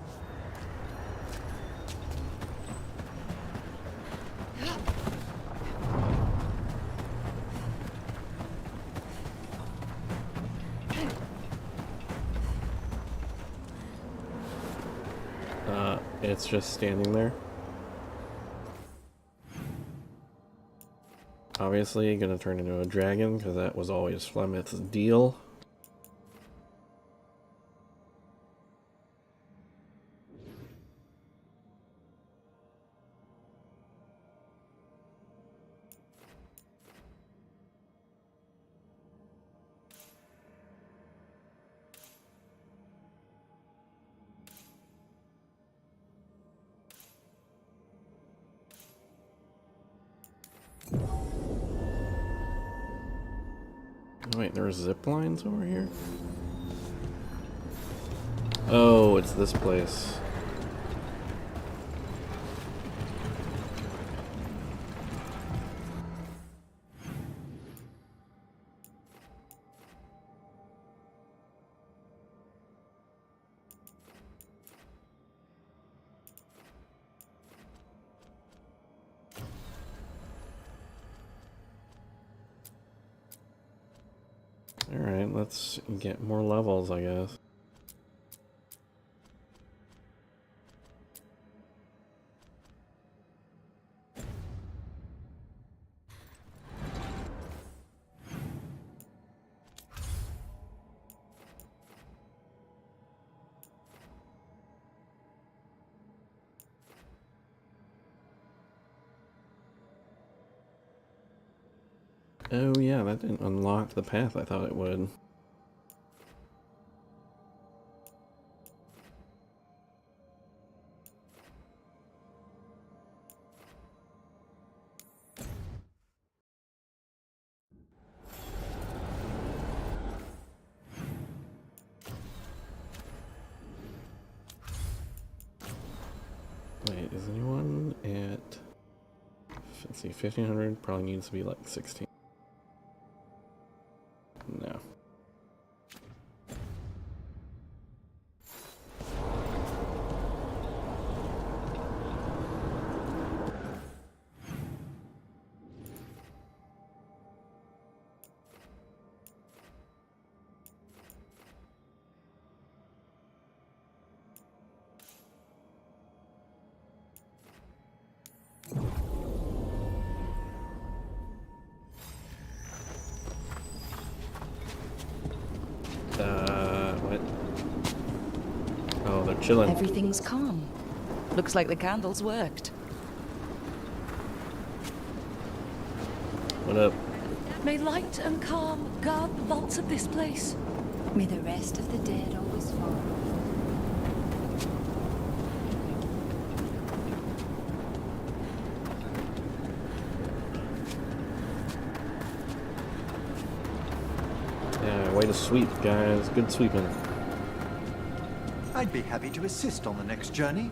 It's just standing there. Obviously, gonna turn into a dragon, because that was always Flemeth's deal. Wait, there's zip lines over here? Oh, it's this place. Alright, let's get more levels, I guess. Oh yeah, that didn't unlock the path I thought it would. Wait, is anyone at... Let's see, 1500 probably needs to be like 16. chilling. Everything's calm. Looks like the candles worked. What up? May light and calm guard the vaults of this place. May the rest of the dead always follow. Yeah, way to sweep, guys. Good sweeping. I'd be happy to assist on the next journey.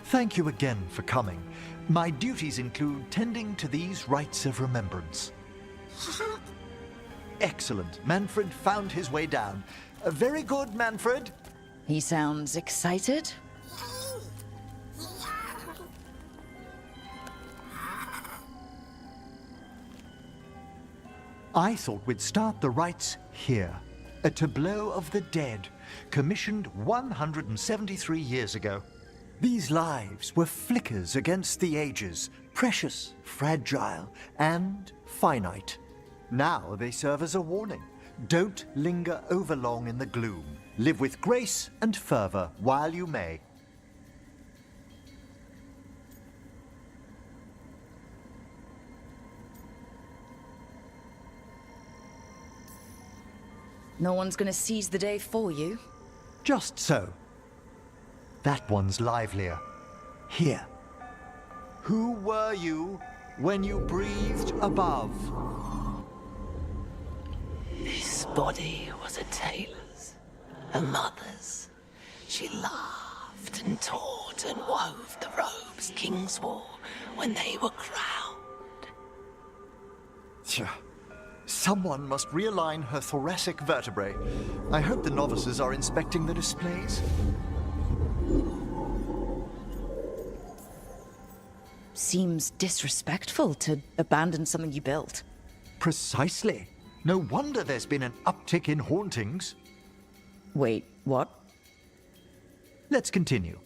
Thank you again for coming. My duties include tending to these rites of remembrance. Excellent. Manfred found his way down. Very good, Manfred. He sounds excited. I thought we'd start the rites here. A tableau of the dead, commissioned 173 years ago. These lives were flickers against the ages, precious, fragile, and finite. Now they serve as a warning. Don't linger overlong in the gloom. Live with grace and fervor while you may. No one's gonna seize the day for you. Just so. That one's livelier. Here. Who were you when you breathed above? This body was a tailor's, a mother's. She laughed and taught and wove the robes kings wore when they were crowned. Tja. Someone must realign her thoracic vertebrae. I hope the novices are inspecting the displays. Seems disrespectful to abandon something you built. Precisely. No wonder there's been an uptick in hauntings. Wait, what? Let's continue.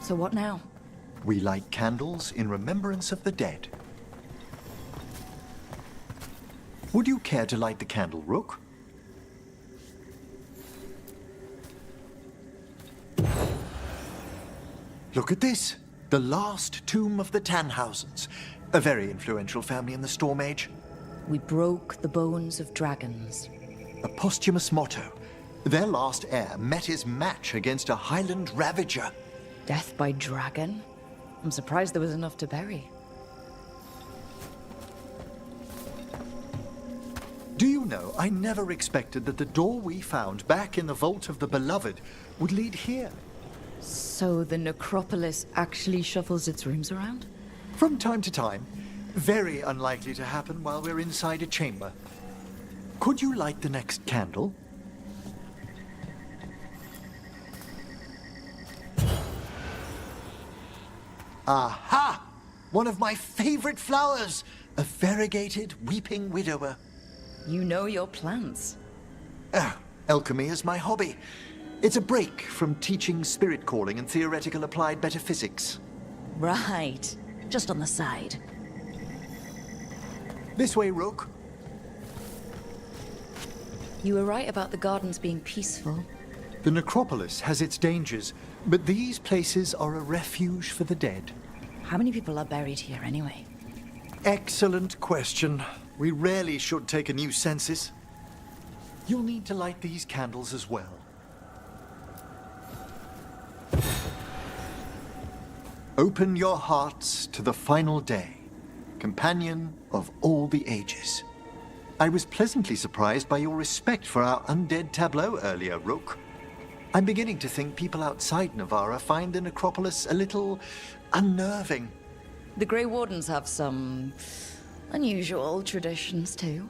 So what now? We light candles in remembrance of the dead. Would you care to light the candle, Rook? Look at this. The last tomb of the Tannhausens. A very influential family in the Storm Age. We broke the bones of dragons. A posthumous motto. Their last heir met his match against a Highland Ravager. Death by dragon? I'm surprised there was enough to bury. Do you know, I never expected that the door we found back in the Vault of the Beloved would lead here. So the necropolis actually shuffles its rooms around? From time to time. Very unlikely to happen while we're inside a chamber. Could you light the next candle? Aha! One of my favorite flowers! A variegated weeping widower. You know your plants. Alchemy is my hobby. It's a break from teaching spirit calling and theoretical applied metaphysics. Right. Just on the side. This way, Rook. You were right about the gardens being peaceful. The necropolis has its dangers, but these places are a refuge for the dead. How many people are buried here anyway? Excellent question. We rarely should take a new census. You'll need to light these candles as well. Open your hearts to the final day, companion of all the ages. I was pleasantly surprised by your respect for our undead tableau earlier, Rook. I'm beginning to think people outside Navarra find the necropolis a little unnerving. The Grey Wardens have some unusual traditions too.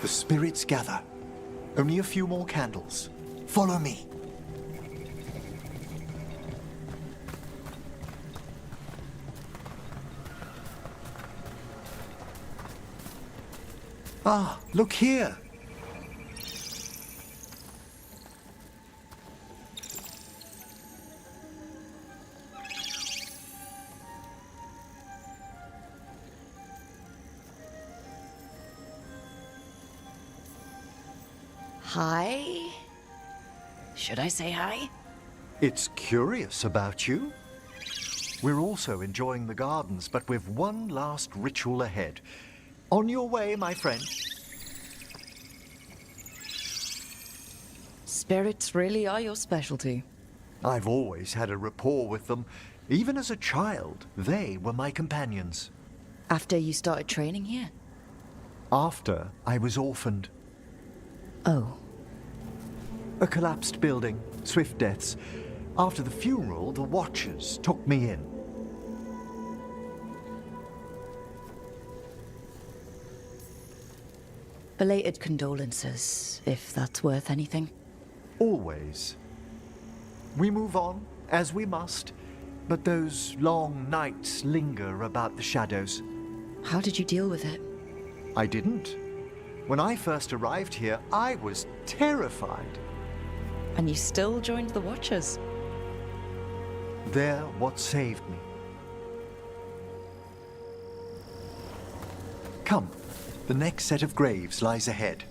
The spirits gather. Only a few more candles. Follow me. Ah, look here! Hi? Should I say hi? It's curious about you. We're also enjoying the gardens, but we've one last ritual ahead. On your way, my friend. Spirits really are your specialty. I've always had a rapport with them. Even as a child, they were my companions. After you started training here? After I was orphaned. Oh. A collapsed building, swift deaths. After the funeral, the Watchers took me in. Belated condolences, if that's worth anything. Always. We move on, as we must, but those long nights linger about the shadows. How did you deal with it? I didn't. When I first arrived here, I was terrified. And you still joined the Watchers? They're what saved me. Come, the next set of graves lies ahead.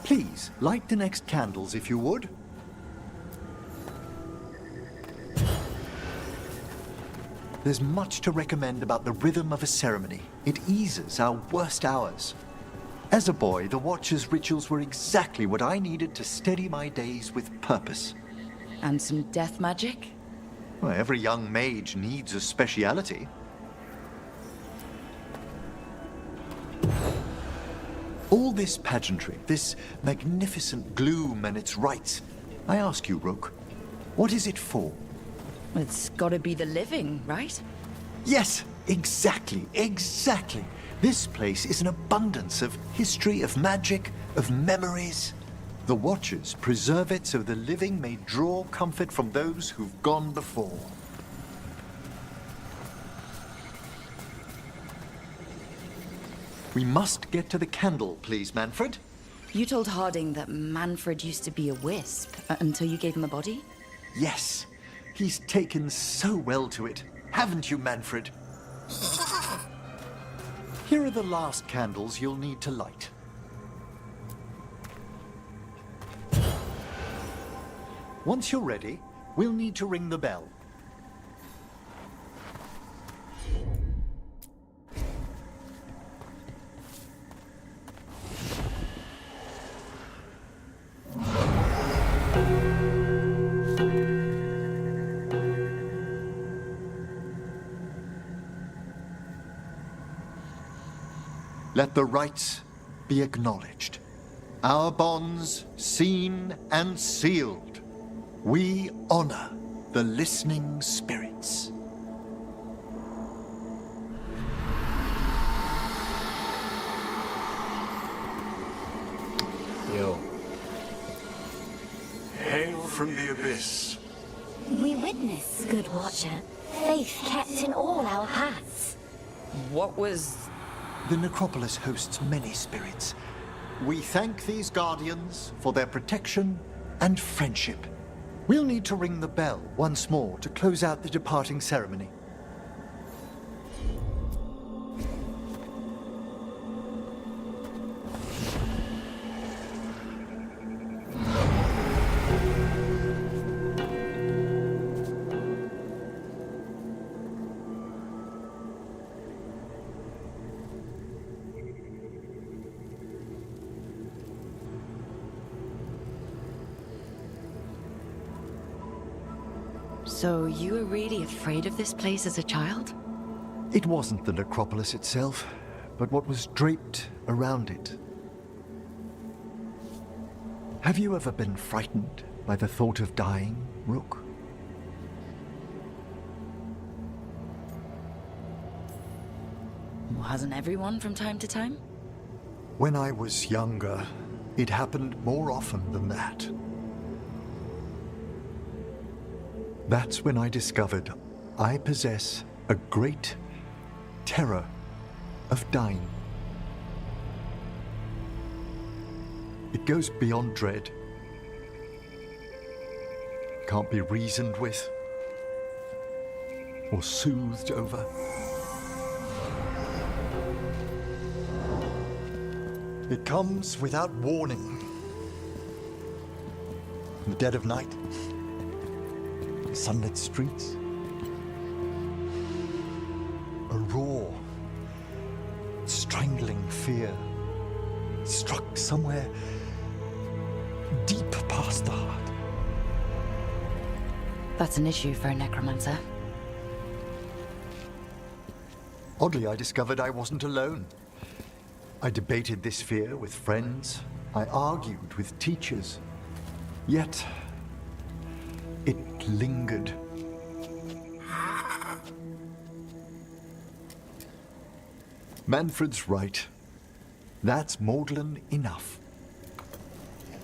Please, light the next candles if you would. There's much to recommend about the rhythm of a ceremony. It eases our worst hours. As a boy, the Watcher's rituals were exactly what I needed to steady my days with purpose. And some death magic? Well, every young mage needs a speciality. All this pageantry, this magnificent gloom and its rites, I ask you, Rook, what is it for? It's gotta be the living, right? Yes, exactly. This place is an abundance of history, of magic, of memories. The Watchers preserve it so the living may draw comfort from those who've gone before. We must get to the candle, please, Manfred. You told Harding that Manfred used to be a wisp until you gave him a body? Yes. He's taken so well to it. Haven't you, Manfred? Here are the last candles you'll need to light. Once you're ready, we'll need to ring the bell. Let the rites be acknowledged. Our bonds seen and sealed. We honor the listening spirits. Yo. Hail from the abyss. We witness, good Watcher, faith kept in all our paths. What was... The necropolis hosts many spirits. We thank these guardians for their protection and friendship. We'll need to ring the bell once more to close out the departing ceremony. So you were really afraid of this place as a child? It wasn't the necropolis itself, but what was draped around it. Have you ever been frightened by the thought of dying, Rook? Hasn't everyone from time to time? When I was younger, it happened more often than that. That's when I discovered I possess a great terror of dying. It goes beyond dread. Can't be reasoned with or soothed over. It comes without warning. In the dead of night, sunlit streets, a raw, strangling fear struck somewhere deep past the heart. That's an issue for a necromancer. Oddly, I discovered I wasn't alone. I debated this fear with friends. I argued with teachers. Yet, it lingered. Manfred's right. That's maudlin enough.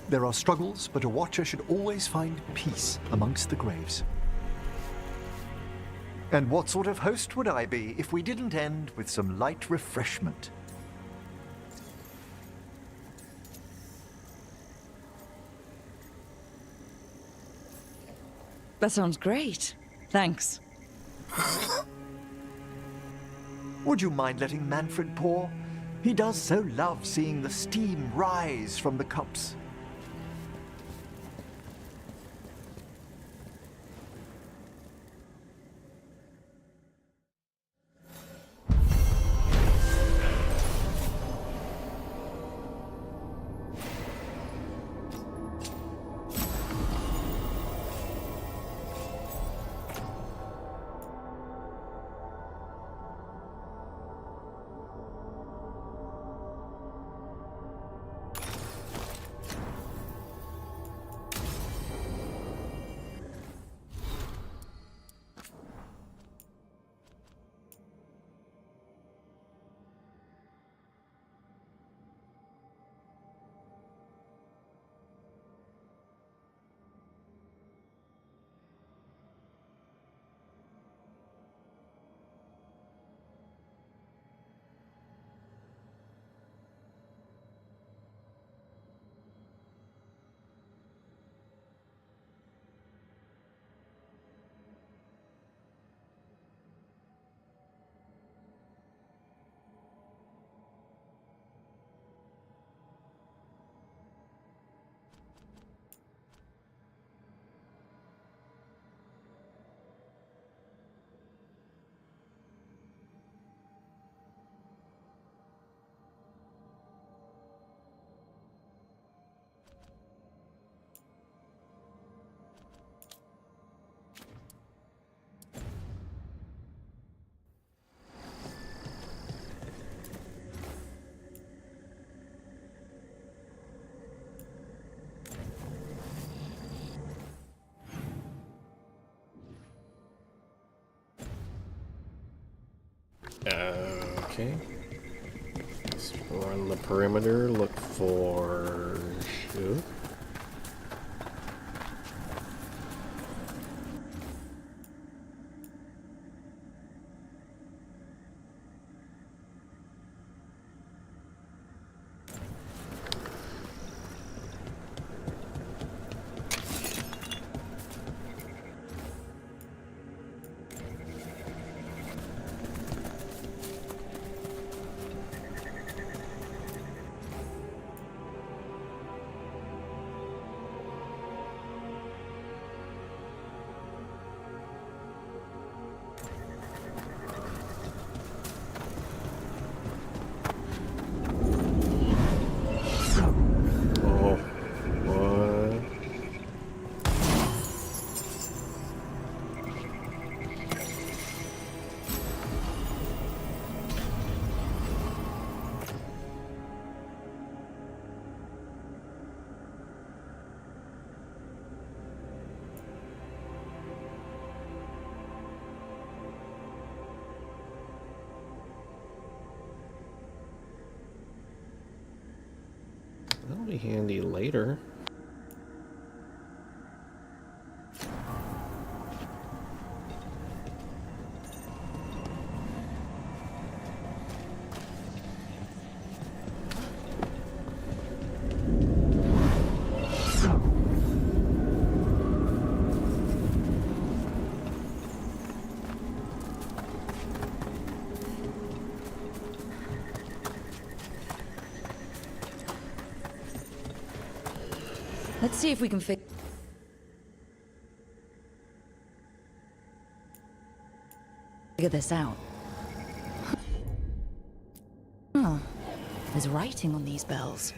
There are struggles, but a watcher should always find peace amongst the graves. And what sort of host would I be if we didn't end with some light refreshment? That sounds great. Thanks. Would you mind letting Manfred pour? He does so love seeing the steam rise from the cups. Okay. Explore on the perimeter, look for Shu. That'll be handy later. Let's see if we can figure this out. Huh. There's writing on these bells.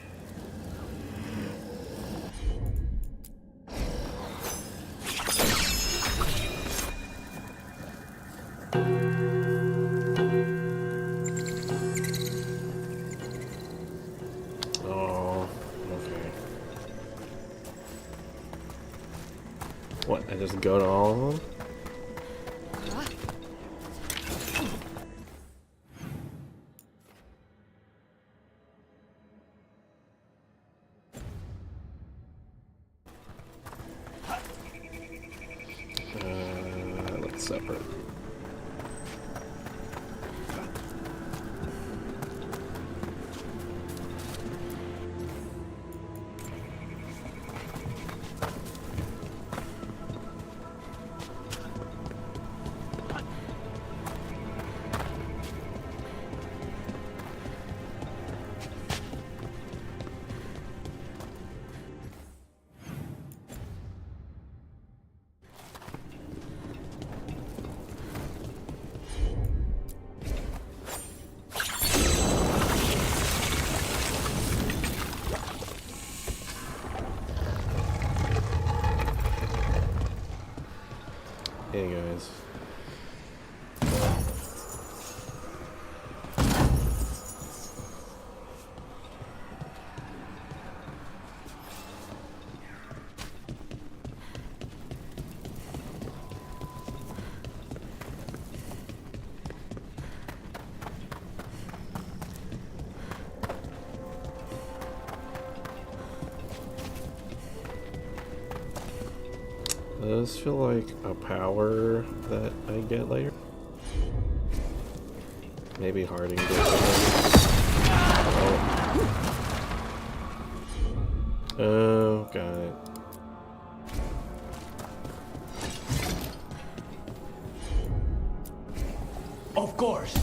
Oh, okay. What, I just go to all of them? Let's separate. Hey guys. Does this feel like a power that I get later? Maybe Harding gets it. Oh, got it. Of course.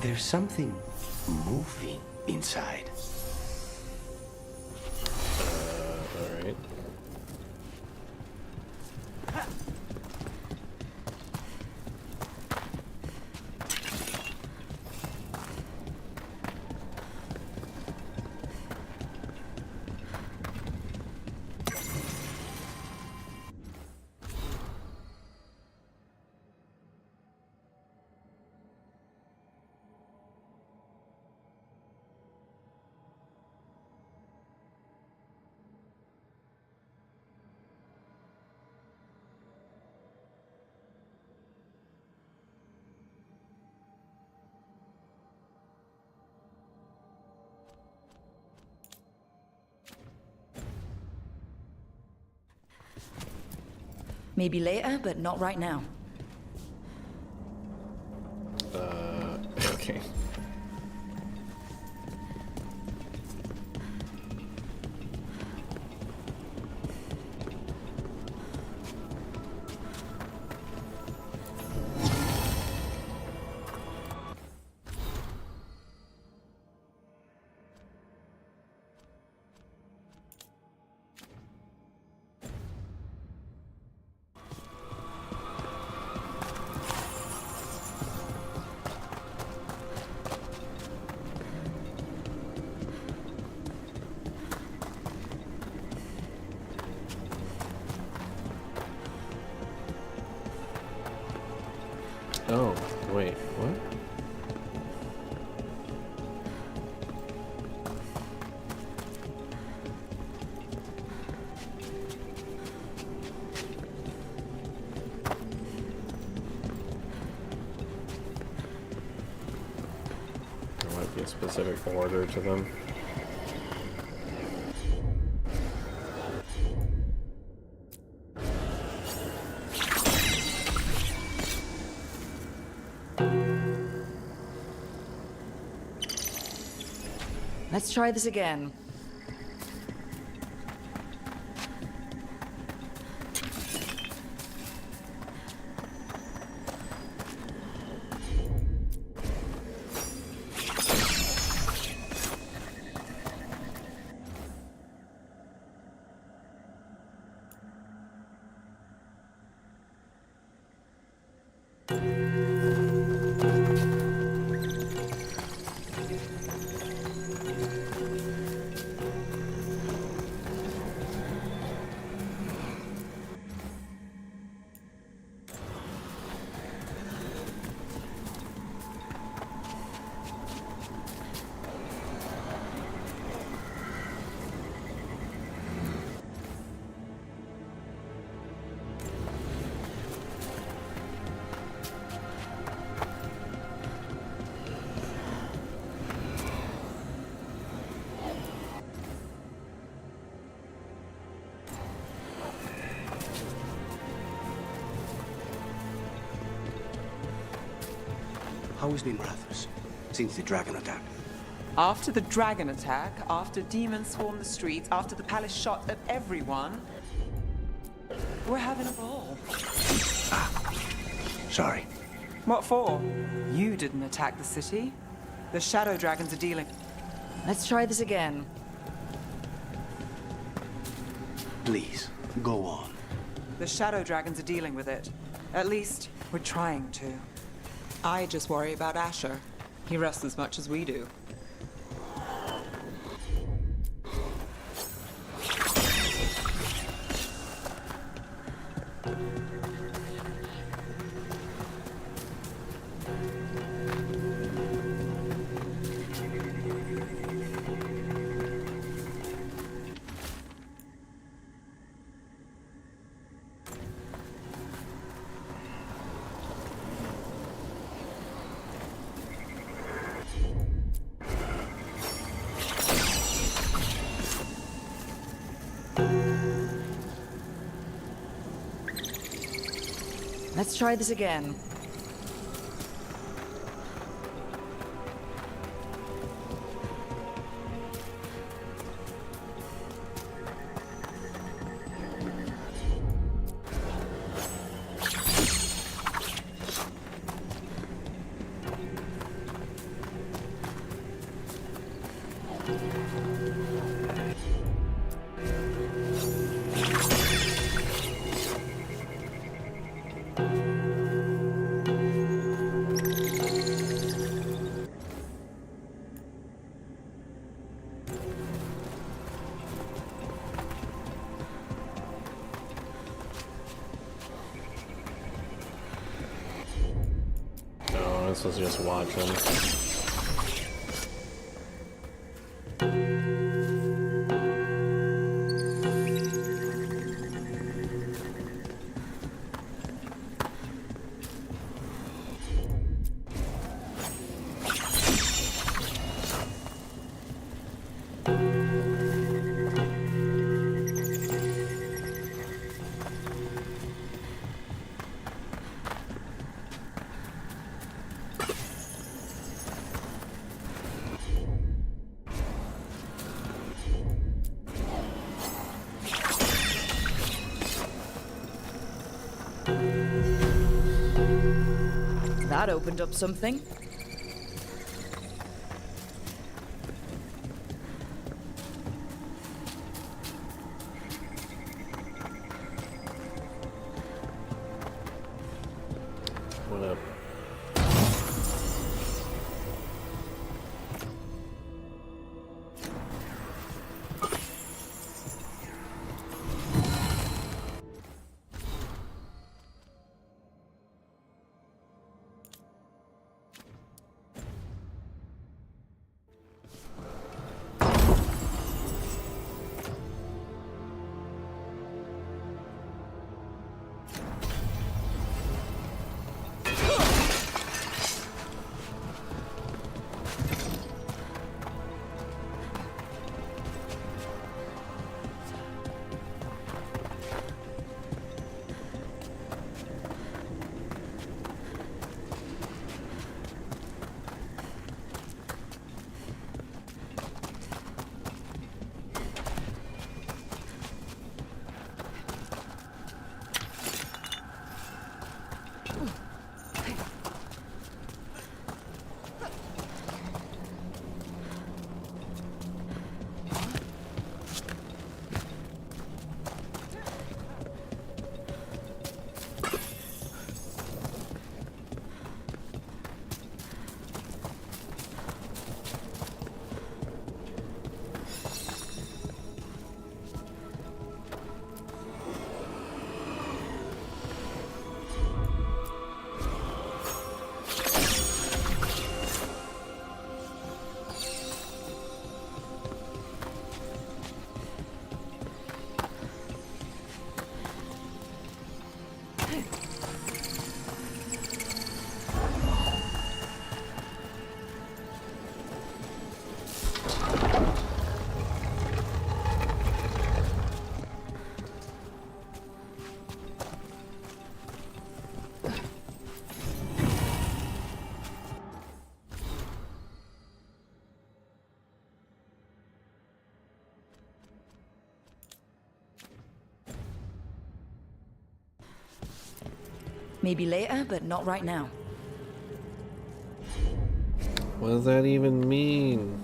There's something moving inside. Alright. Maybe later, but not right now. Okay. Oh, wait, what? There might be a specific order to them. Let's try this again. How has been Rathus since the dragon attack? After the dragon attack, after demons swarmed the streets, after the palace shot at everyone, we're having a ball. Sorry. What for? You didn't attack the city. The shadow dragons are dealing. Let's try this again. Please, go on. The shadow dragons are dealing with it. At least, we're trying to. I just worry about Asher. He rests as much as we do. Let's try this again. This was just watching. That opened up something. What up? Maybe later, but not right now. What does that even mean?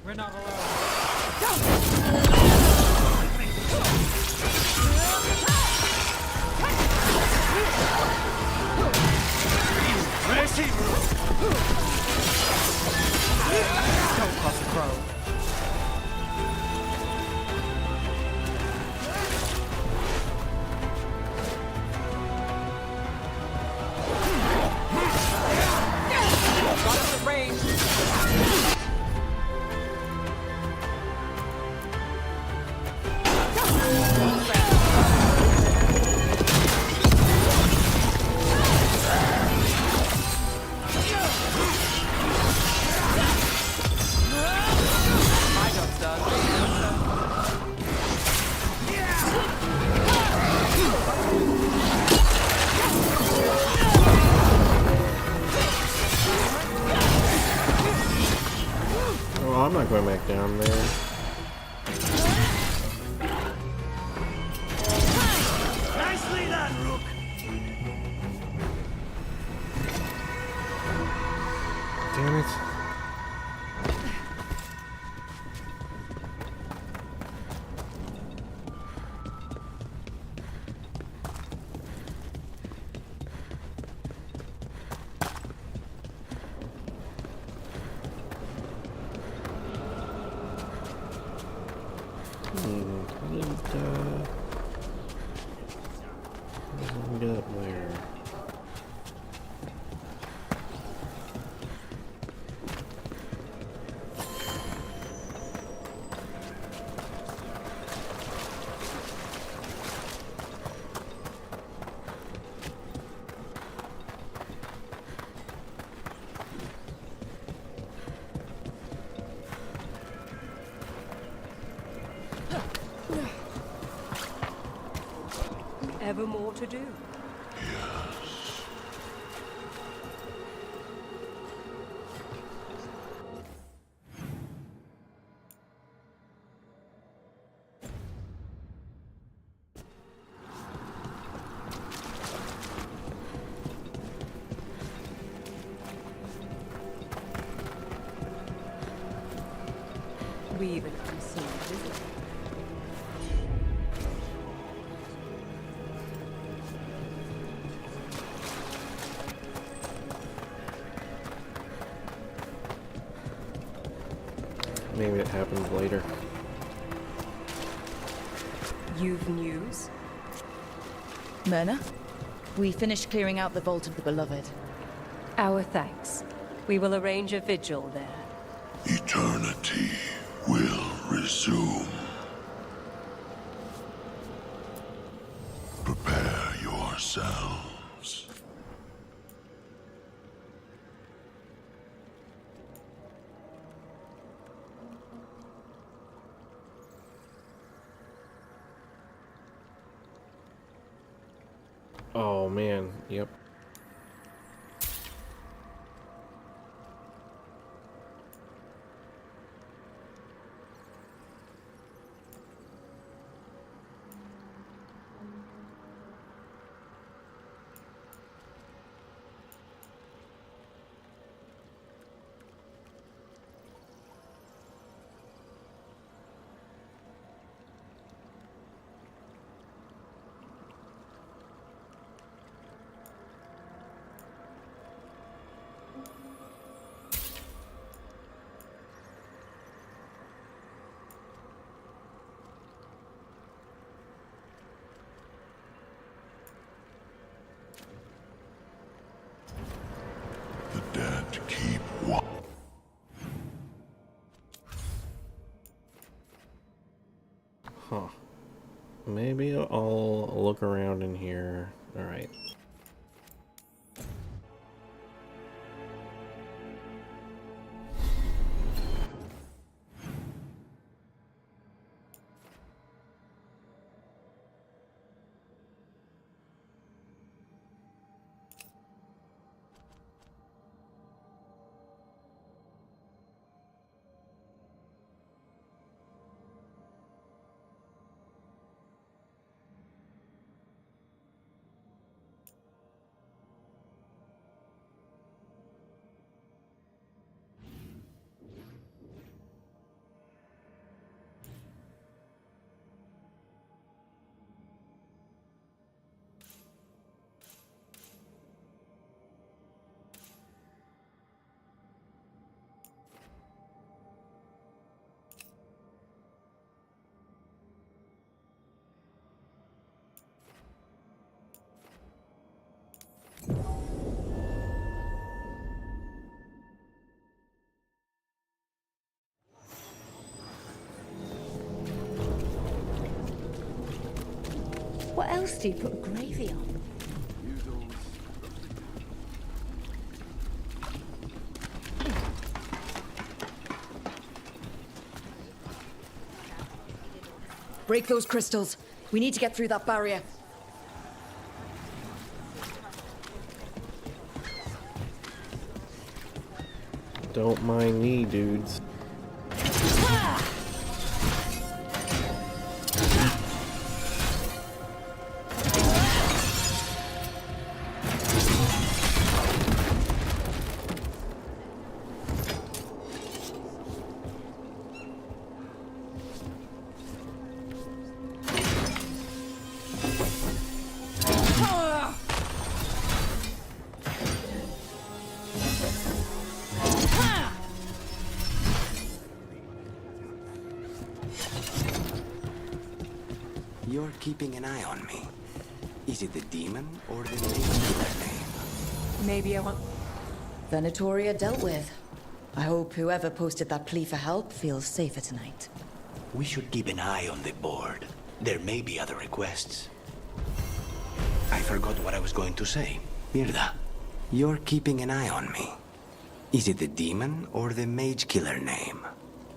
We're not allowed. Don't cross a crow. Got us at range. Oh, I'm not going back down there. Nicely done, Rook. Damn it. Get up there. Ever more to do? We even conceived visitors. Maybe it happens later. You've news? Myrna, we finished clearing out the Vault of the Beloved. Our thanks. We will arrange a vigil there. Eternity will resume. Prepare yourselves. Oh man, yep. The dead keep watch. Huh. Maybe I'll look around in here. Alright. What else do you put gravy on? Break those crystals. We need to get through that barrier. Don't mind me, dudes. You're keeping an eye on me. Is it the demon or the mage name? Maybe I want... Venatoria dealt with. I hope whoever posted that plea for help feels safer tonight. We should keep an eye on the board. There may be other requests. I forgot what I was going to say. Mirda, you're keeping an eye on me. Is it the demon or the mage killer name?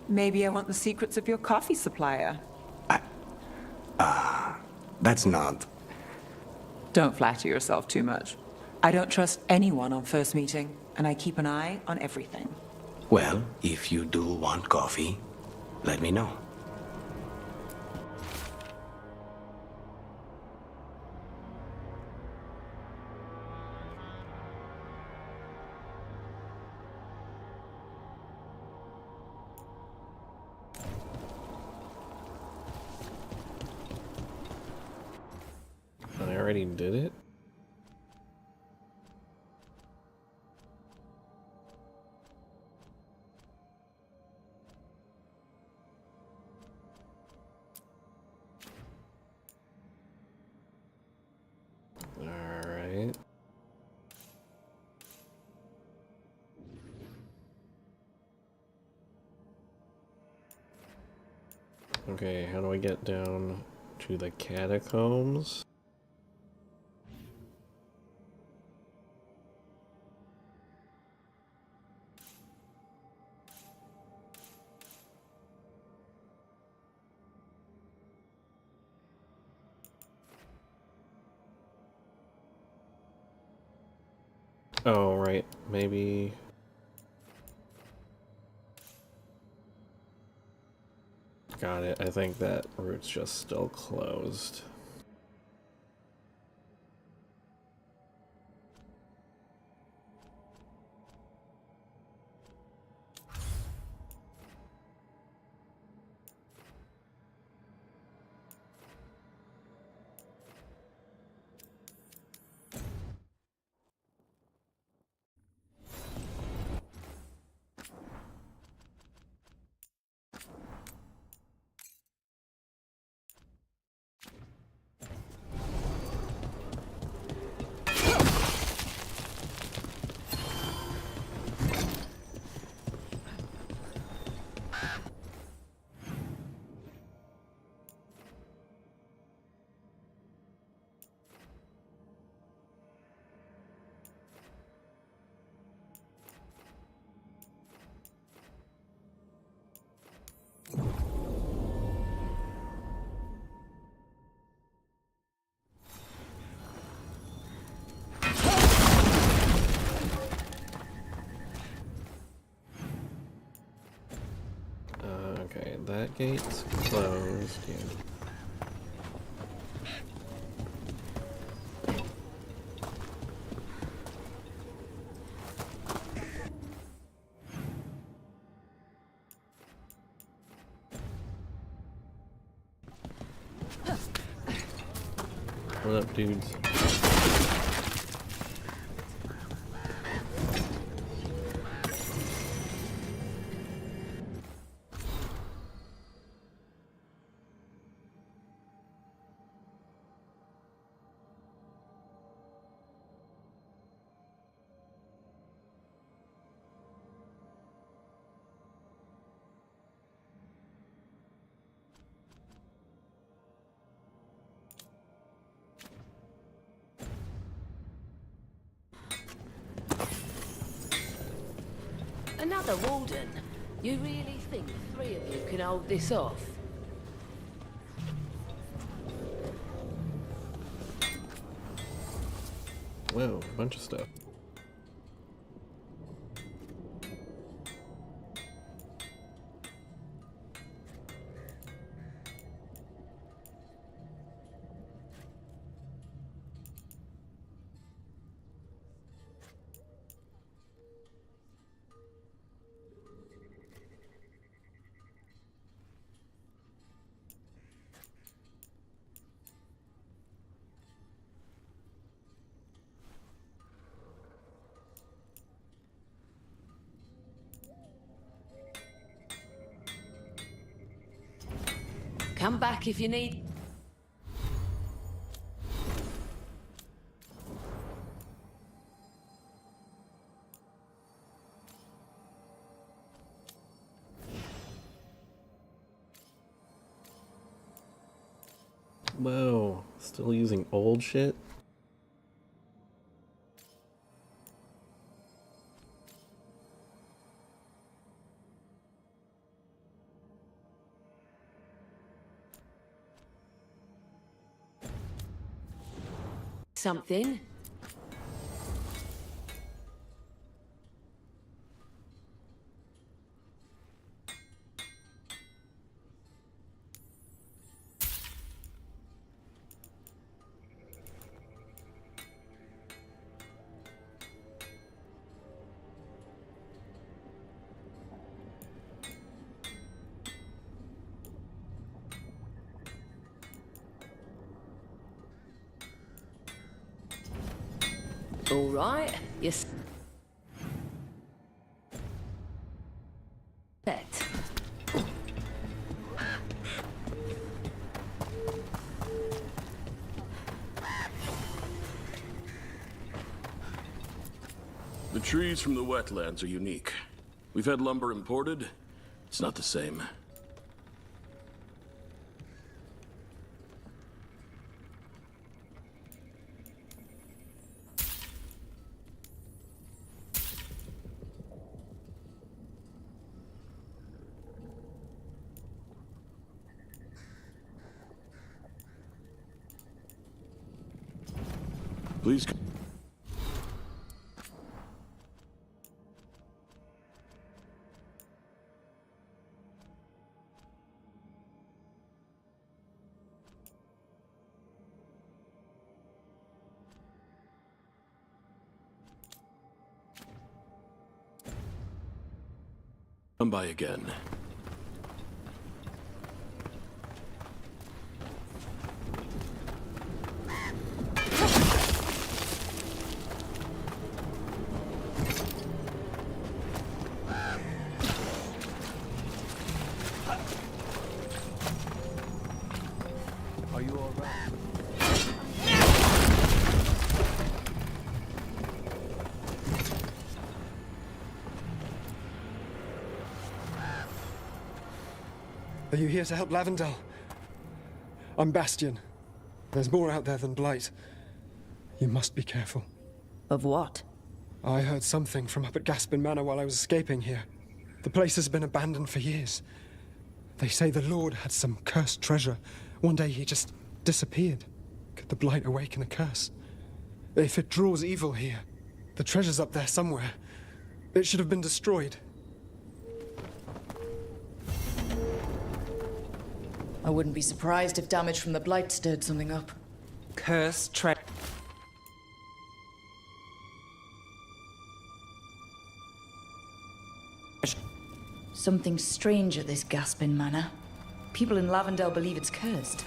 Maybe I want the secrets of your coffee supplier. That's not... Don't flatter yourself too much. I don't trust anyone on first meeting, and I keep an eye on everything. Well, if you do want coffee, let me know. I already did it? Alright. Okay, how do I get down to the catacombs? Oh, right. Maybe... Got it. I think that route's just still closed. Okay, that gate's closed. Yeah. What up, dudes? Another warden? You really think 3 of you can hold this off? Whoa, a bunch of stuff. Come back if you need... Whoa, still using old shit? Something? All right, yes. Bet. The trees from the wetlands are unique. We've had lumber imported. It's not the same. Please. Come by again. Are you all right? Are you here to help Lavendel? I'm Bastion. There's more out there than Blight. You must be careful. Of what? I heard something from up at Gaspin Manor while I was escaping here. The place has been abandoned for years. They say the Lord had some cursed treasure. One day he just disappeared. Could the Blight awaken a curse? If it draws evil here, the treasure's up there somewhere. It should have been destroyed. I wouldn't be surprised if damage from the Blight stirred something up. Cursed treasure. Something strange at this Gaspin Manor. People in Lavendel believe it's cursed.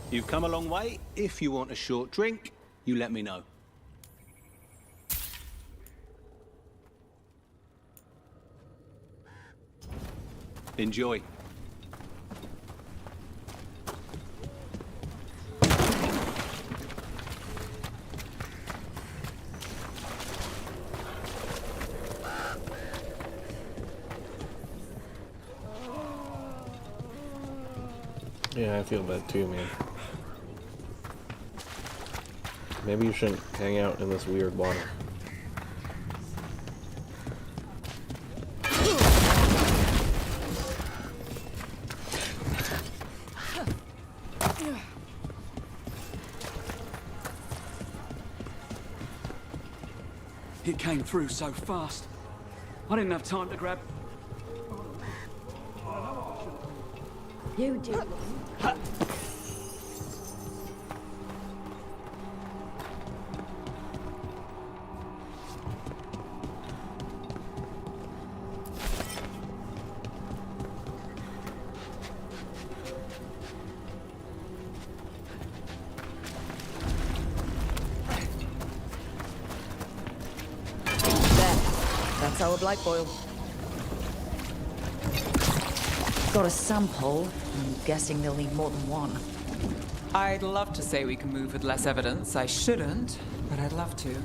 You've come a long way. If you want a short drink, you let me know. Enjoy. Yeah, I feel bad too, man. Maybe you shouldn't hang out in this weird water. It came through so fast. I didn't have time to grab... You do. That's our Blight boil. Got a sample. I'm guessing they'll need more than one. I'd love to say we can move with less evidence. I shouldn't, but I'd love to.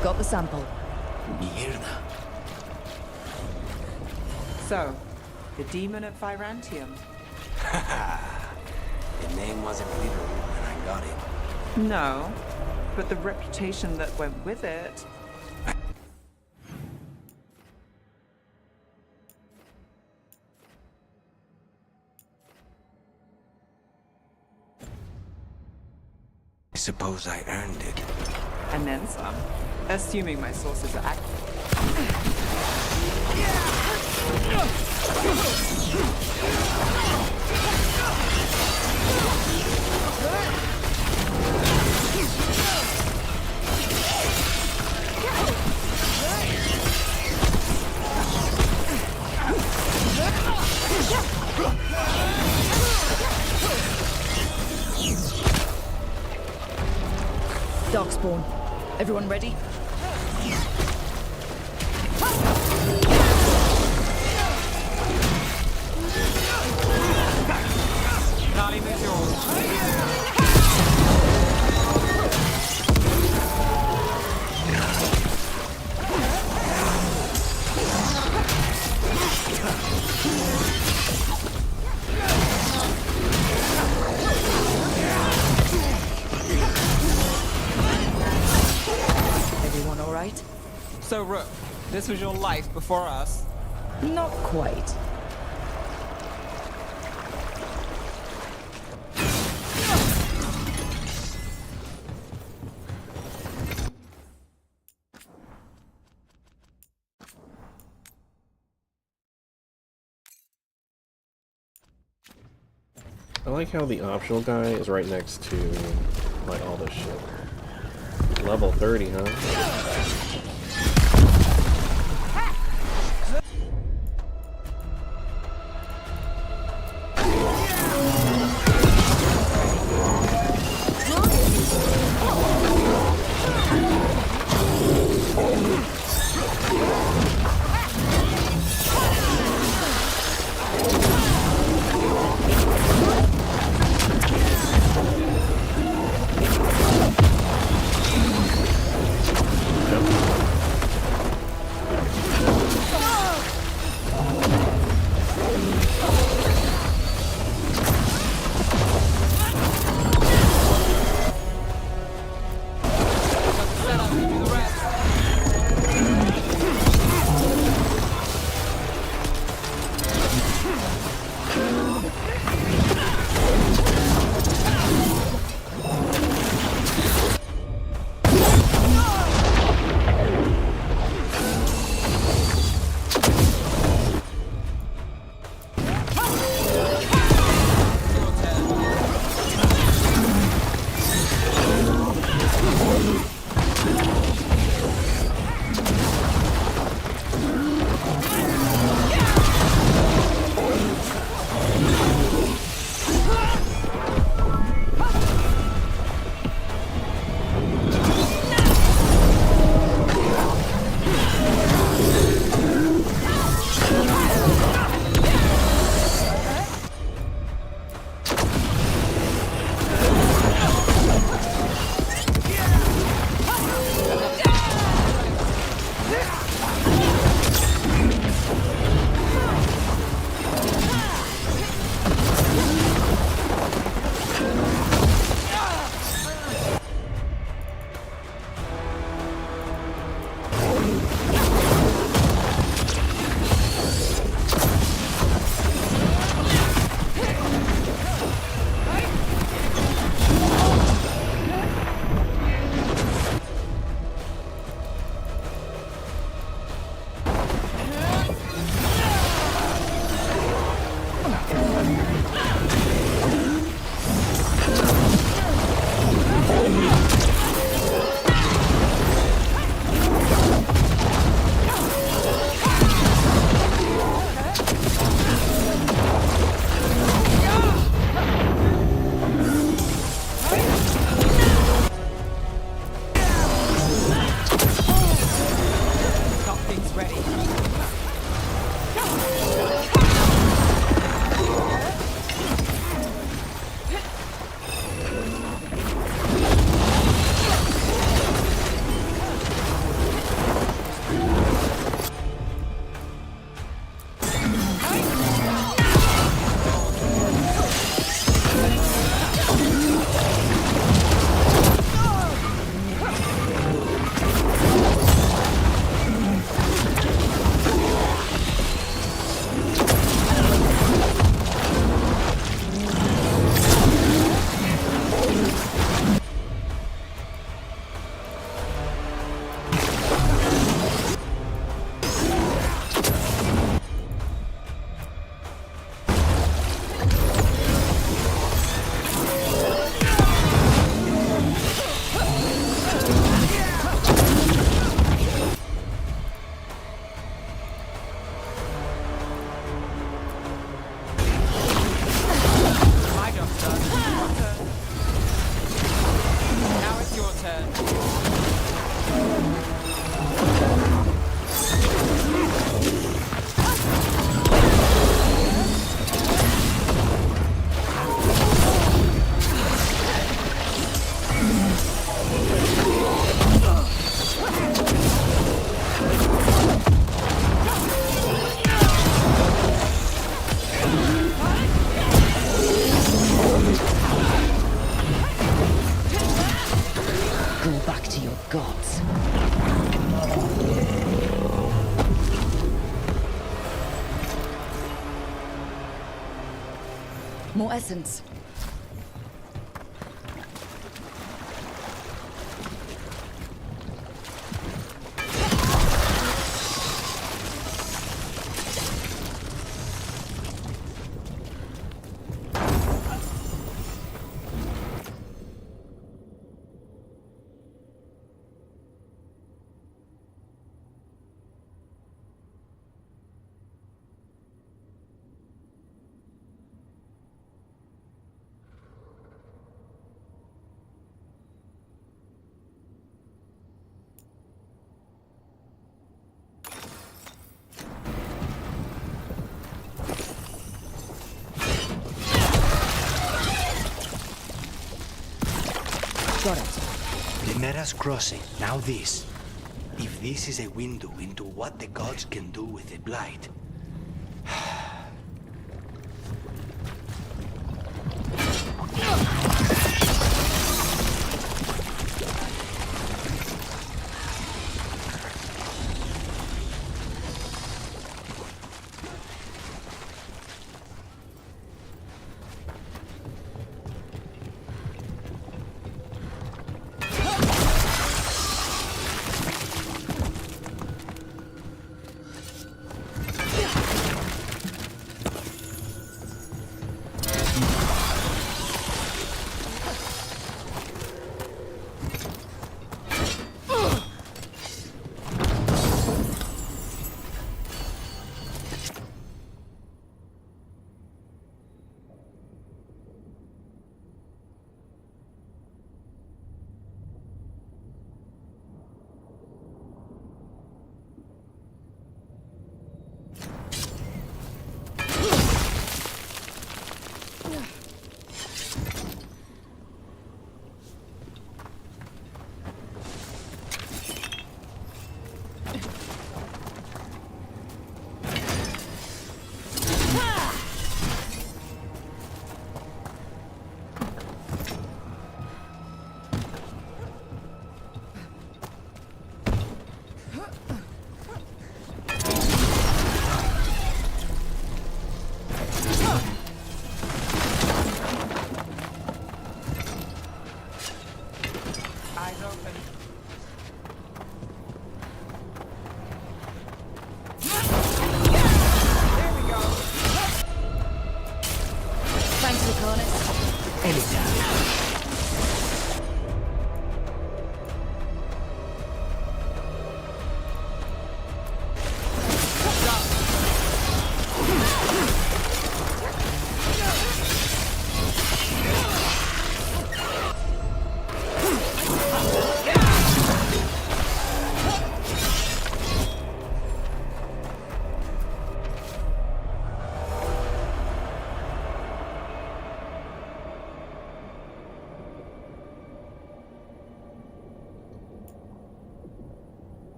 Got the sample. Mierda. So, the demon of Virantium. The name wasn't literal when I got it. No, but the reputation that went with it. I suppose I earned it. And then some. Assuming my sources are accurate. Everyone ready? Nali Mutual. Everyone all right? So, Rook, this was your life before us? Not quite. I like how the optional guy is right next to like all this shit. Level 30, huh? Yep. More essence. Got it. Limera's crossing. Now this. If this is a window into what the gods can do with the Blight.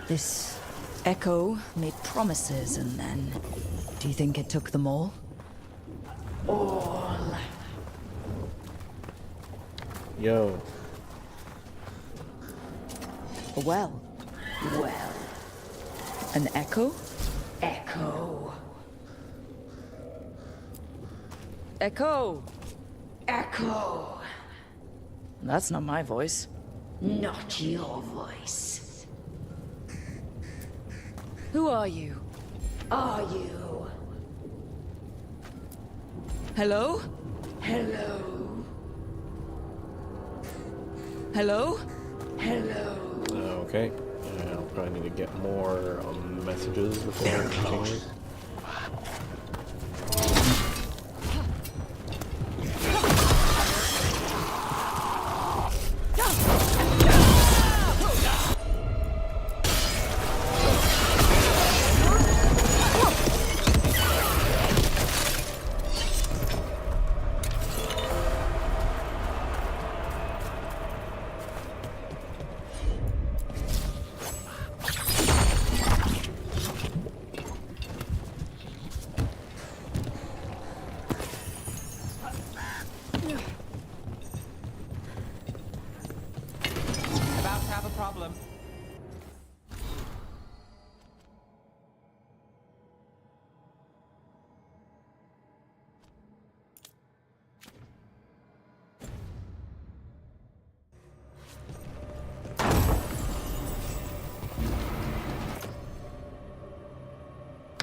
This Echo made promises and then... Do you think it took them all? All. Yo. Well. Well. An echo? Echo. Echo! Echo. That's not my voice. Not your voice. Who are you? Are you? Hello? Hello? Hello? Hello? Okay. I'll probably need to get more messages before I continue.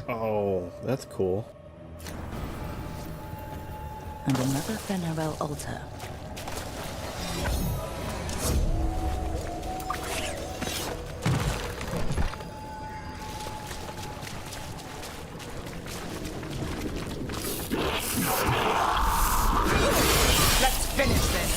Oh, that's cool. And another Fenarel altar. Let's finish this.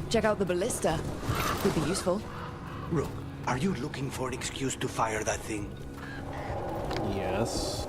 Check out the ballista. Could be useful. Rook, are you looking for an excuse to fire that thing? Yes.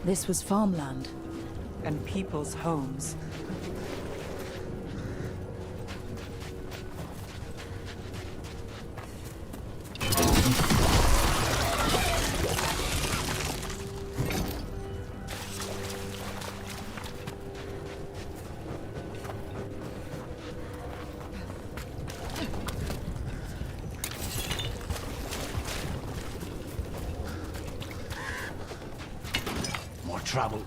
This was farmland. And people's homes. More trouble.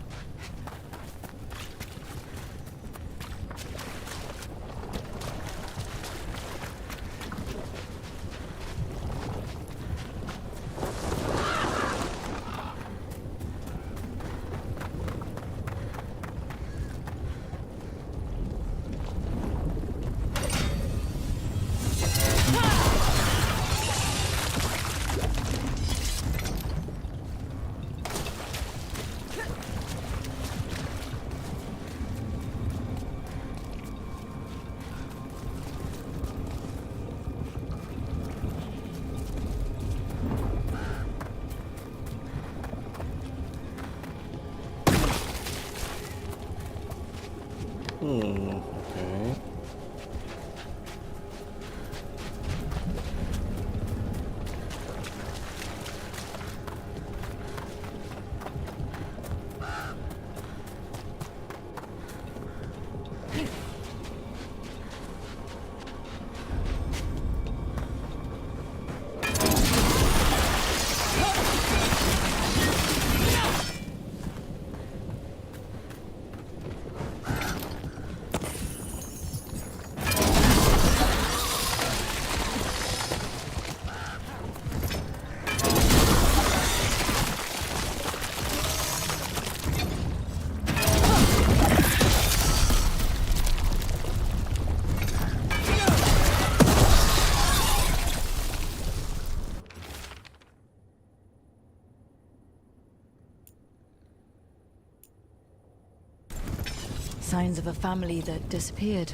Signs of a family that disappeared.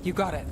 You got it.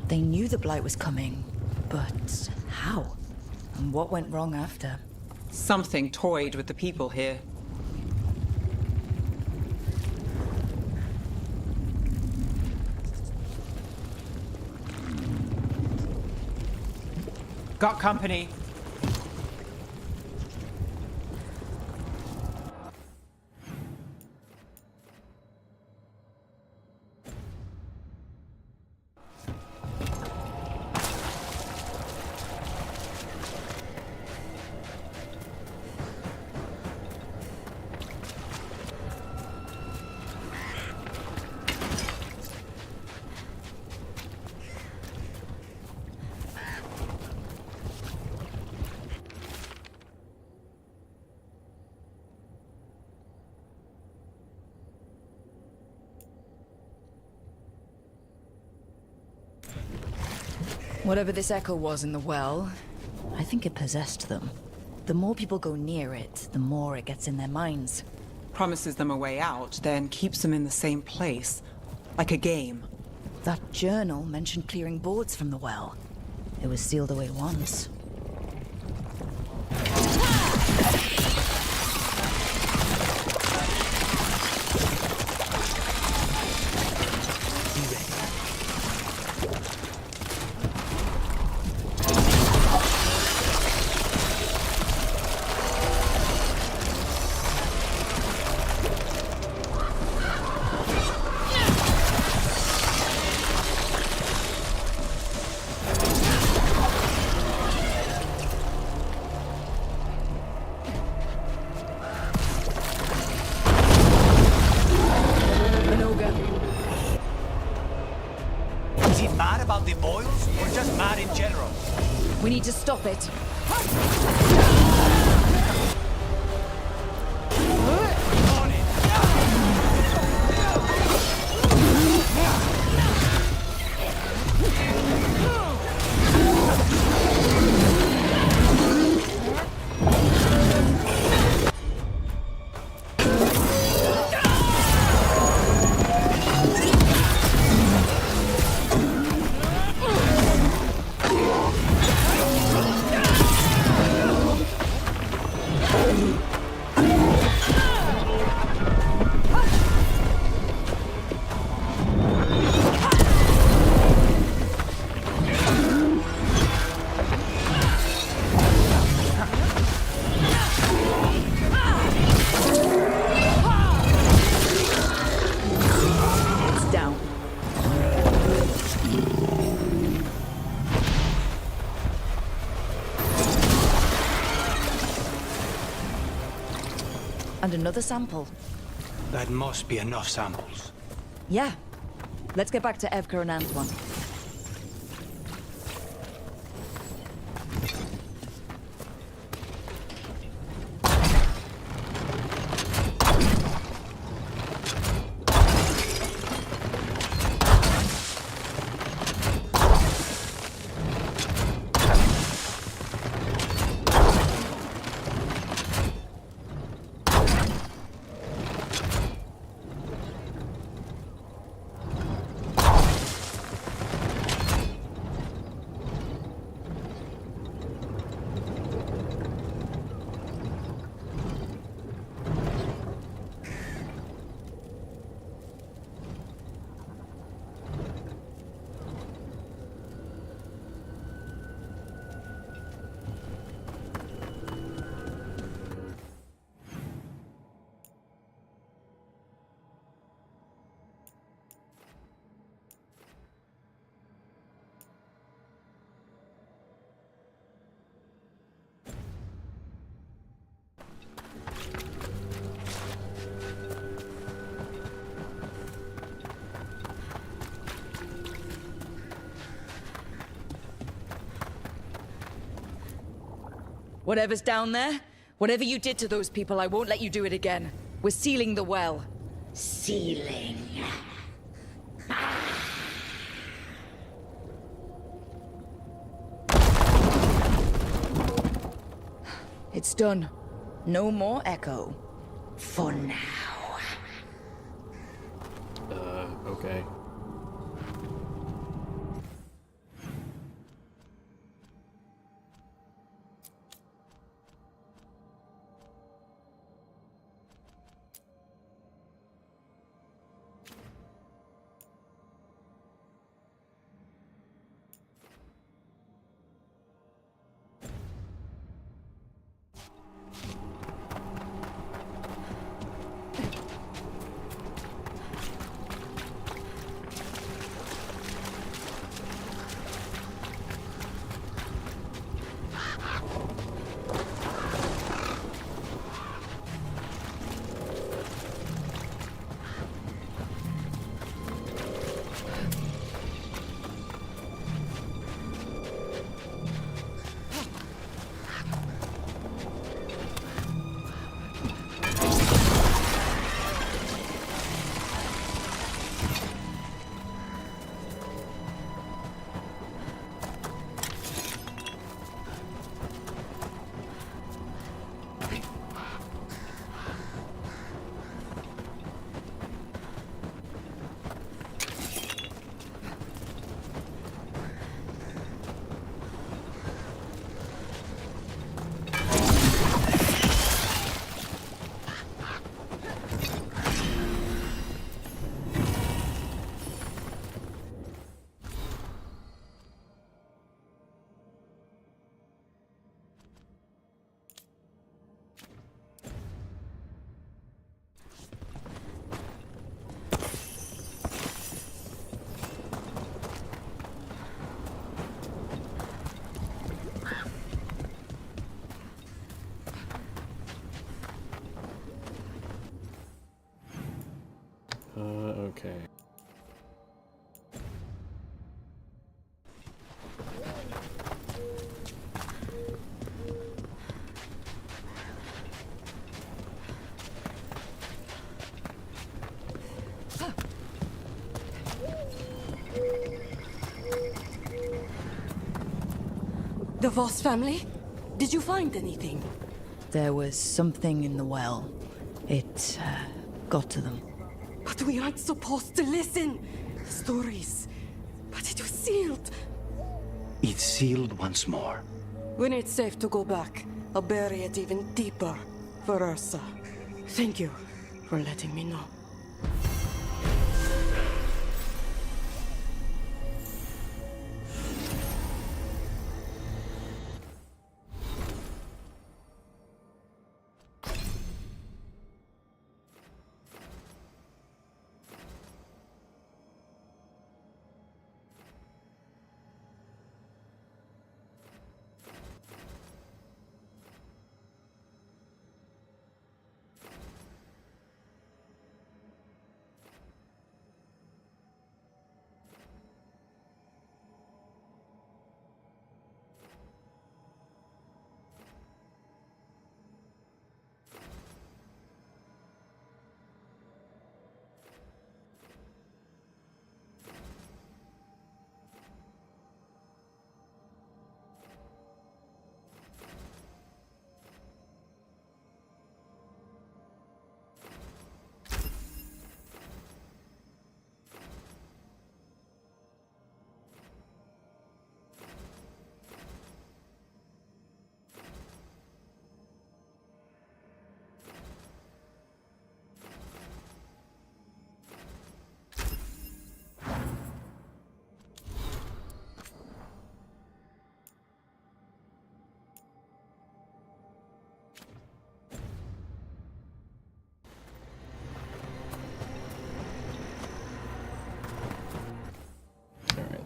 They knew the Blight was coming, but how? And what went wrong after? Something toyed with the people here. Got company. Whatever this echo was in the well, I think it possessed them. The more people go near it, the more it gets in their minds. Promises them a way out, then keeps them in the same place. Like a game. That journal mentioned clearing boards from the well. It was sealed away once. Is he mad about the boils, or just mad in general? We need to stop it. And another sample. That must be enough samples. Yeah. Let's get back to Evka and Antoine. Whatever's down there, whatever you did to those people, I won't let you do it again. We're sealing the well. Sealing. It's done. No more echo. For now. Okay. Okay. The Voss family? Did you find anything? There was something in the well. It got to them. But we aren't supposed to listen. Stories. But it was sealed. It's sealed once more. When it's safe to go back, I'll bury it even deeper for Ursa. Thank you for letting me know.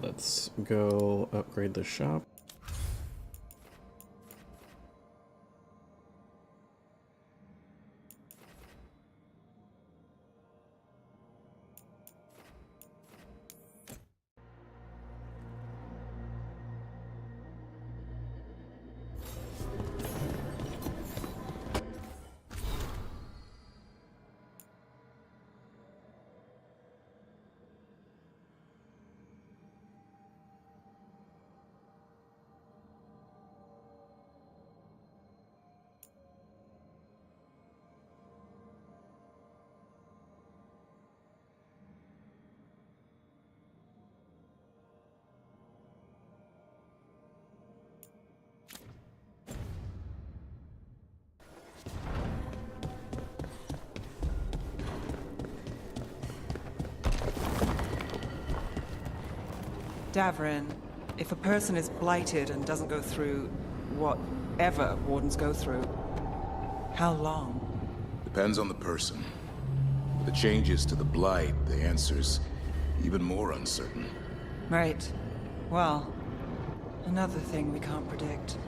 Let's go upgrade the shop. Davrin, if a person is blighted and doesn't go through whatever wardens go through, how long? Depends on the person. With the changes to the blight, the answer's even more uncertain. Right. Well, another thing we can't predict.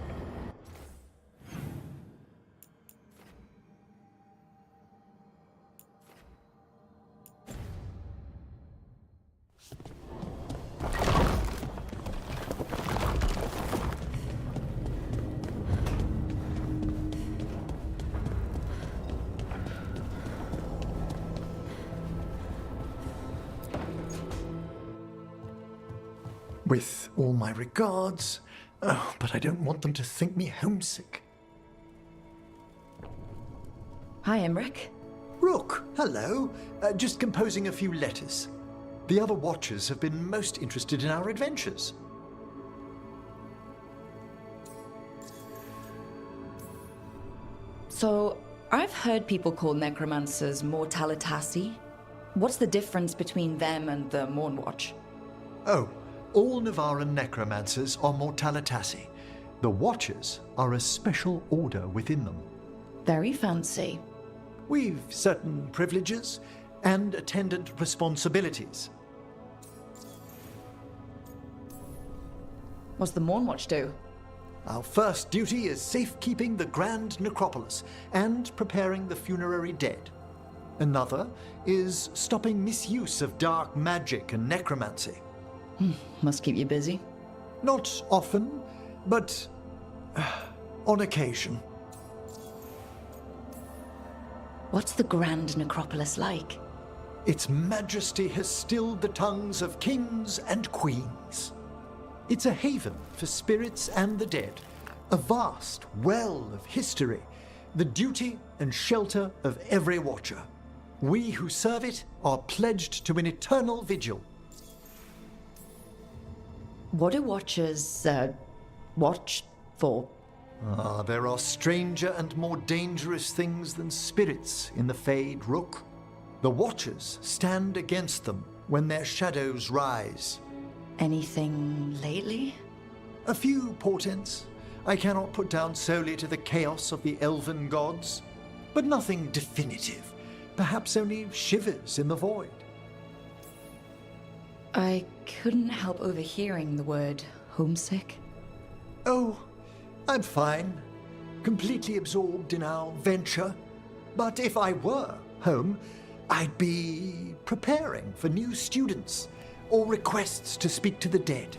With all my regards. Oh, but I don't want them to think me homesick. Hi, Emric. Rook, hello. Just composing a few letters. The other Watchers have been most interested in our adventures. So, I've heard people call necromancers mortalitasi. What's the difference between them and the Mornwatch? Oh, all Navaran necromancers are mortalitasi. The Watchers are a special order within them. Very fancy. We've certain privileges and attendant responsibilities. What's the Mornwatch do? Our first duty is safekeeping the Grand Necropolis and preparing the funerary dead. Another is stopping misuse of dark magic and necromancy. Must keep you busy. Not often, but on occasion. What's the Grand Necropolis like? Its majesty has stilled the tongues of kings and queens. It's a haven for spirits and the dead, a vast well of history, the duty and shelter of every Watcher. We who serve it are pledged to an eternal vigil. What do Watchers, watch for? There are stranger and more dangerous things than spirits in the Fade, Rook. The Watchers stand against them when their shadows rise. Anything lately? A few portents I cannot put down solely to the chaos of the elven gods, but nothing definitive. Perhaps only shivers in the void. I couldn't help overhearing the word homesick. Oh, I'm fine. Completely absorbed in our venture. But if I were home, I'd be preparing for new students or requests to speak to the dead.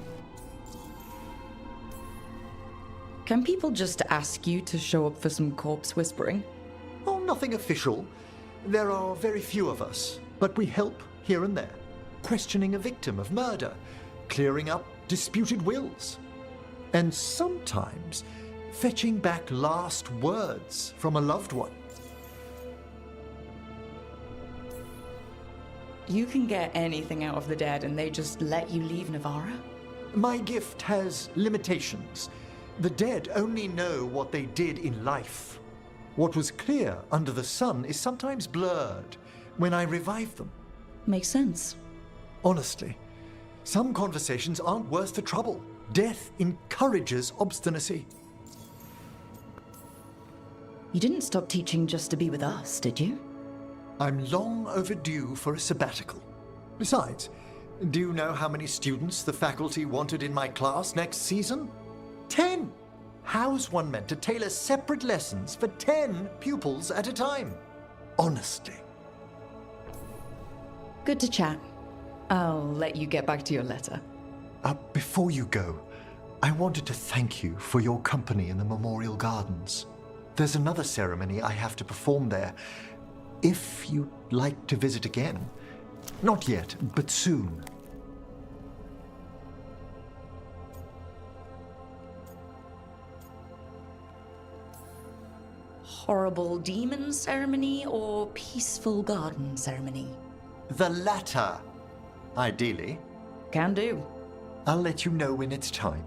Can people just ask you to show up for some corpse whispering? Oh, nothing official. There are very few of us, but we help here and there. Questioning a victim of murder, clearing up disputed wills, and sometimes fetching back last words from a loved one. You can get anything out of the dead and they just let you leave Navara? My gift has limitations. The dead only know what they did in life. What was clear under the sun is sometimes blurred when I revive them. Makes sense. Honestly, some conversations aren't worth the trouble. Death encourages obstinacy. You didn't stop teaching just to be with us, did you? I'm long overdue for a sabbatical. Besides, do you know how many students the faculty wanted in my class next season? 10! How's one meant to tailor separate lessons for 10 pupils at a time? Honestly. Good to chat. I'll let you get back to your letter. Before you go, I wanted to thank you for your company in the Memorial Gardens. There's another ceremony I have to perform there. If you'd like to visit again. Not yet, but soon. Horrible demon ceremony or peaceful garden ceremony? The latter, ideally. Can do. I'll let you know when it's time.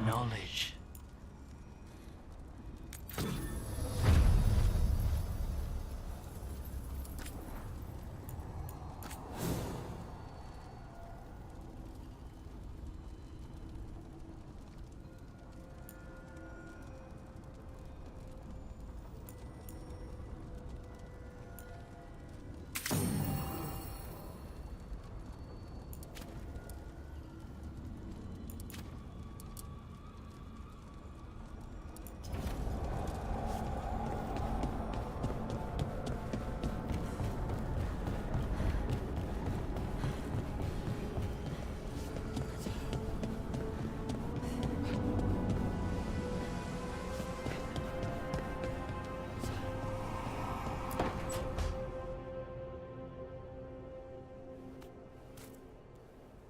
knowledge.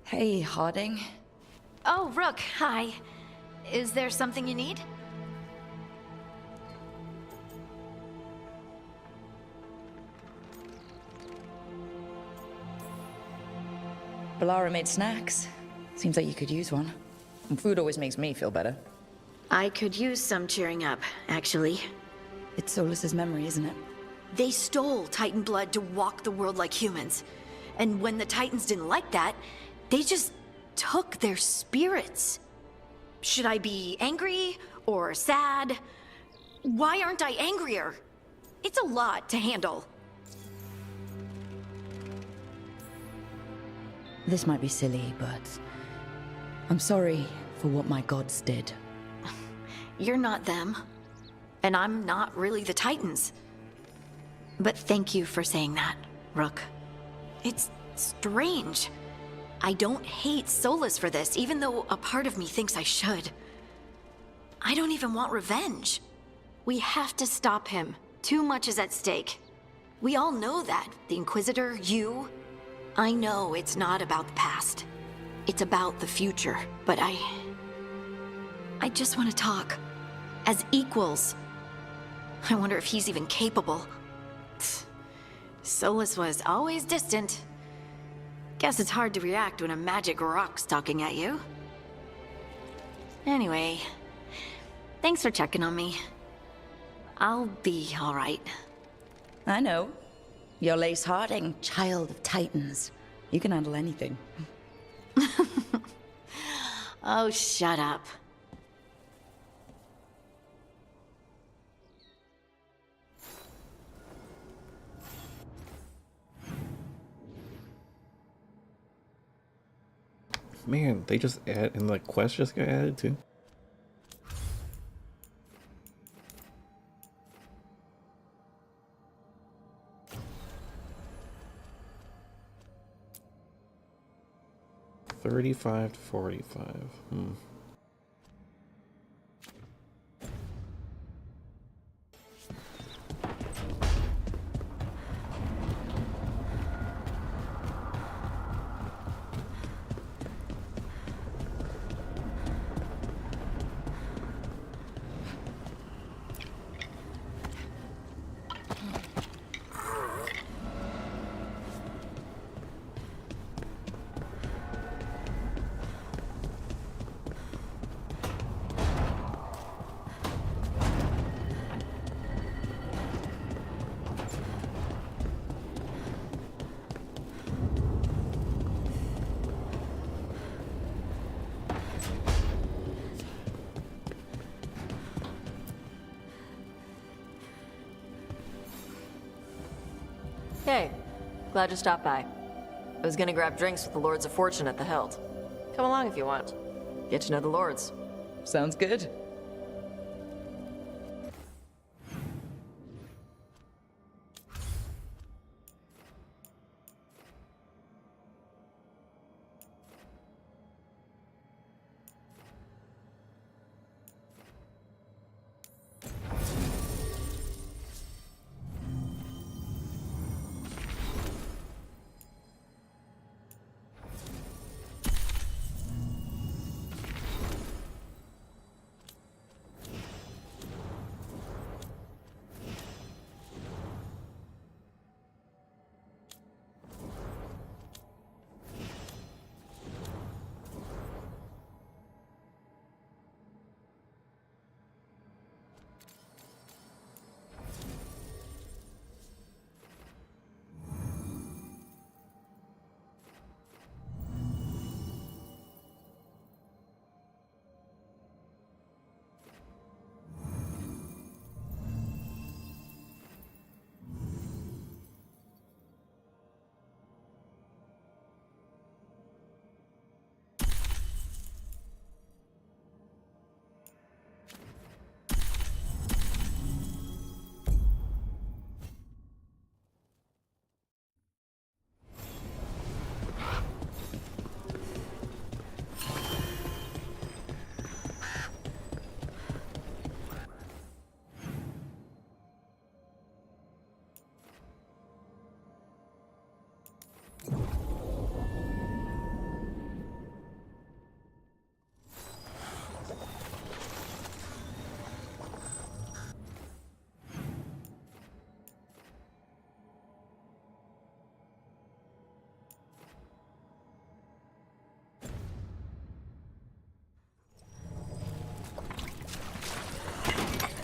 Hey, Harding. Oh, Rook, hi. Is there something you need? Balara made snacks. Seems like you could use one. And food always makes me feel better. I could use some cheering up, actually. It's Solus's memory, isn't it? They stole Titan blood to walk the world like humans. And when the Titans didn't like that, they just took their spirits. Should I be angry or sad? Why aren't I angrier? It's a lot to handle. This might be silly, but I'm sorry for what my gods did. You're not them. And I'm not really the Titans. But thank you for saying that, Rook. It's strange. I don't hate Solus for this, even though a part of me thinks I should. I don't even want revenge. We have to stop him. Too much is at stake. We all know that. The Inquisitor, you. I know it's not about the past. It's about the future. But I just want to talk. As equals. I wonder if he's even capable. Solus was always distant. Guess it's hard to react when a magic rock's talking at you. Anyway, thanks for checking on me. I'll be all right. I know. You're Lace Harding, child of Titans. You can handle anything. Oh, shut up. Man, they just add, and the quest just got added too. $35 to $45. Hey, glad you stopped by. I was gonna grab drinks with the Lords of Fortune at the Hilt. Come along if you want. Get to know the Lords. Sounds good.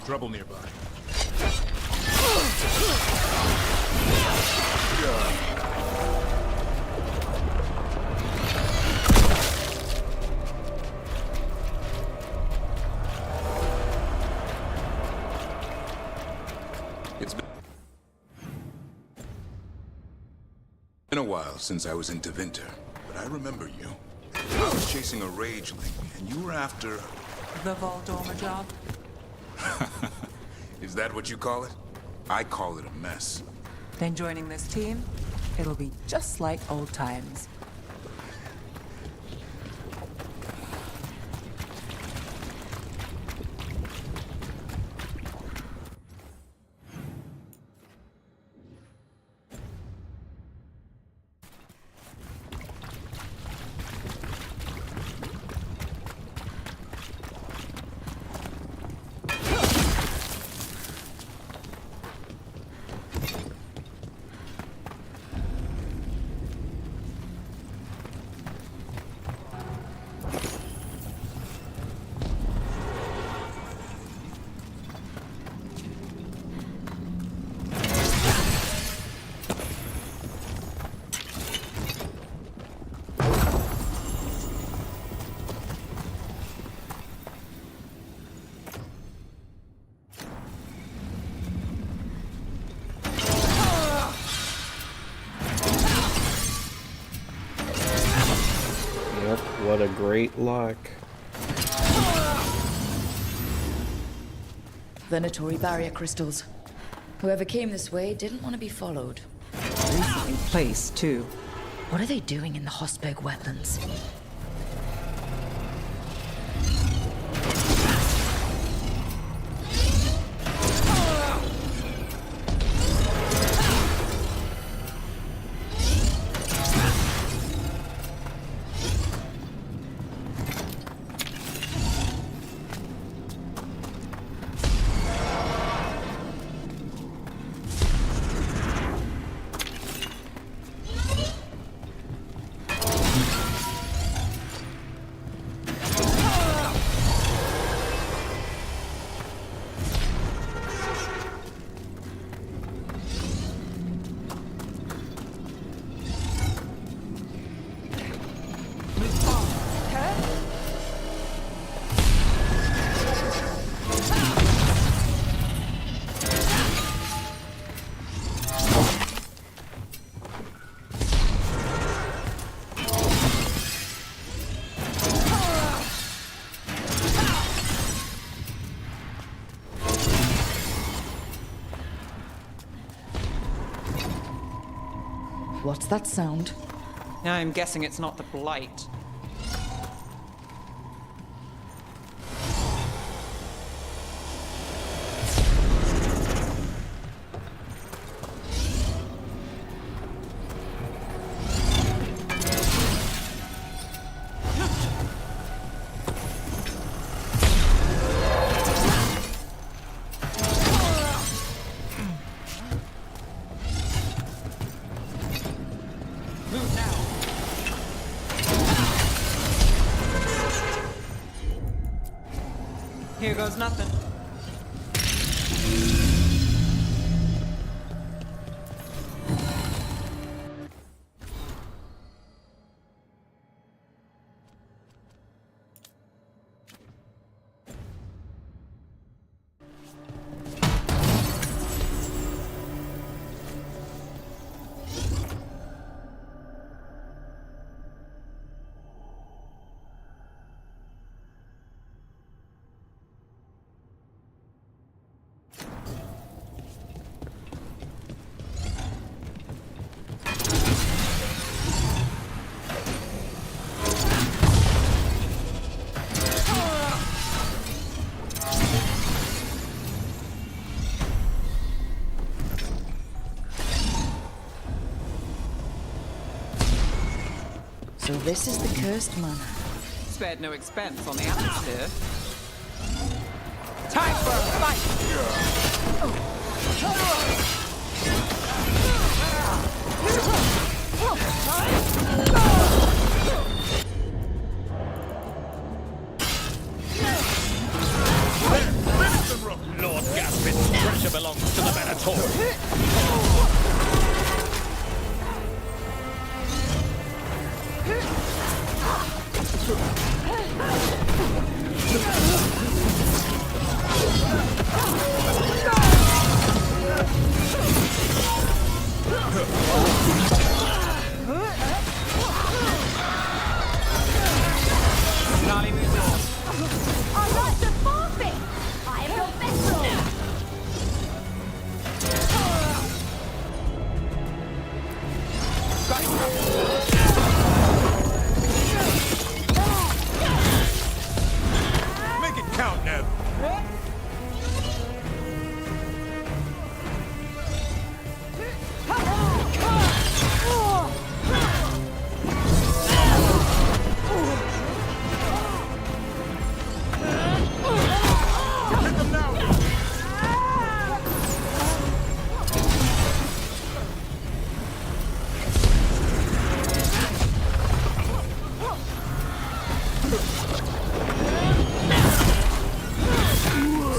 Trouble nearby. It's been a while since I was in Tevinter, but I remember you. I was chasing a rageling, and you were after... The Voldorma job? Is that what you call it? I call it a mess. Then joining this team, it'll be just like old times. What a great lock. Venatori barrier crystals. Whoever came this way didn't want to be followed. Recently placed, too. What are they doing in the Hosberg wetlands? What's that sound? I'm guessing it's not the Blight. Here goes nothing. So this is the cursed manor. Spared no expense on the atmosphere. Time for a fight! Finish them, Rook! Lord Gaspin's treasure belongs to the Venator. I like the forfeit! I am your vessel! Make it count, Nev.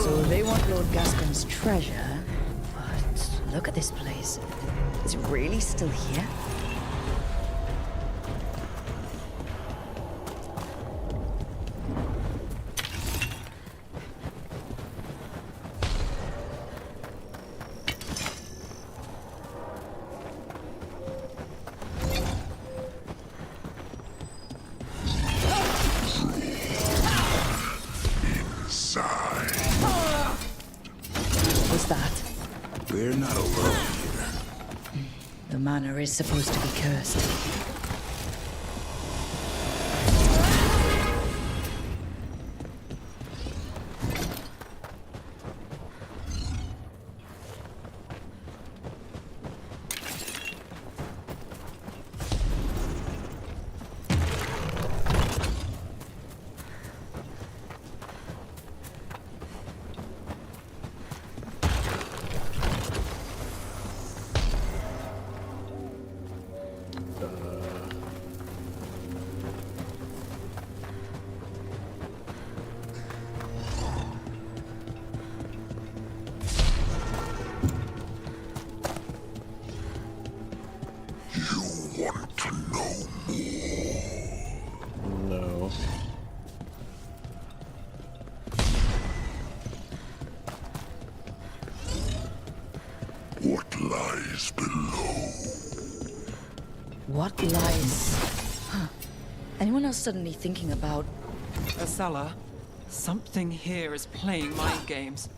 So they want Lord Gaspin's treasure, but look at this place. Is it really still here? What's that? We're not alone here. The manor is supposed to be cursed. Want to know more? No. What lies below? What lies? Huh. Anyone else suddenly thinking about... Asella, something here is playing mind games.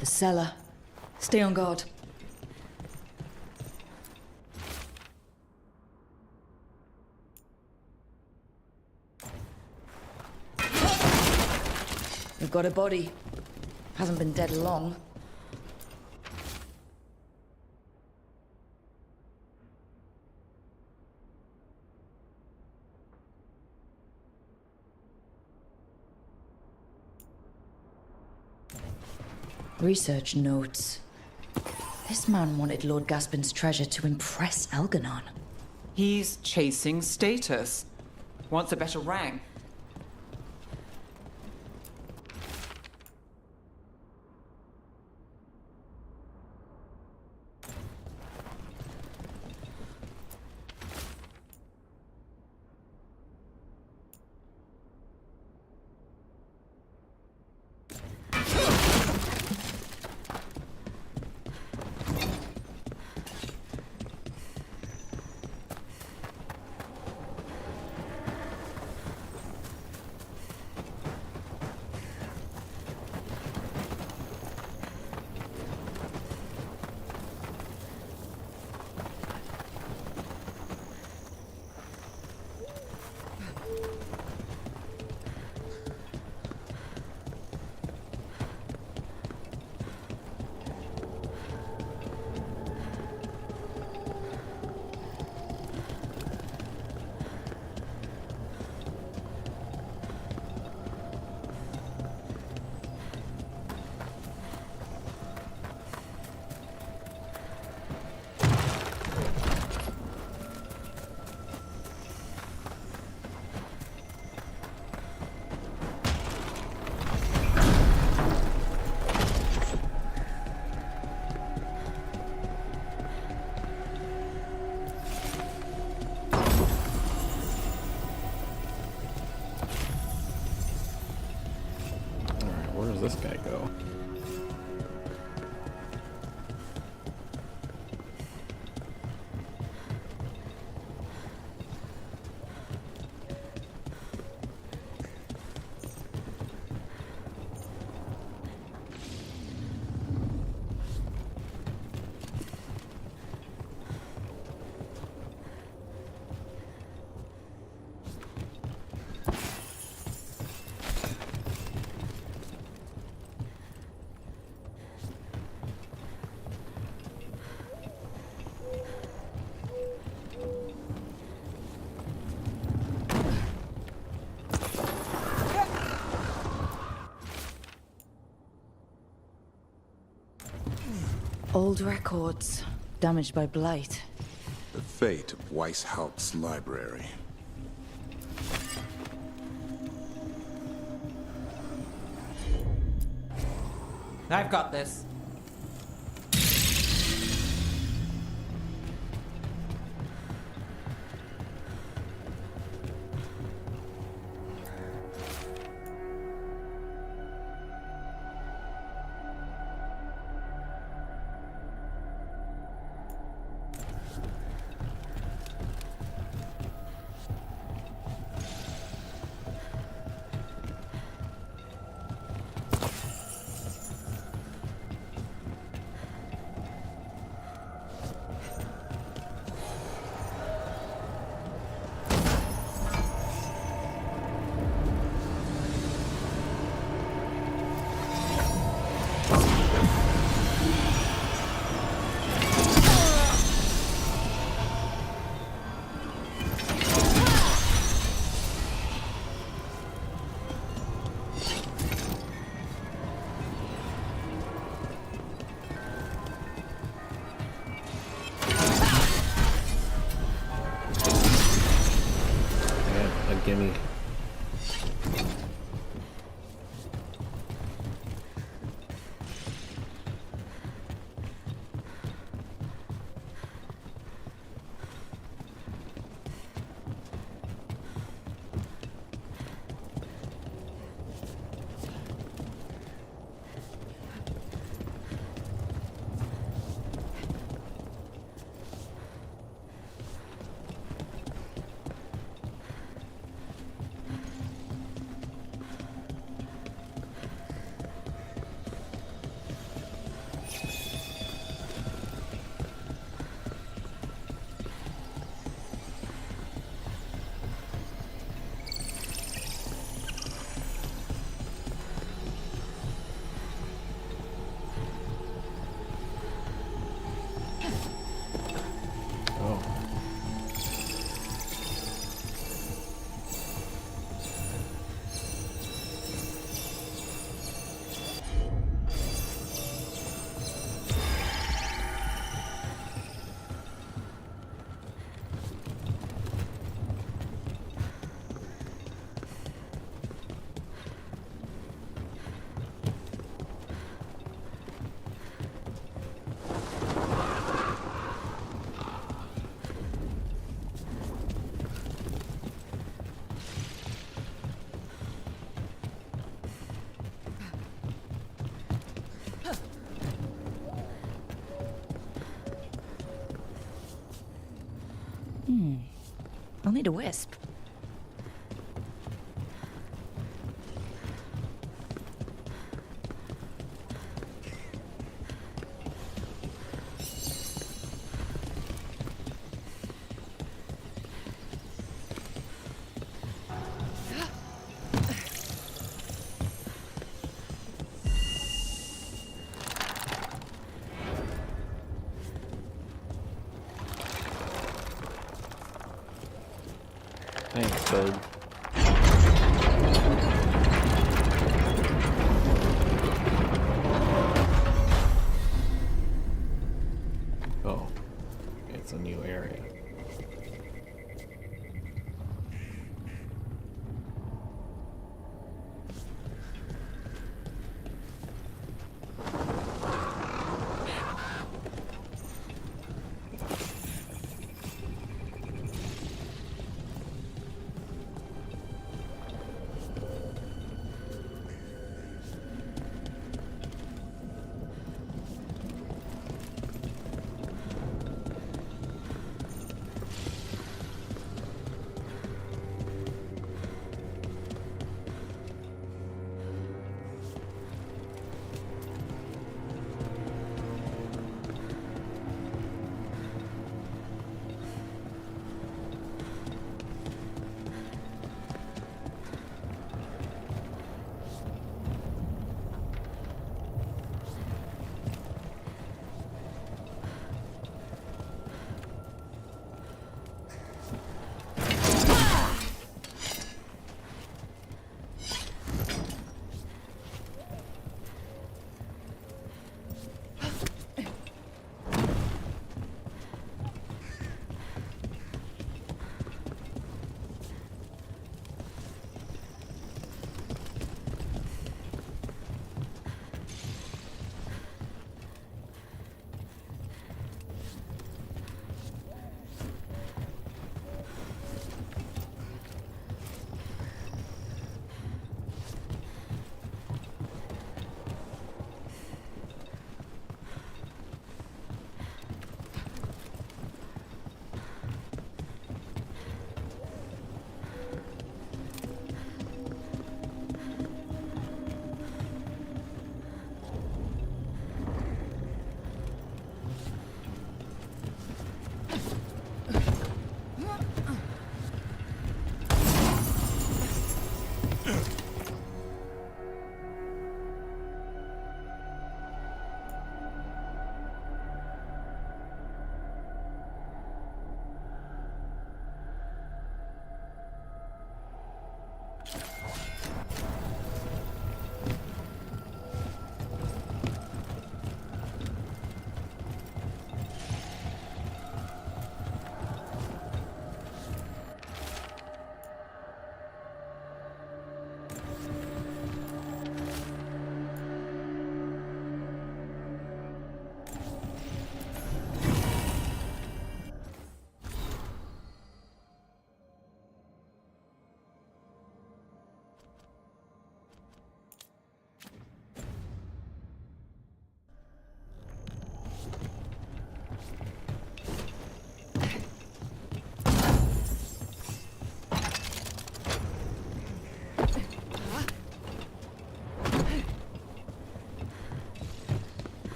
The cellar. Stay on guard. We've got a body. Hasn't been dead long. Research notes. This man wanted Lord Gaspin's treasure to impress Elganon. He's chasing status. Wants a better rank. Where does this guy go? Old records, damaged by blight. The fate of Weishaupt's library. I've got this. Gimme. I'll need a wisp. Thanks, bud. Oh, it's a new area.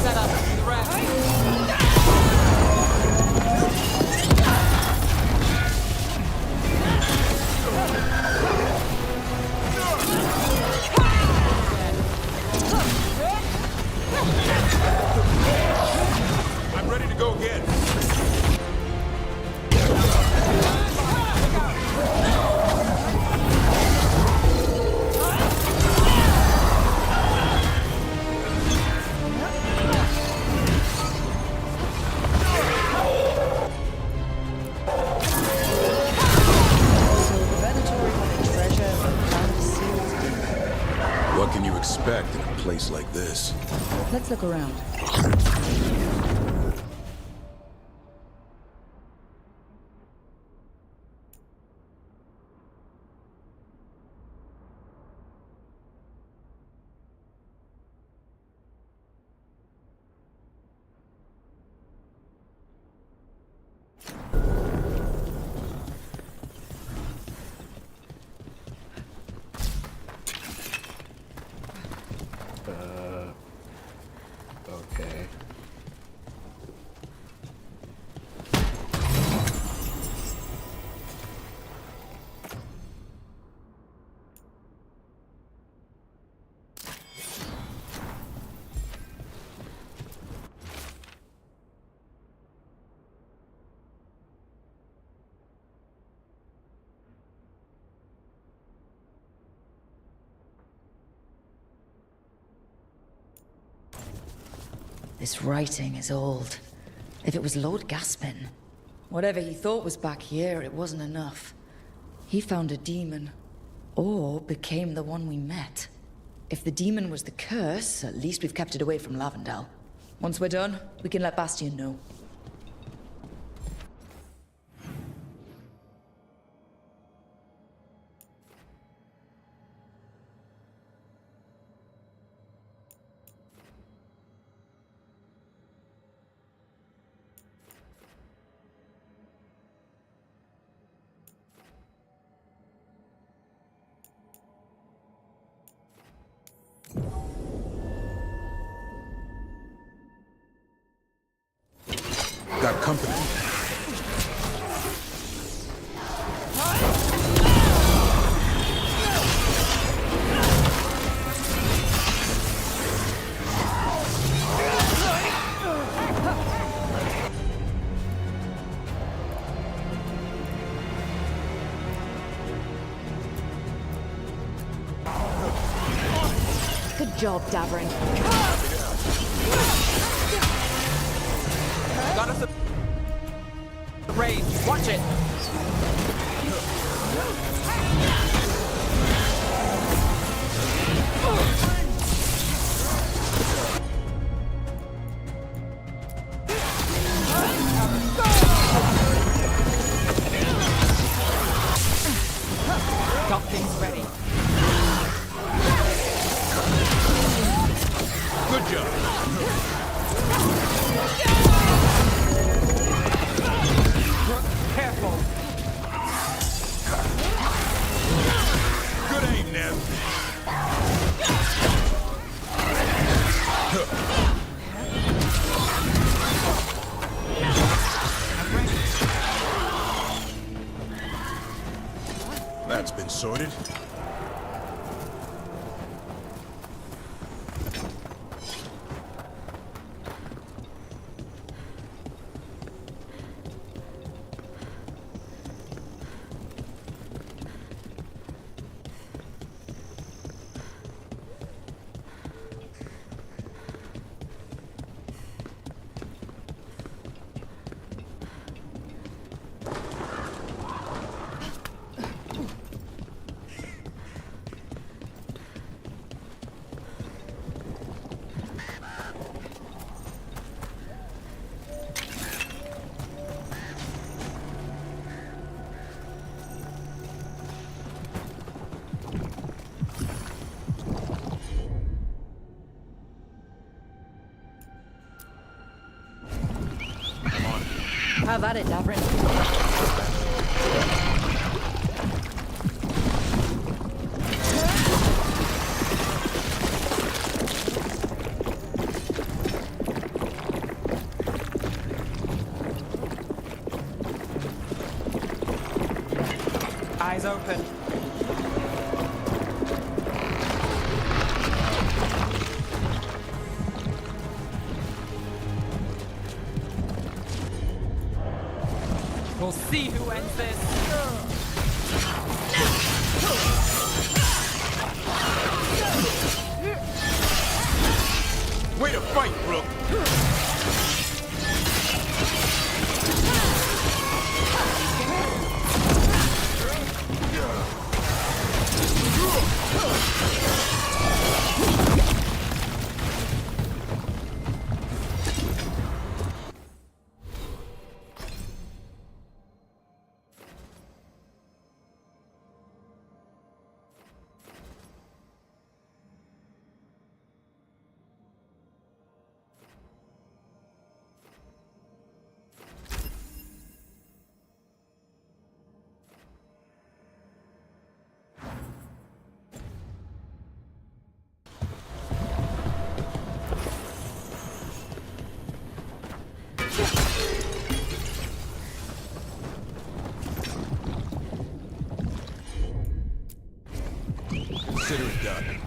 Set up the rest. I'm ready to go again. What can you expect in a place like this? Let's look around. Okay. This writing is old. If it was Lord Gaspin, whatever he thought was back here, it wasn't enough. He found a demon, or became the one we met. If the demon was the curse, at least we've kept it away from Lavendel. Once we're done, we can let Bastian know. Got company. Good job, Davrin. Got us a range. Watch it. Got things ready. Good job. Careful. Good aim, Nev. That's been sorted. Have at it, Davrin. is open. We'll see who ends this. Way to fight, Rook! Consider it done.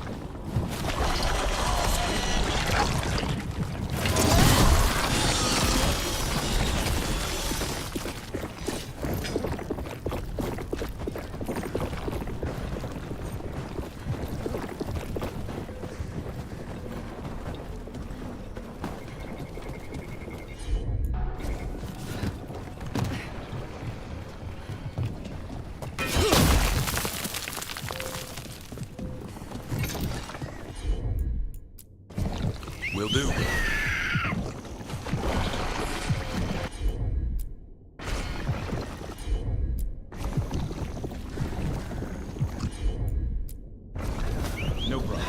Will do. No problem.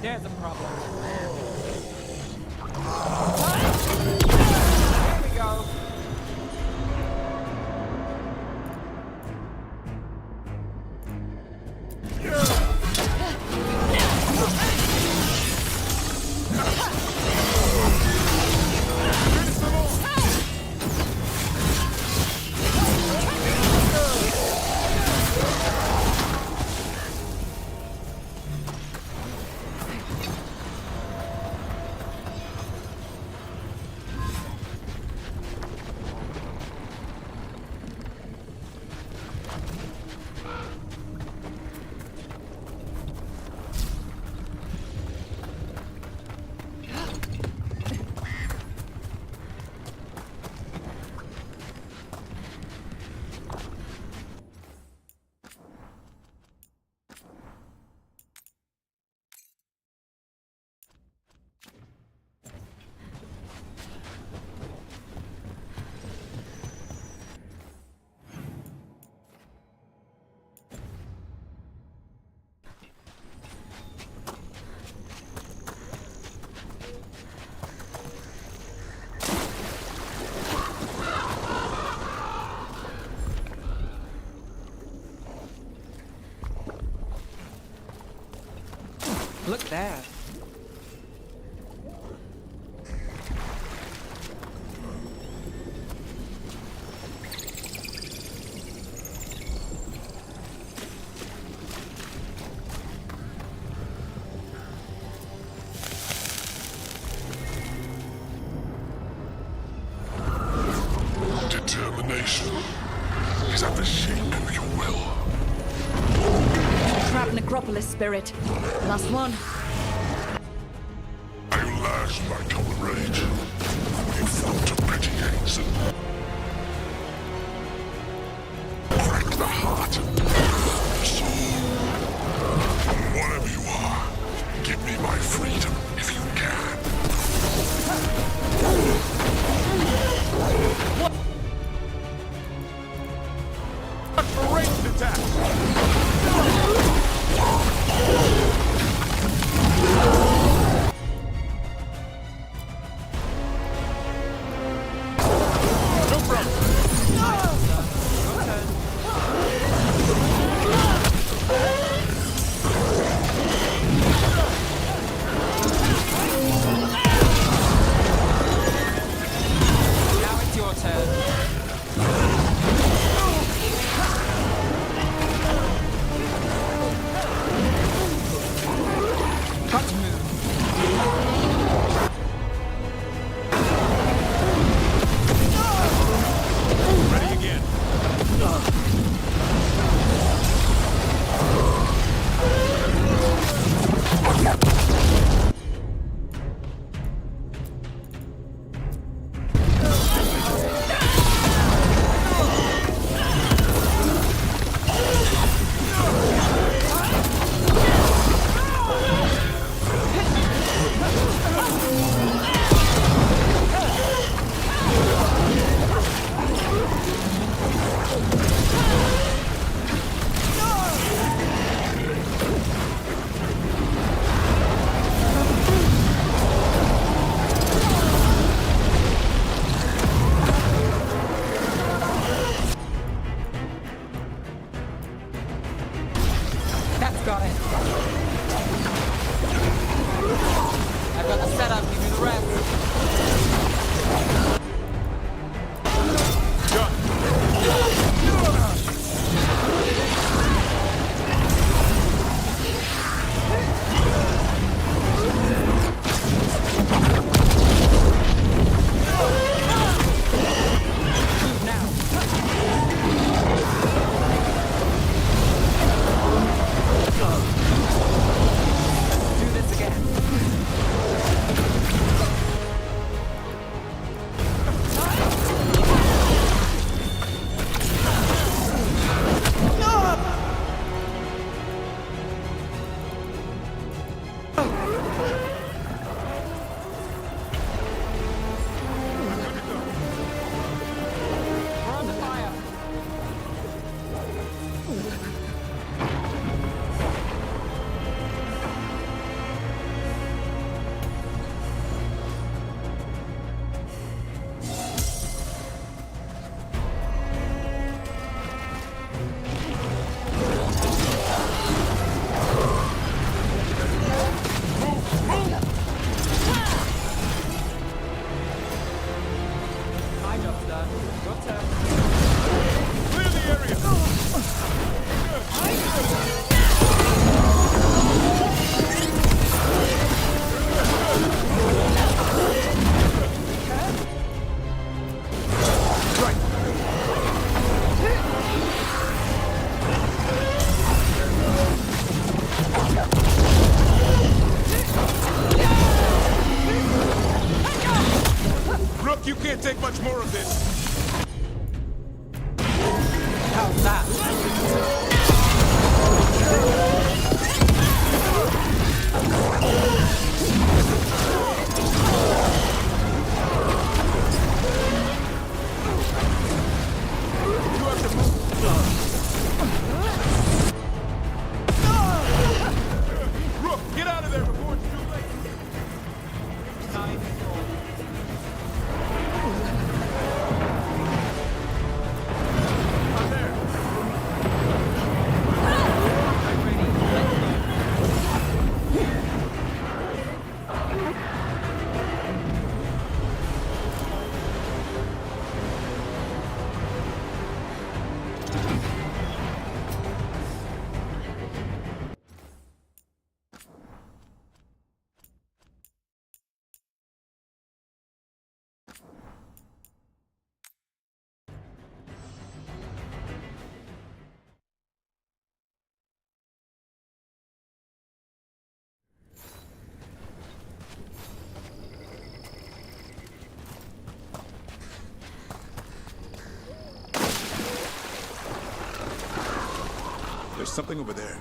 There's a problem. Here we go. Look there. Determination is at the shape of your will. Trap Necropolis, Spirit. Last one. I'll last my tolerate. You fought a pretty exit. Crack the heart. Soul. Whatever you are, give me my freedom if you can. Watch for ranged attack! can't take much more of this. How's that? Rook, get out of there before it's too late. There's something over there.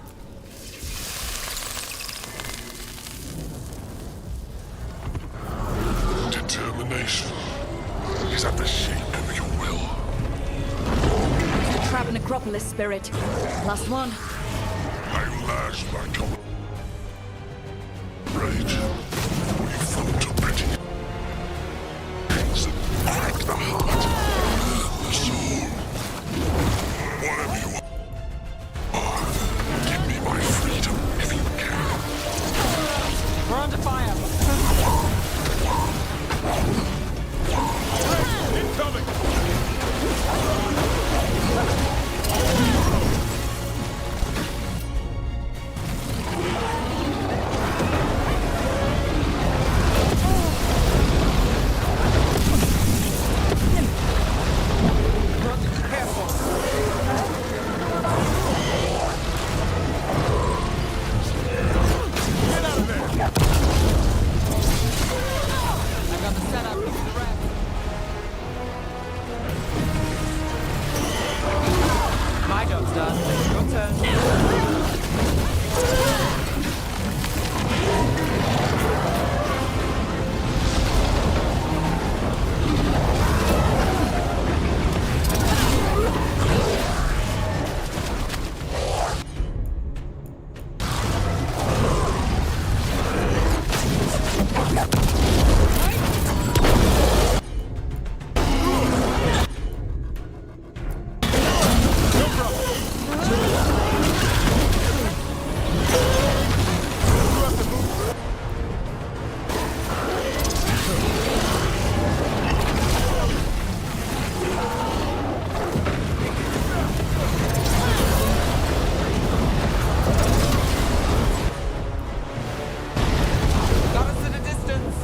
Determination is at the shape of your will. Trap Necropolis, Spirit. Last one. I lash my cover. Rage. We fall to pretty. Break the heart. The soul. Whatever you are, give me my freedom if you can. We're under fire. Incoming! My job's done. Your turn. Got us at a distance.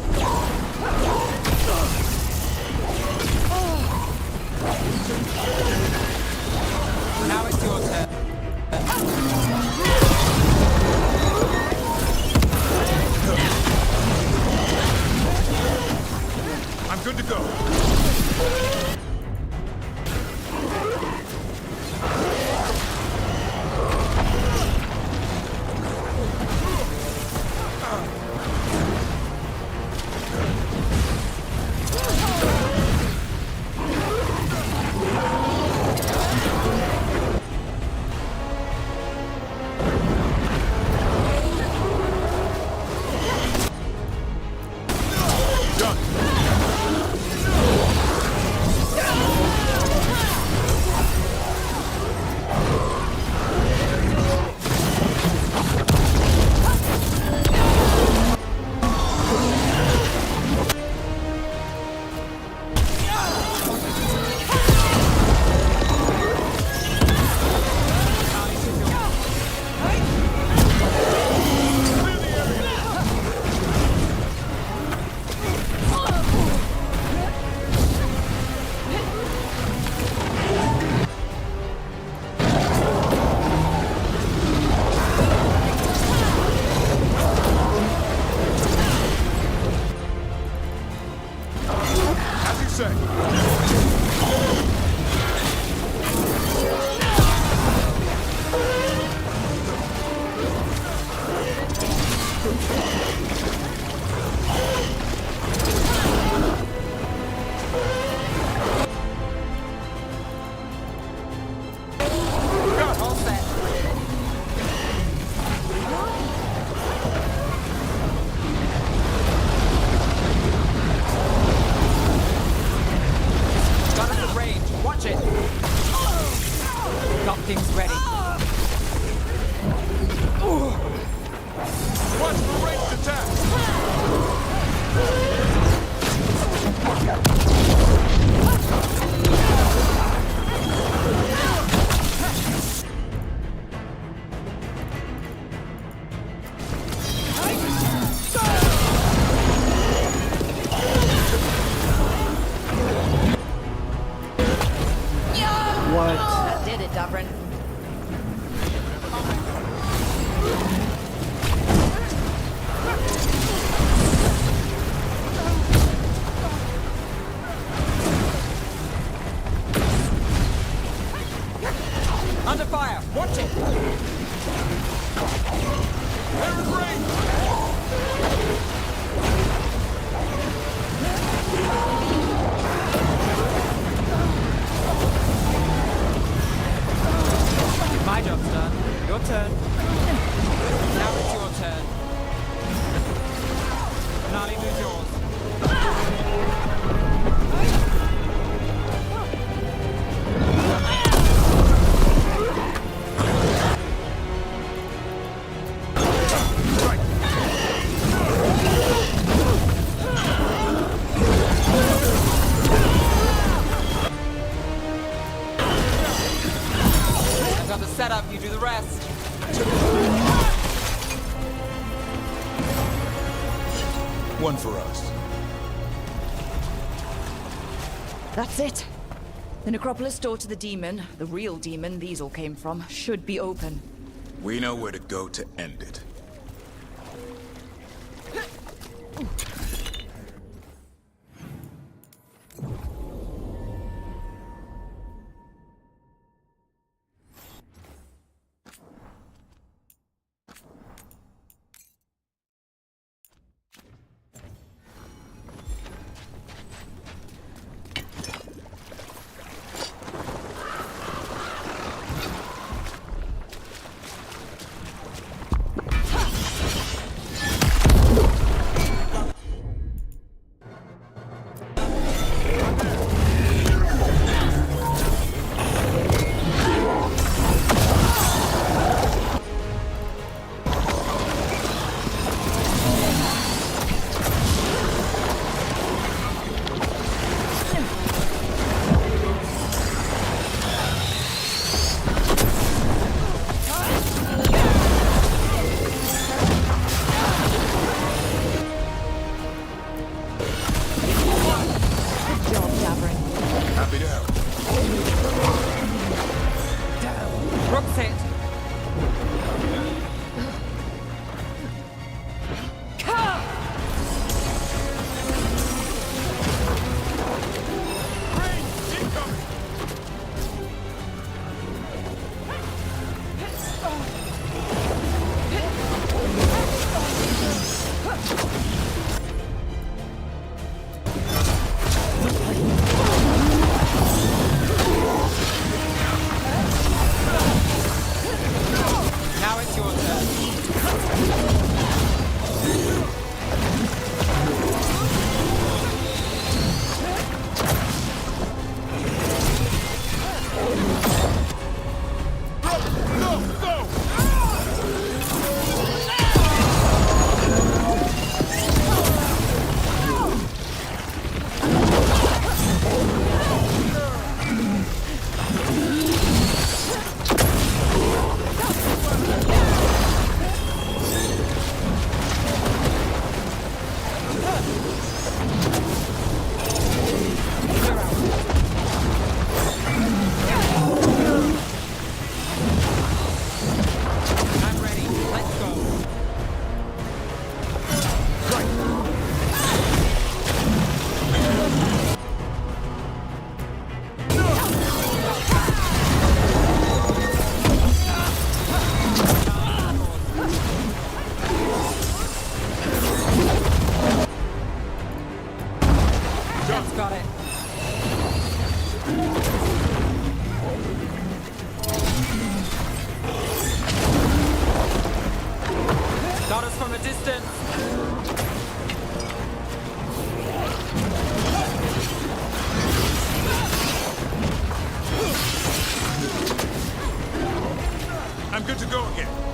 Now it's your turn. I'm good to go. Done. say? All set. Got us the range. Watch it. Got things ready. Watch for ranged attack! What? That did it, Davrin. Under fire. Watch it. They're in range! My job's done. Your turn. Now it's your turn. Nali, move yours. I've got the setup, you do the rest. One for us. That's it. The necropolis door to the demon, the real demon these all came from, should be open. We know where to go to end it. Happy to help. Rook's hit. Now it's your turn. I'm ready. Let's go. Got it. Got us from a distance. I'm good to go again.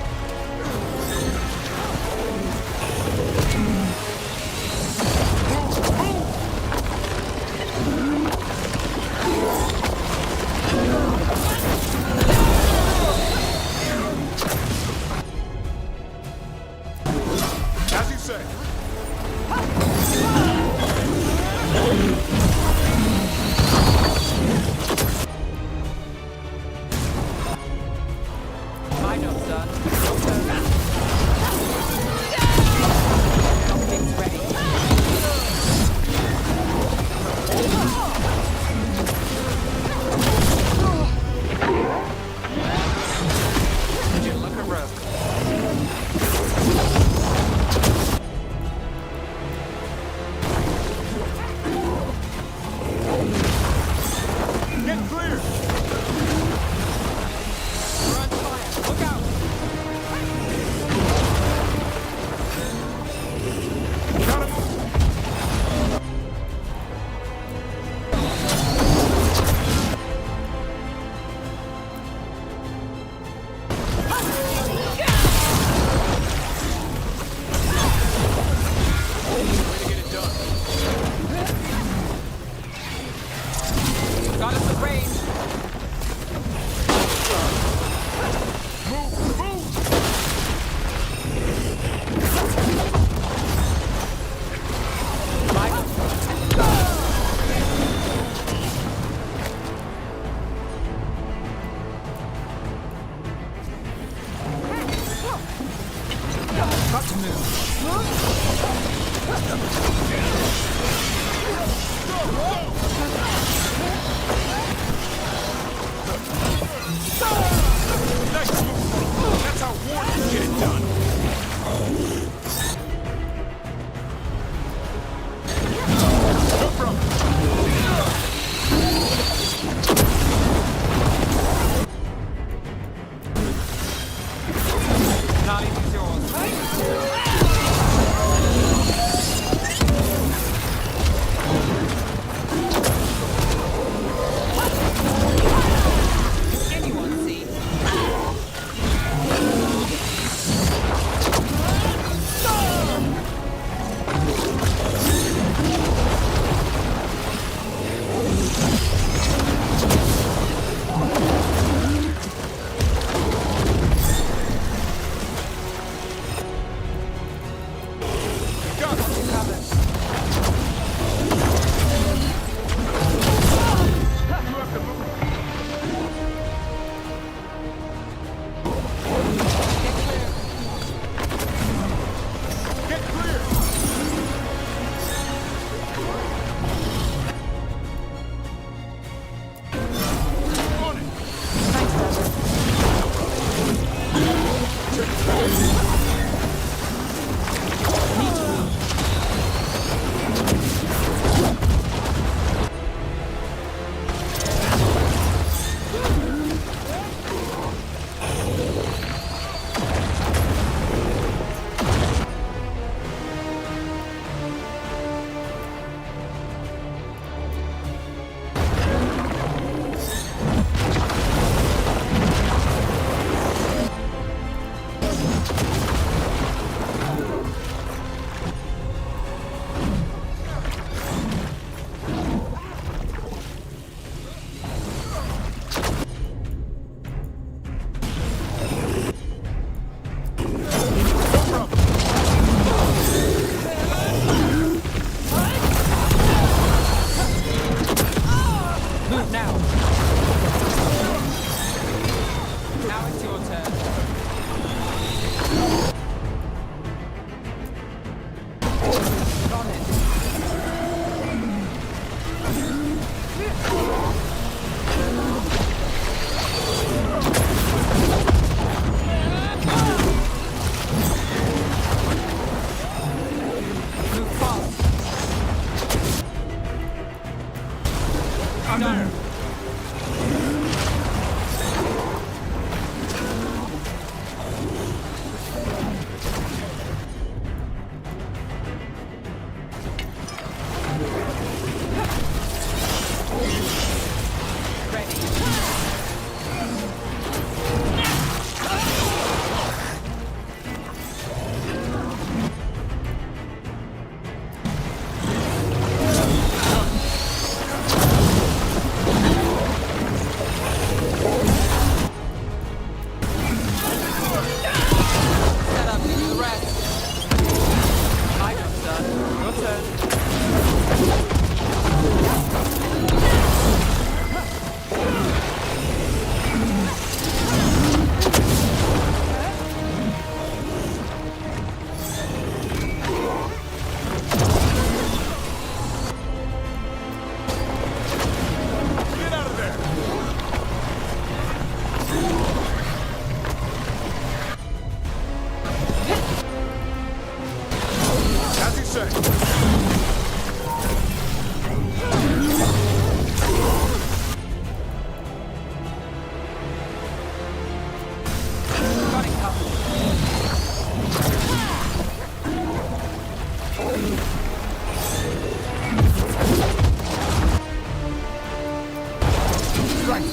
As you say.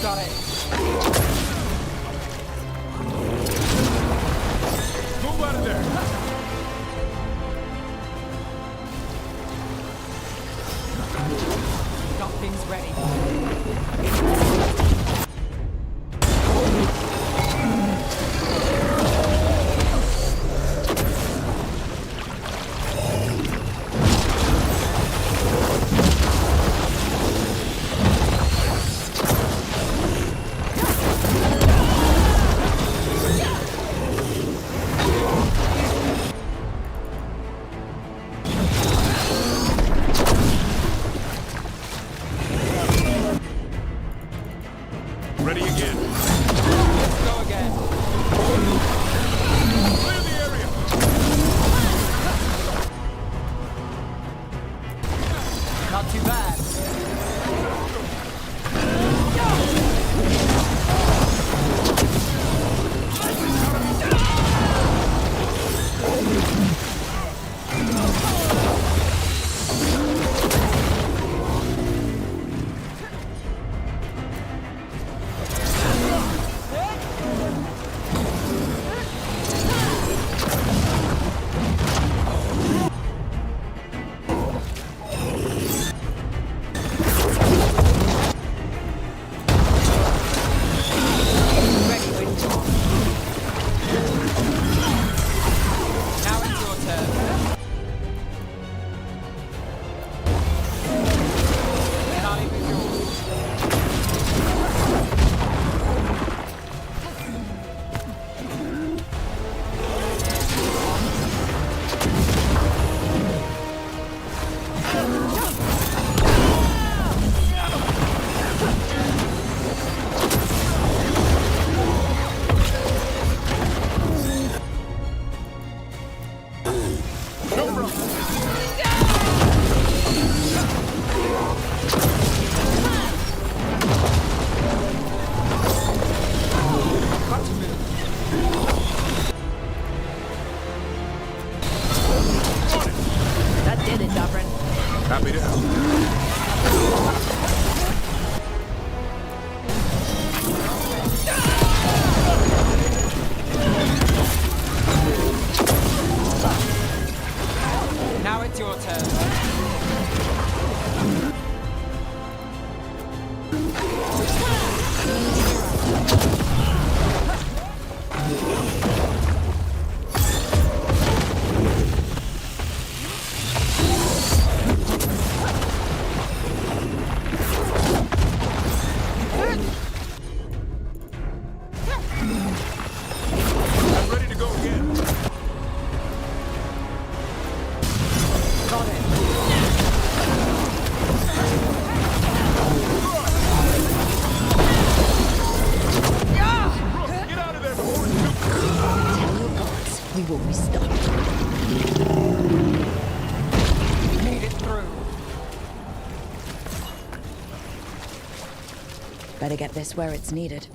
Got it. Move out of there. Got things ready. Ready again. Let's go again. Clear the area. Not too bad. Now it's your turn. Not even yours. That did it, Dobrin. Happy to help. Now it's your turn. I'm ready to go again. Got it. Get out of there before it's too Tell your gods we will be stopped. Made it through. Better get this where it's needed.